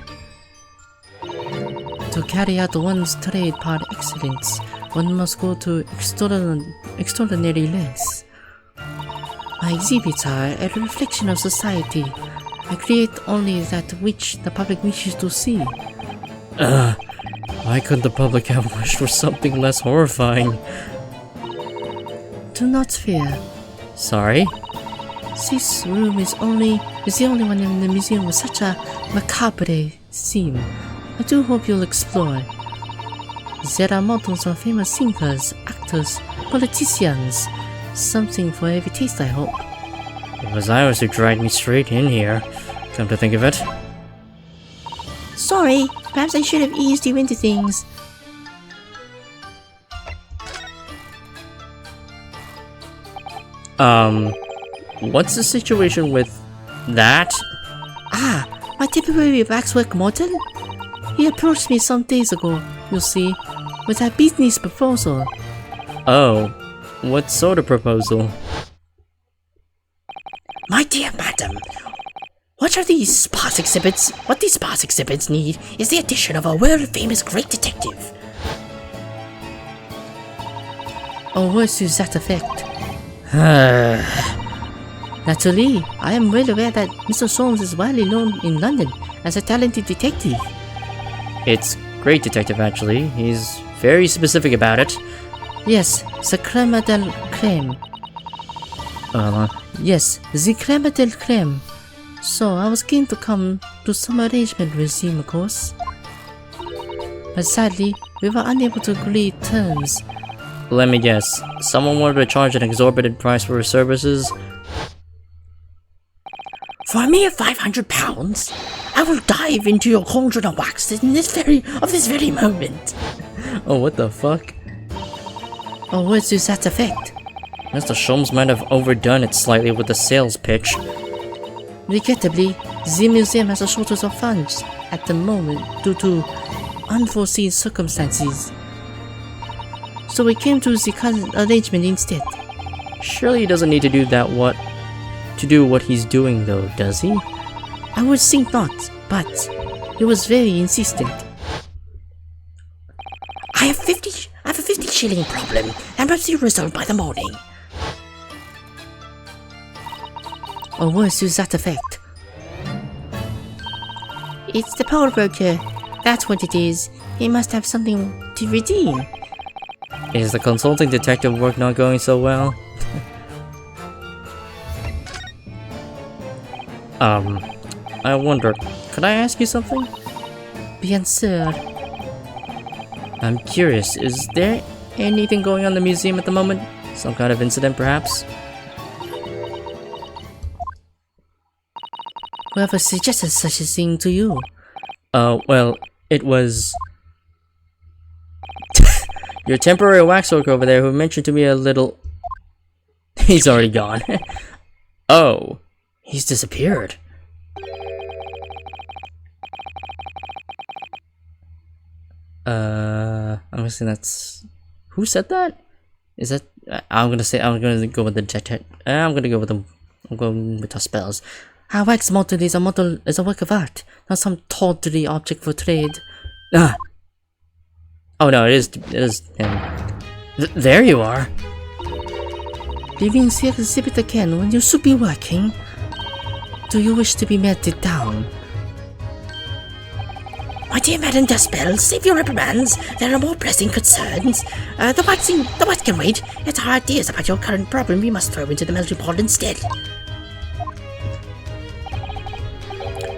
To carry out one's trade par excellence, one must go to extraordinary lengths. My exhibits are a reflection of society. I create only that which the public wishes to see. Why couldn't the public have wished for something less horrifying? Do not fear. Sorry? This room is the only one in the museum with such a macabre theme. I do hope you'll explore. There are models of famous singers, actors, politicians. Something for every taste, I hope. It was Iris who dragged me straight in here, come to think of it. Sorry, perhaps I should have eased you into things. What's the situation with that? Ah, my temporary waxwork model? He approached me some days ago, you see, with a business proposal. Oh, what sort of proposal? My dear madam, what these sparse exhibits need is the addition of a world-famous great detective. Or words to that effect. Naturally, I am well aware that Mr. Soames is widely known in London as a talented detective. It's great detective, actually. He's very specific about it. Yes, the creme de la creme. Yes, the creme de la creme. So, I was keen to come to some arrangement with him, of course. But sadly, we were unable to agree terms. Let me guess. Someone wanted to charge an exorbitant price for his services? For a mere £500, I will dive into your cauldron of wax in this very moment. Oh, what the fuck? Or words to that effect. Mr. Sholmes might have overdone it slightly with the sales pitch. Regrettably, the museum has a shortage of funds at the moment due to unforeseen circumstances. So we came to the current arrangement instead. Surely he doesn't need to do what he's doing though, does he? I would think not, but he was very insistent. I have a 50 shilling problem and must be resolved by the morning. Or words to that effect. It's the powerworker. That's what it is. He must have something to redeem. Is the consulting detective work not going so well? I wonder, could I ask you something? Bien sûr. I'm curious, is there anything going on in the museum at the moment? Some kind of incident, perhaps? Whoever suggested such a thing to you? Well, it was your temporary waxwork over there who mentioned to me a little... He's already gone. Oh, he's disappeared. I'm guessing that's... Who said that? Is that... I'm gonna go with the detective. I'm going with the spells. A wax model is a work of art, not some tawdry object for trade. Ah. Oh no, it is him. There you are. Leaving the exhibit again when you should be working. Do you wish to be melted down? My dear Madame Despel, save your reprimands. There are more pressing concerns. The wax can wait. It's our ideas about your current problem we must throw into the melting pot instead.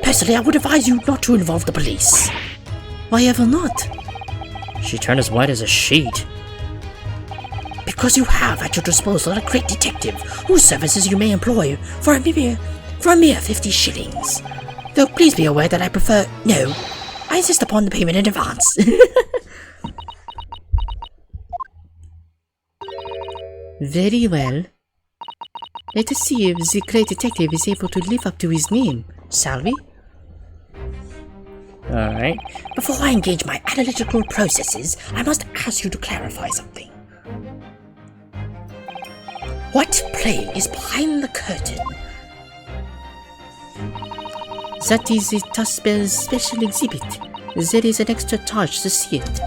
Personally, I would advise you not to involve the police. Why ever not? She turned as white as a sheet. Because you have at your disposal a great detective whose services you may employ for a mere 50 shillings. Though please be aware that I prefer... No, I insist upon the payment in advance. Very well. Let us see if the great detective is able to live up to his name, shall we? Alright. Before I engage my analytical processes, I must ask you to clarify something. What play is behind the curtain? That is the Tuspel's special exhibit. There is an extra charge to see it.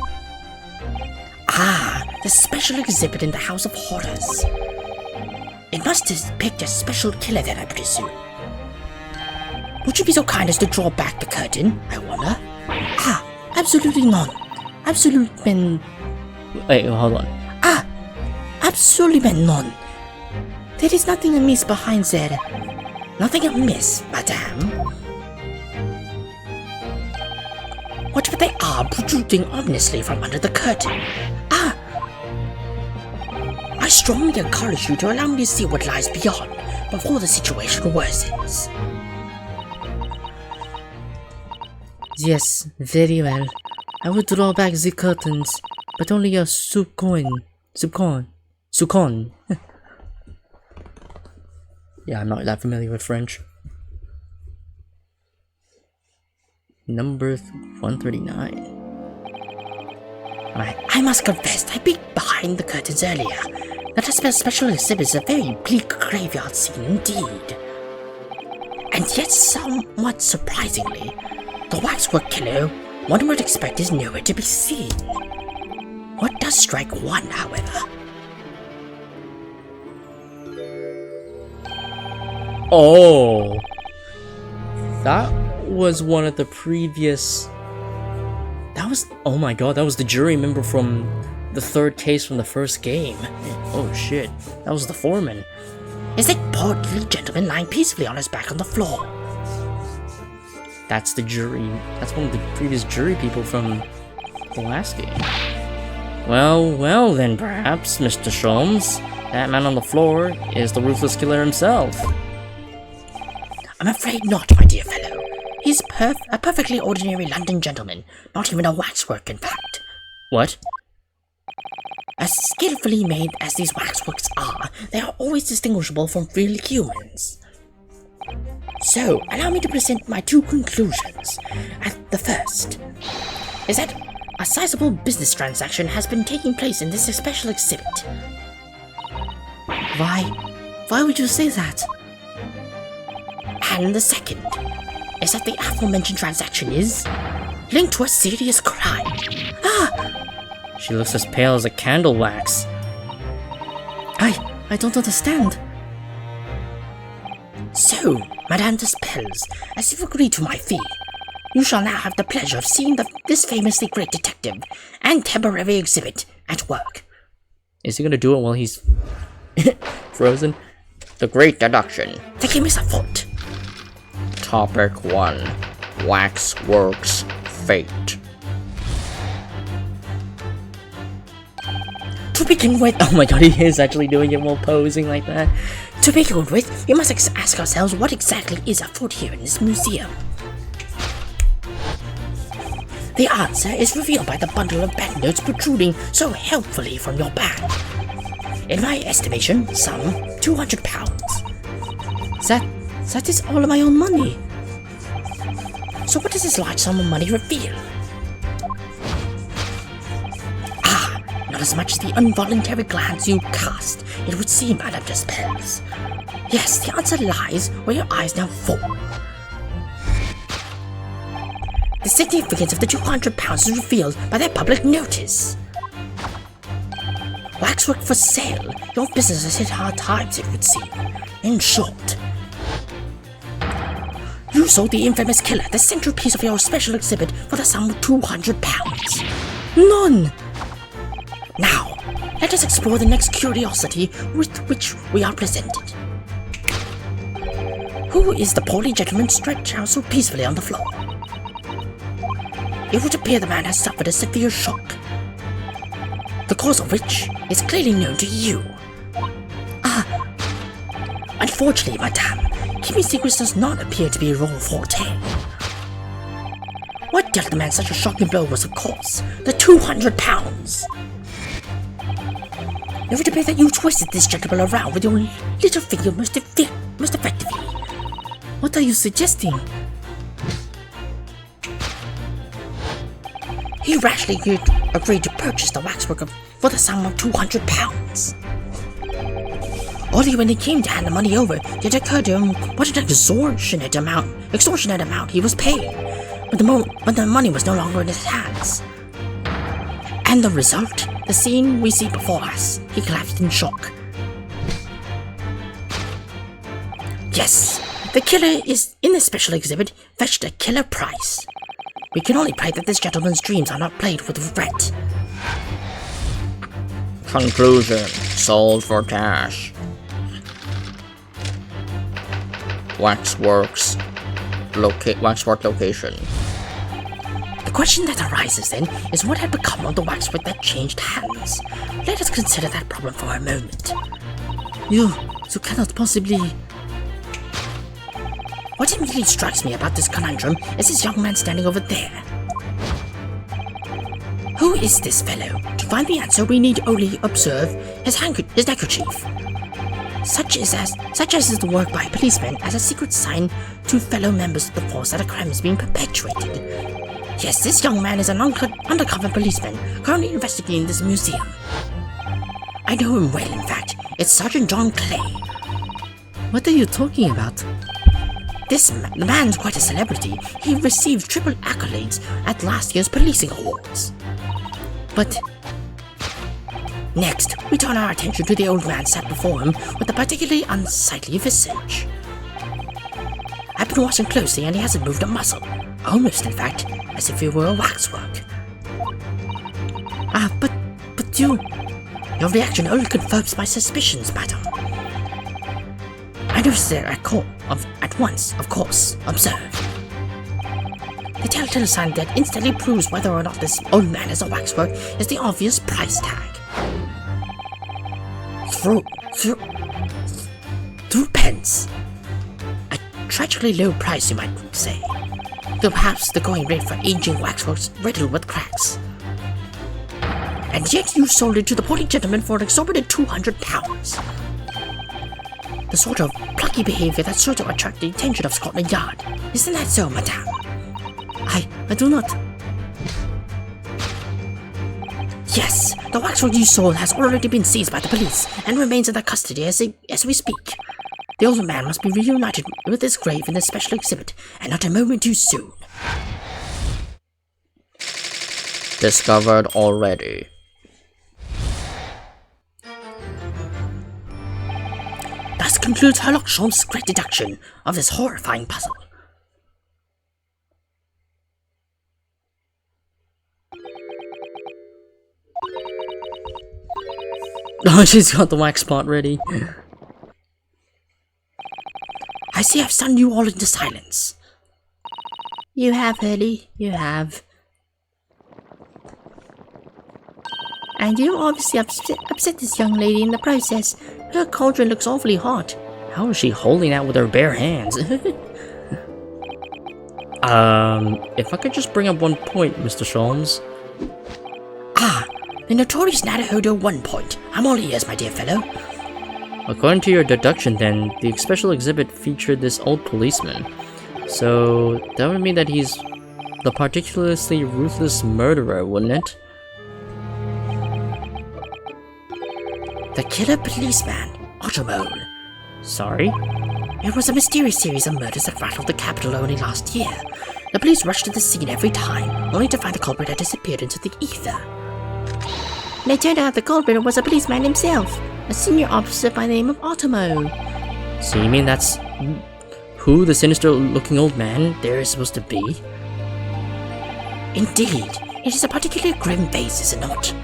Ah, the special exhibit in the House of Horrors. It must depict a special killer then, I presume. Would you be so kind as to draw back the curtain, I wonder? Ah, absolutely none. Absolutely Wait, hold on. absolutely none. There is nothing amiss behind there. Nothing amiss, madame. Whatever they are protruding ominously from under the curtain. I strongly encourage you to allow me to see what lies beyond before the situation worsens. Yes, very well. I will draw back the curtains, but only a Sukon. Yeah, I'm not that familiar with French. Number 139. I must confess, I peeked behind the curtains earlier. That special exhibit is a very bleak graveyard scene indeed. And yet, somewhat surprisingly, the waxwork killer one would expect is nowhere to be seen. What does strike one, however? Oh! That was one of the previous... That was... Oh my god, that was the jury member from the third case from the first game. Oh shit, that was the foreman. Is that portly gentleman lying peacefully on his back on the floor? That's the jury. That's one of the previous jury people from the last game. Well then perhaps, Mr. Sholmes. That man on the floor is the ruthless killer himself. I'm afraid not, my dear fellow. He's a perfectly ordinary London gentleman, not even a waxwork, in fact. What? As skillfully made as these waxworks are, they are always distinguishable from real humans. So, allow me to present my two conclusions. The first is that a sizable business transaction has been taking place in this special exhibit. Why would you say that? And the second is that the aforementioned transaction is linked to a serious crime. She looks as pale as a candle wax. I don't understand. So, Madame Tuspels, as you've agreed to my fee, you shall now have the pleasure of seeing this famously great detective and temporary exhibit at work. Is he gonna do it while he's frozen? The Great Deduction. The game is afoot. Topic 1. Waxworks Fate. To begin with, Oh my god, he is actually doing it while posing like that. To begin with, we must ask ourselves what exactly is afoot here in this museum. The answer is revealed by the bundle of banknotes protruding so helpfully from your bag. In my estimation, some £200. That is all of my own money. So what does this large sum of money reveal? Not as much as the involuntary glance you cast, it would seem, Madame Tuspels. Yes, the answer lies where your eyes now fall. The significance of the £200 is revealed by their public notice. Waxwork for sale. Your business has hit hard times, it would seem. In short, you sold the infamous killer the centerpiece of your special exhibit for the sum of £200. None! Now, let us explore the next curiosity with which we are presented. Who is the poorly gentleman stretched out so peacefully on the floor? It would appear the man has suffered a severe shock, the cause of which is clearly known to you. Unfortunately, madame, keeping secrets does not appear to be a role forte. What dealt the man such a shocking blow was, of course, the £200. It would appear that you twisted this gentleman around with your little finger most effectively. What are you suggesting? He rashly agreed to purchase the waxwork for the sum of £200. Only when he came to hand the money over, it occurred to him what an extortionate amount he was paying. But the money was no longer in his hands. And the result? The scene we see before us. He collapsed in shock. Yes, the killer is in the special exhibit fetched a killer price. We can only pray that this gentleman's dreams are not played with regret. Conclusion. Sold for cash. Waxwork location. The question that arises then is what had become of the waxwork that changed hands. Let us consider that problem for a moment. You cannot possibly... What immediately strikes me about this conundrum is this young man standing over there. Who is this fellow? To find the answer, we need only observe his neckerchief. Such as is the work by policemen as a secret sign to fellow members of the force that a crime is being perpetuated. Yes, this young man is an undercover policeman currently investigating this museum. I know him well, in fact. It's Sergeant John Clay. What are you talking about? The man's quite a celebrity. He received triple accolades at last year's policing awards. But next, we turn our attention to the old man sat before him with a particularly unsightly visage. I've been watching closely and he hasn't moved a muscle. Almost, in fact, as if he were a waxwork. But you... Your reaction only confirms my suspicions, madam. I noticed there at once, of course. Observe. The telltale sign that instantly proves whether or not this old man is a waxwork is the obvious price tag. £3 A tragically low price, you might say. Though perhaps the going rate for aging waxworks riddled with cracks. And yet you sold it to the poor gentleman for an exorbitant £200. The sort of plucky behavior that sort of attract the attention of Scotland Yard. Isn't that so, madame? I do not... Yes, the waxwork you sold has already been seized by the police and remains in their custody as we speak. The old man must be reunited with his grave in the special exhibit, and not a moment too soon. Discovered already. Thus concludes Sherlock Holmes' great deduction of this horrifying puzzle. Oh, she's got the wax pot ready. I see I've stunned you all into silence. You have, Hurley. You have. And you obviously upset this young lady in the process. Her cauldron looks awfully hot. How is she holding that with her bare hands? If I could just bring up one point, Mr. Sholmes. The notorious Nadahodo 1 point. I'm all ears, my dear fellow. According to your deduction then, the special exhibit featured this old policeman. So that would mean that he's the particularly ruthless murderer, wouldn't it? The killer policeman, Ottermole. Sorry? It was a mysterious series of murders that rattled the capital only last year. The police rushed to the scene every time, only to find the culprit had disappeared into the ether. And it turned out the culprit was a policeman himself, a senior officer by the name of Ottermole. So you mean that's who the sinister-looking old man there is supposed to be? Indeed, it is a particularly grim face, is it not?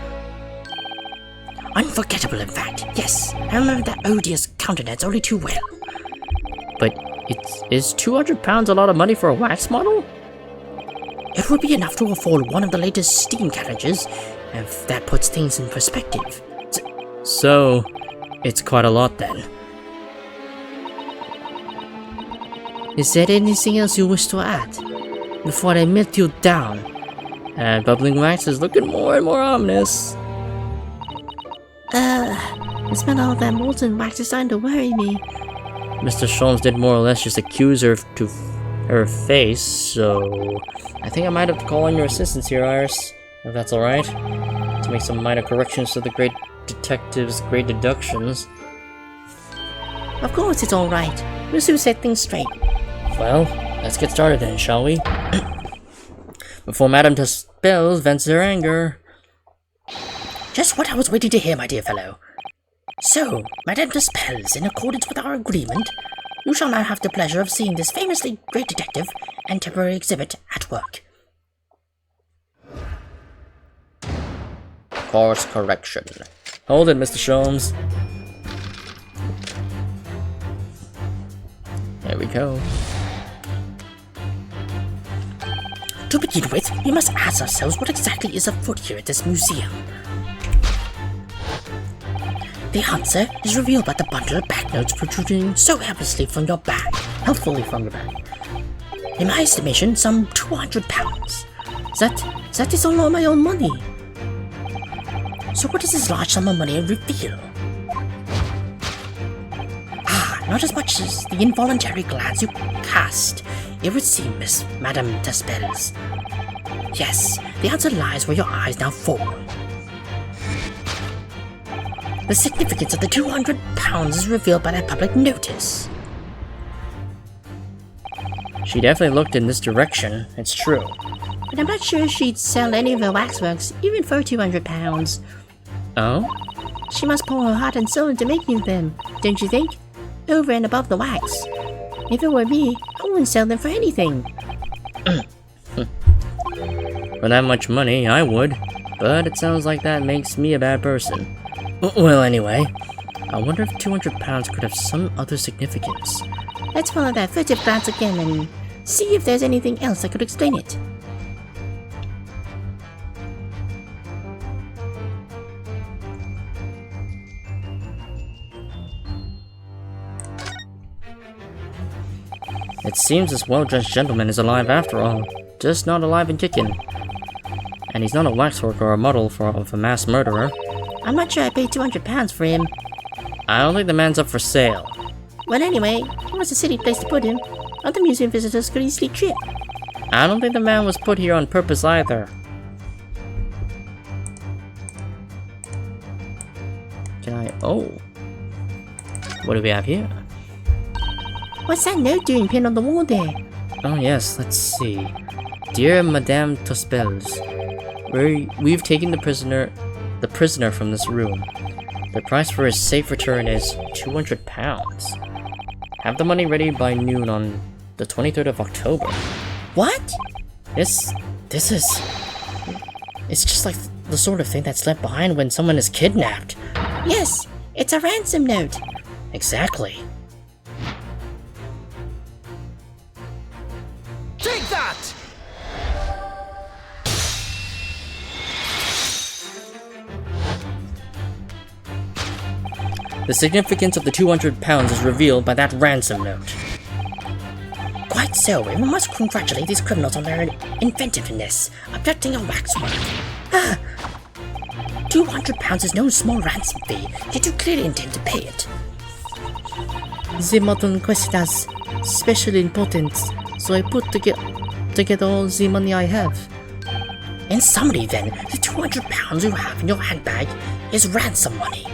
Unforgettable, in fact. Yes, I remember that odious countenance only too well. But is £200 a lot of money for a wax model? It would be enough to afford one of the latest steam carriages, if that puts things in perspective. So, it's quite a lot then. Is there anything else you wish to add? Before I melt you down? And bubbling wax is looking more and more ominous. The smell of that molten wax is starting to worry me. Mr. Sholmes did more or less just accuse her to her face, so I think I might have to call in your assistance here, Iris, if that's alright, to make some minor corrections to the great detective's great deductions. Of course it's alright. We'll soon set things straight. Well, let's get started then, shall we? Before Madame Tuspels vents her anger. Just what I was waiting to hear, my dear fellow. So, Madame Tuspels, in accordance with our agreement, you shall now have the pleasure of seeing this famously great detective and temporary exhibit at work. Course correction. Hold it, Mr. Sholmes. There we go. To begin with, we must ask ourselves what exactly is afoot here at this museum. The answer is revealed by the bundle of banknotes protruding so helplessly from your bag. Helpfully from the back. In my estimation, some £200. That is all my own money. So what does this large sum of money reveal? Not as much as the involuntary glance you cast. It would seem, Miss Madame Tuspels. Yes, the answer lies where your eyes now fall. The significance of the £200 is revealed by that public notice. She definitely looked in this direction, it's true. But I'm not sure she'd sell any of her waxworks, even for £200. Oh? She must pour her heart and soul into making them, don't you think? Over and above the wax. If it were me, I wouldn't sell them for anything. For that much money, I would. But it sounds like that makes me a bad person. Well, anyway, I wonder if £200 could have some other significance. Let's follow that furtive glance again and see if there's anything else that could explain it. It seems this well-dressed gentleman is alive after all, just not alive and kicking. And he's not a waxworker or a model of a mass murderer. I'm not sure I paid £200 for him. I don't think the man's up for sale. Well, anyway, it was a silly place to put him. Other museum visitors could easily trip. I don't think the man was put here on purpose either. Can I... oh. What do we have here? What's that note doing pinned on the wall there? Oh yes, let's see. Dear Madame Tuspels, we've taken the prisoner from this room. The price for his safe return is £200. Have the money ready by noon on the 23rd of October. What? This is... it's just like the sort of thing that's left behind when someone is kidnapped. Yes, it's a ransom note. Exactly. Take that! The significance of the £200 is revealed by that ransom note. Quite so, and we must congratulate these criminals on their inventiveness, abducting a waxwork. £200 is no small ransom fee, yet you clearly intend to pay it. The modern quest has special importance, so I put together all the money I have. In summary then, the £200 you have in your handbag is ransom money.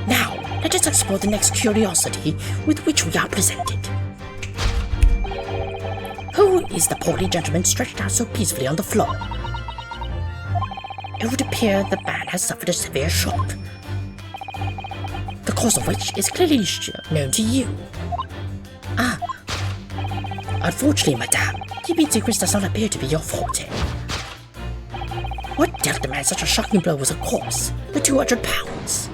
Now, let us explore the next curiosity with which we are presented. Who is the portly gentleman stretched out so peacefully on the floor? It would appear the man has suffered a severe shock, the cause of which is clearly known to you. Unfortunately, madame, keeping secrets does not appear to be your forte. What dealt the man such a shocking blow was, of course, the £200.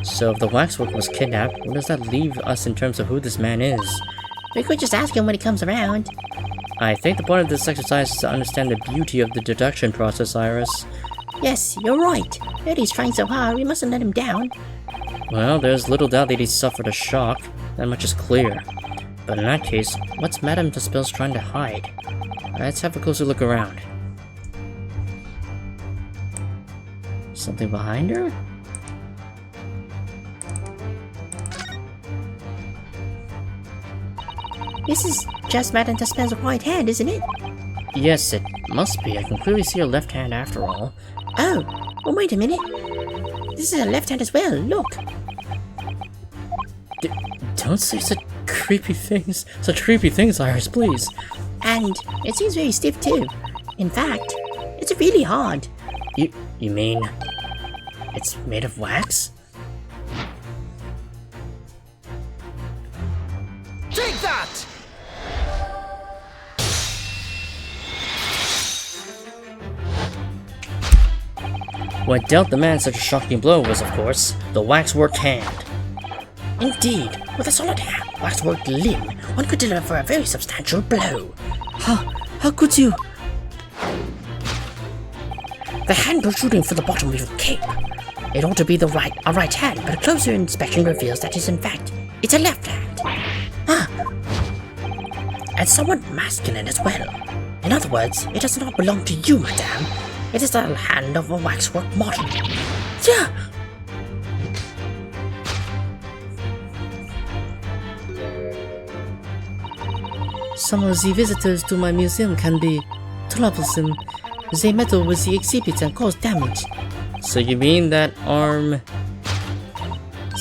So if the waxwork was kidnapped, what does that leave us in terms of who this man is? We could just ask him when he comes around. I think the point of this exercise is to understand the beauty of the deduction process, Iris. Yes, you're right. Eddie's trying so hard, we mustn't let him down. Well, there's little doubt that he suffered a shock. That much is clear. But in that case, what's Madame Tuspels trying to hide? Let's have a closer look around. Something behind her? This is just Madame Taspel's right hand, isn't it? Yes, it must be. I can clearly see her left hand after all. Oh, well, wait a minute. This is her left hand as well, look. Don't say such creepy things. Iris, please. And it seems very stiff too. In fact, it's really hard. You mean it's made of wax? Take that! What dealt the man such a shocking blow was, of course, the waxwork hand. Indeed, with a solid waxwork limb, one could deliver a very substantial blow. How could you? The hand protruding from the bottom of your cape. It ought to be a right hand, but a closer inspection reveals that it's a left hand. And somewhat masculine as well. In other words, it does not belong to you, madame. It is the hand of a waxwork model. Yeah. Some of the visitors to my museum can be troublesome. They meddle with the exhibits and cause damage. So you mean that arm?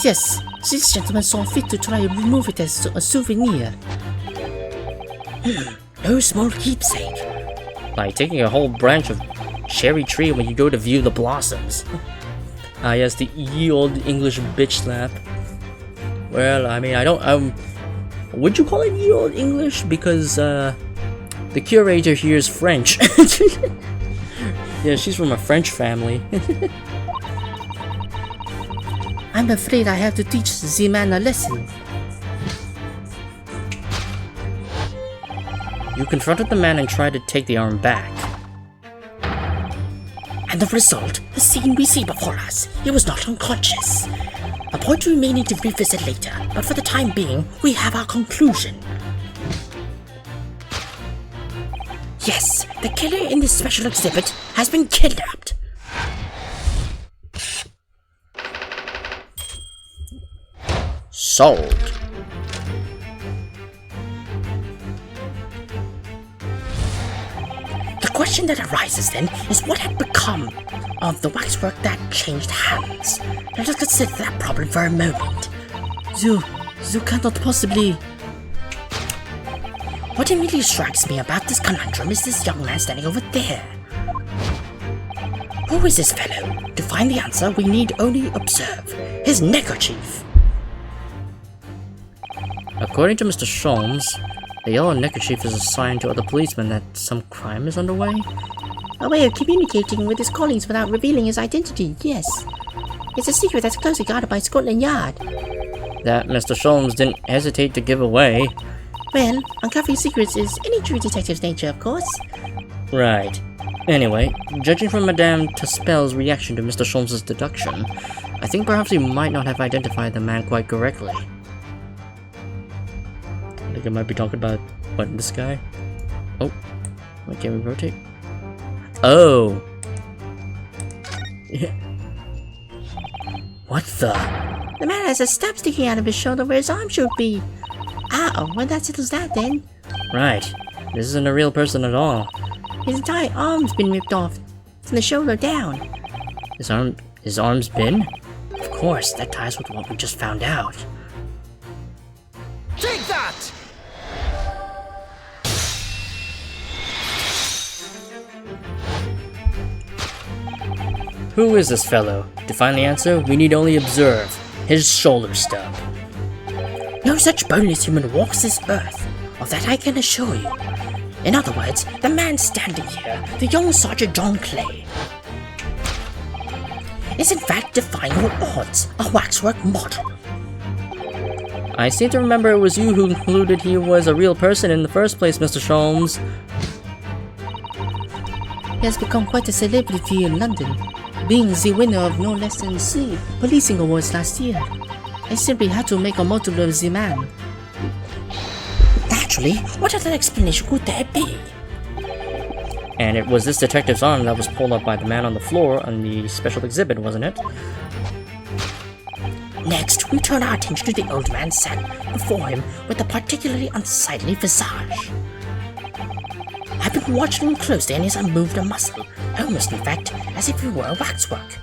Yes, this gentleman saw fit to try and remove it as a souvenir. No small keepsake. Like taking a whole branch of cherry tree when you go to view the blossoms. Ah yes, the ye old English bitch slap. Well, I mean, would you call it ye old English? Because, the curator here is French. Yeah, she's from a French family. I'm afraid I have to teach the man a lesson. You confronted the man and tried to take the arm back. And the result, the scene we see before us, he was not unconscious. A point remaining to revisit later, but for the time being, we have our conclusion. Yes, the killer in this special exhibit has been kidnapped. Solved. The question that arises then is what had become of the waxwork that changed hands. Let us consider that problem for a moment. You cannot possibly... What immediately strikes me about this conundrum is this young man standing over there. Who is this fellow? To find the answer, we need only observe his neckerchief. According to Mr. Sholmes, the yellow neckerchief is a sign to other policemen that some crime is underway. A way of communicating with his colleagues without revealing his identity, yes. It's a secret that's closely guarded by Scotland Yard. That Mr. Sholmes didn't hesitate to give away. Well, uncovering secrets is any true detective's nature, of course. Right. Anyway, judging from Madame Taspel's reaction to Mr. Sholmes' deduction, I think perhaps he might not have identified the man quite correctly. I think I might be talking about, what, this guy? Oh, why can't we rotate? Oh! What the? The man has a stab sticking out of his shoulder where his arm should be. Oh, well that settles that then. Right. This isn't a real person at all. His entire arm's been ripped off, from the shoulder down. His arm's been? Of course, that ties with what we just found out. Take that! Who is this fellow? To find the answer, we need only observe his shoulder stub. No such boneless human walks this earth, of that I can assure you. In other words, the man standing here, the young Sergeant John Clay, is in fact defying all odds, a waxwork model. I seem to remember it was you who concluded he was a real person in the first place, Mr. Sholmes. He has become quite a celebrity in London, being the winner of no less than 3 policing awards last year. I simply had to make a model of the man. Naturally, what other explanation could there be? And it was this detective's arm that was pulled up by the man on the floor on the special exhibit, wasn't it? Next, we turn our attention to the old man sat before him with a particularly unsightly visage. I've been watching him closely and he hasn't moved a muscle, almost in fact as if he were waxwork.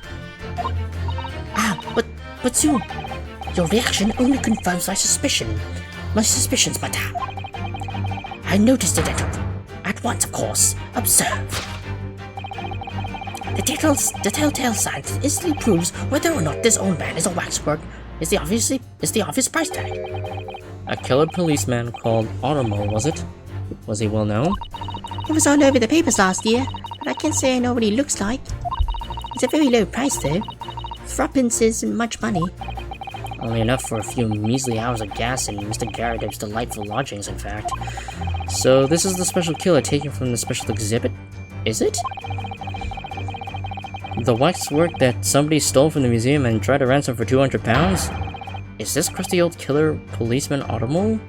But you, your reaction only confirms my suspicions, madame. I noticed it at once, of course. Observe. The telltale sign instantly proves whether or not this old man is a waxwork is the obvious price tag. A killer policeman called Automo, was it? Was he well known? It was all over the papers last year, but I can't say I know what he looks like. It's a very low price though. Threepence isn't much money. Only enough for a few measly hours of gas in Mr. Garradib's delightful lodgings, in fact. So this is the special killer taken from the special exhibit? Is it? The waxwork that somebody stole from the museum and tried to ransom for 200 pounds? Is this crusty old killer policeman Automo?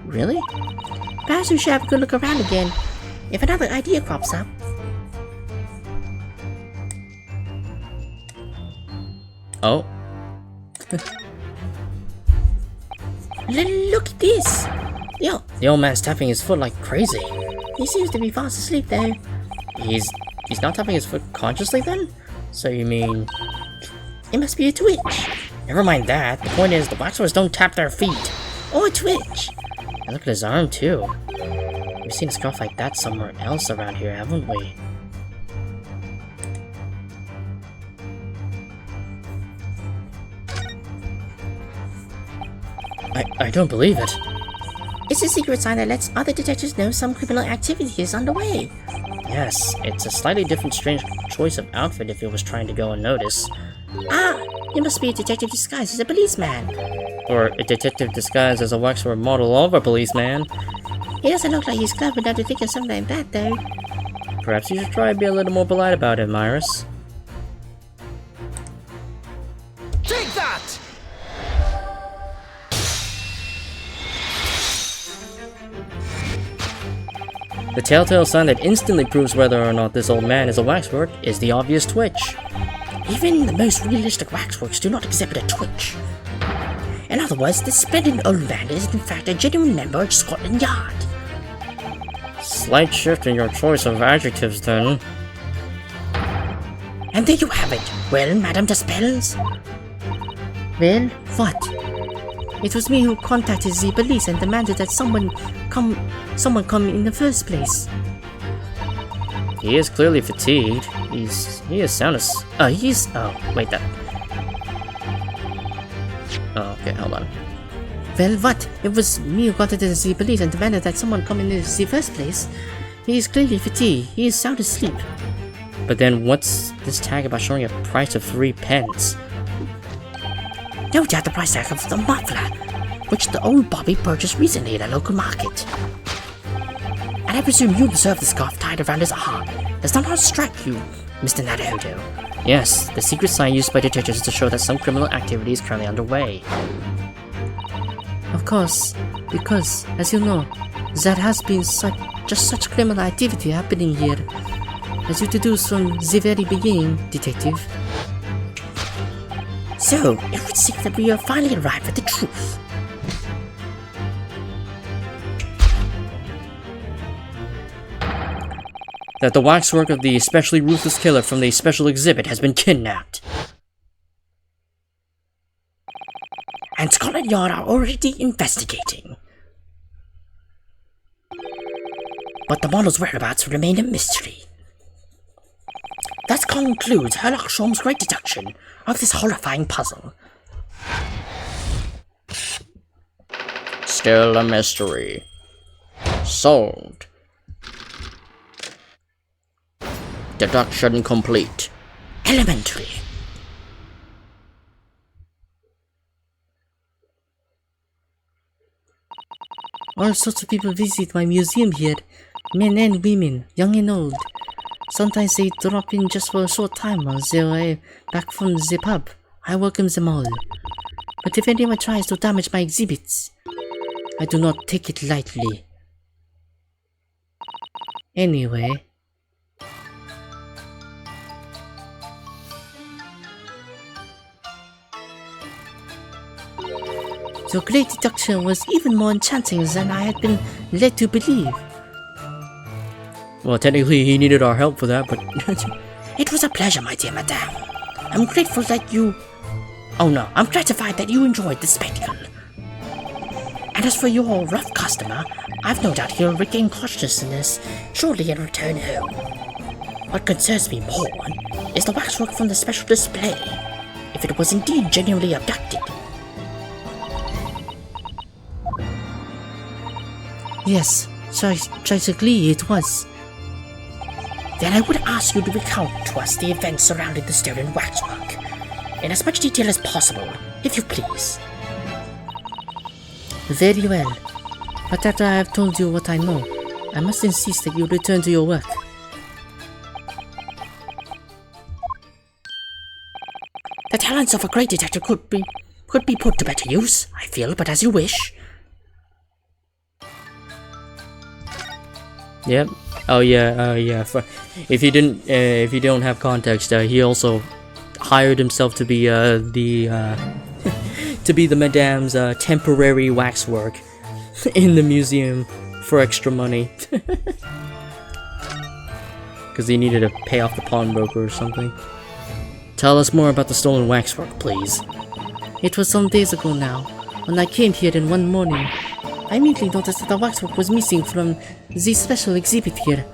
Really? Perhaps we should have a good look around again, if another idea crops up. Oh. Look at this! Yo, The old man's tapping his foot like crazy. he seems to be fast asleep though. He's not tapping his foot consciously then? So you mean... It must be a twitch. Never mind that. The point is, the waxworks don't tap their feet. Or a twitch. And look at his arm too. We've seen a scarf like that somewhere else around here, haven't we? I don't believe it. It's a secret sign that lets other detectives know some criminal activity is underway. Yes, it's a slightly different, strange choice of outfit if it was trying to go unnoticed. Ah, you must be a detective disguised as a policeman. Or a detective disguised as a waxwork model of a policeman. He doesn't look like he's clever enough to think of something like that though. Perhaps you should try and be a little more polite about it, Myris. Take that! The telltale sign that instantly proves whether or not this old man is a waxwork is the obvious twitch. Even the most realistic waxworks do not exhibit a twitch. In other words, this splendid old man is in fact a genuine member of Scotland Yard. Slight shift in your choice of adjectives then. And there you have it. Well, Madame Despels? Well, what? It was me who contacted the police and demanded that someone come in the first place. He is clearly fatigued. He is sound as... oh, wait, that... Oh, okay, hold on. Well, what? It was me who contacted the police and demanded that someone come in the first place. He is clearly fatigued. He is sound asleep. But then what's this tag about showing a price of 3 pence? No doubt the price tag of the muffler, which the old Bobby purchased recently at a local market. And I presume you observed the scarf tied around his arm. Does that not strike you, Mr. Naruhodo? Yes, the secret sign used by detectives to show that some criminal activity is currently underway. Of course, because, as you know, there has been just such criminal activity happening here, as you deduced from the very beginning, detective. So, it would seem that we have finally arrived at the truth. That the waxwork of the especially ruthless killer from the special exhibit has been kidnapped. And Scotland Yard are already investigating. But the model's whereabouts remain a mystery. That concludes Sherlock Holmes' great deduction of this horrifying puzzle. Still a mystery. Solved. Deduction complete. Elementary. All sorts of people visit my museum here, men and women, young and old. Sometimes they drop in just for a short time while they're back from the pub. I welcome them all. But if anyone tries to damage my exhibits, I do not take it lightly. Anyway, Your great deduction was even more enchanting than I had been led to believe. Well, technically he needed our help for that, but It was a pleasure, my dear madame. I'm grateful that you... Oh no, I'm gratified that you enjoyed the spectacle. And as for your rough customer, I've no doubt he'll regain consciousness shortly and return home. What concerns me more is the waxwork from the special display, if it was indeed genuinely abducted. Yes, tragically it was. Then I would ask you to recount to us the events surrounding the stolen waxwork, in as much detail as possible, if you please. Very well, but after I have told you what I know, I must insist that you return to your work. The talents of a great detective could be put to better use, I feel, but as you wish. yep. Oh yeah, if you don't have context, he also hired himself to be the madame's temporary waxwork in the museum for extra money. Because he needed to pay off the pawnbroker or something. Tell us more about the stolen waxwork, please. It was some days ago now, when I came here in one morning. I immediately noticed that the waxwork was missing from the special exhibit here.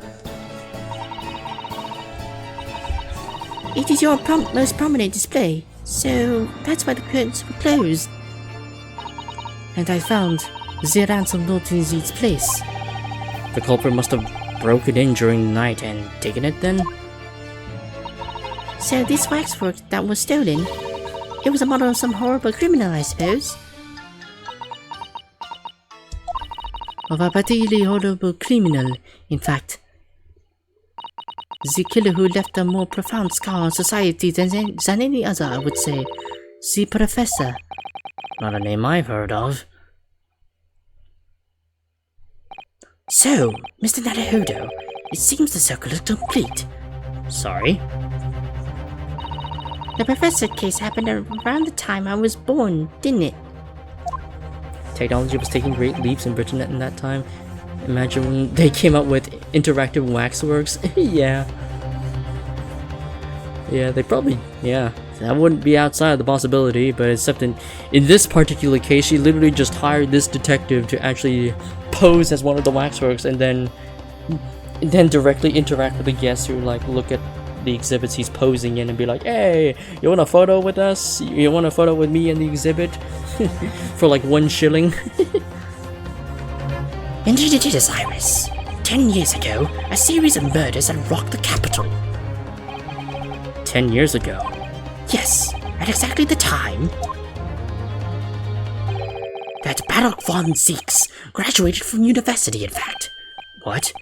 It is your most prominent display, so that's why the curtains were closed. And I found the ransom note in its place. The culprit must have broken in during the night and taken it then? So this waxwork that was stolen, it was a model of some horrible criminal, I suppose? Of a particularly horrible criminal, in fact. The killer who left a more profound scar on society than any other, I would say. The Professor. Not a name I've heard of. So, Mr. Naruhodo, it seems the circle is complete. Sorry? The Professor case happened around the time I was born, didn't it? Technology was taking great leaps in Britain in that time. Imagine when they came up with interactive waxworks. Yeah, they probably, that wouldn't be outside of the possibility, but except in this particular case, she literally just hired this detective to actually pose as one of the waxworks and then directly interact with the guests who like look at the exhibits he's posing in and be like, hey, you want a photo with us? You want a photo with me in the exhibit? For like 1 shilling? Indeed it is, Iris. 10 years ago, a series of murders had rocked the capital. 10 years ago? Yes, at exactly the time that Baruch von Zieks graduated from university, in fact. What?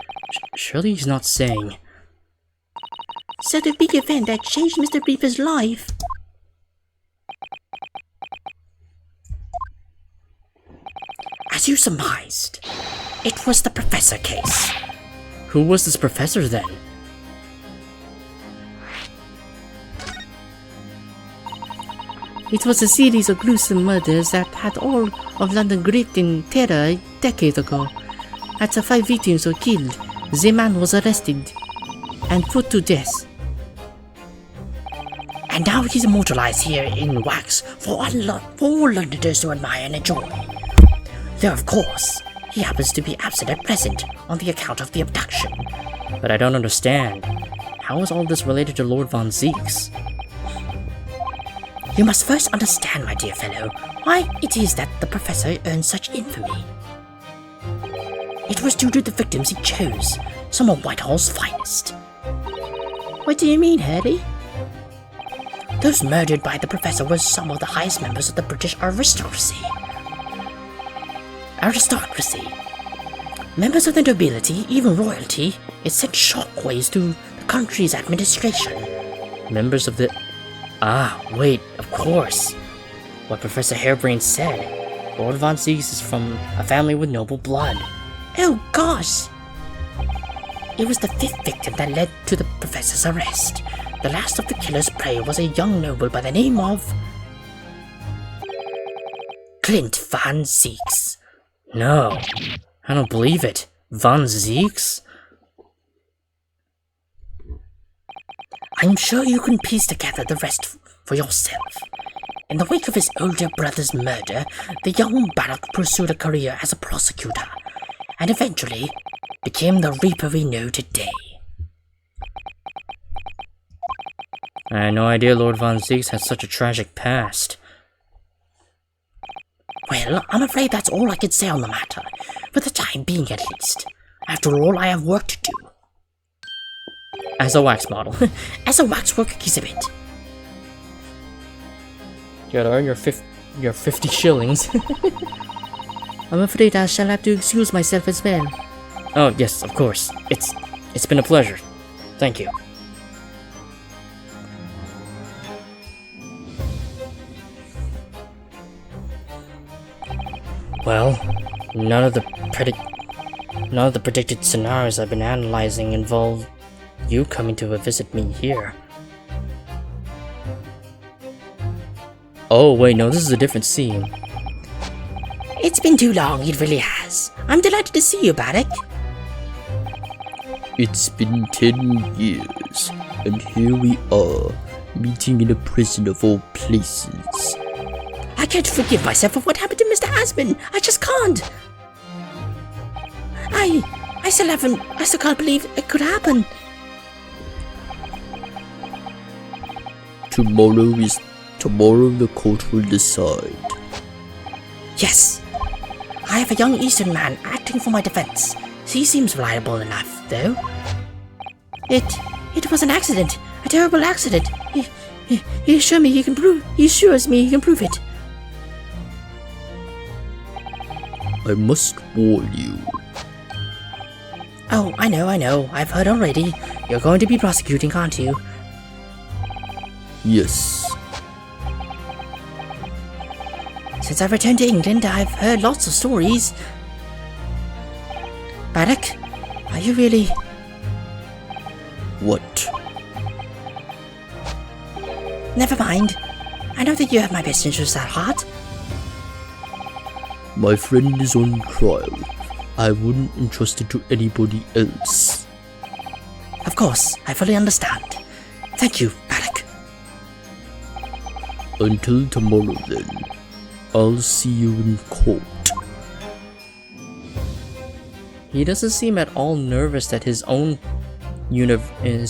Surely he's not saying... So the big event that changed Mr. Reaper's life. As you surmised, it was the Professor case. Who was this professor then? It was a series of gruesome murders that had all of London gripped in terror a decade ago. After 5 victims were killed, the man was arrested and put to death. And now he's immortalized here in wax for all Londoners to admire and enjoy. Though of course, he happens to be absent at present on the account of the abduction. But I don't understand. How is all this related to Lord von Zieks? You must first understand, my dear fellow, why it is that the Professor earned such infamy. It was due to the victims he chose, some of Whitehall's finest. What do you mean, Harry? Those murdered by the Professor were some of the highest members of the British aristocracy. Members of the nobility, even royalty, it sent shockwaves to the country's administration. Members of the... Ah, wait, of course. What Professor Harebrained said. Lord von Zieks is from a family with noble blood. Oh gosh! It was the 5th victim that led to the Professor's arrest. The last of the killer's prey was a young noble by the name of... Clint Van Zieks. No, I don't believe it. Van Zieks? I'm sure you can piece together the rest for yourself. In the wake of his older brother's murder, the young Barak pursued a career as a prosecutor, and eventually became the Reaper we know today. I had no idea Lord Von Zieks had such a tragic past. Well, I'm afraid that's all I could say on the matter, for the time being at least. After all, I have work to do. As a wax model. As a waxwork exhibit. You gotta earn your 50 shillings. I'm afraid I shall have to excuse myself as well. Oh, yes, of course. It's been a pleasure. Thank you. Well, none of the predicted scenarios I've been analyzing involve you coming to visit me here. Oh, wait, no, this is a different scene. It's been too long, it really has. I'm delighted to see you, Barak. It's been 10 years, and here we are, meeting in a prison of all places. I can't forgive myself for what happened to Mr. Aspen. I just can't. I still can't believe it could happen. Tomorrow the court will decide. Yes. I have a young Eastern man acting for my defense. He seems reliable enough, though. It was an accident. A terrible accident. He assures me he can prove it. I must warn you. Oh, I know. I've heard already. You're going to be prosecuting, aren't you? Yes. Since I've returned to England, I've heard lots of stories. Barak, are you really... What? Never mind. I know that you have my best interests at heart. My friend is on trial. I wouldn't entrust it to anybody else. Of course, I fully understand. Thank you, Barak. Until tomorrow then. I'll see you in court. He doesn't seem at all nervous that his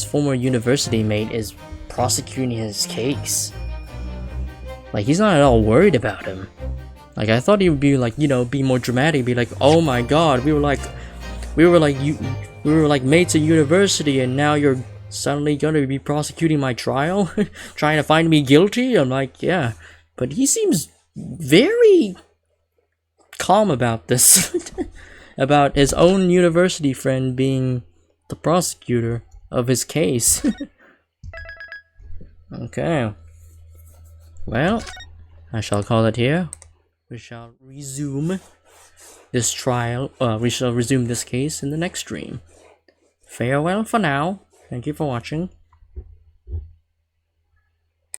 former university mate is prosecuting his case. Like, he's not at all worried about him. Like, I thought he would be like, you know, be more dramatic, be like, oh my god, we were like mates at university, and now you're suddenly gonna be prosecuting my trial, trying to find me guilty. I'm like, yeah, but he seems very calm about this, about his own university friend being the prosecutor of his case. Okay, well, I shall call it here. We shall resume this trial, we shall resume this case in the next stream. Farewell for now. Thank you for watching.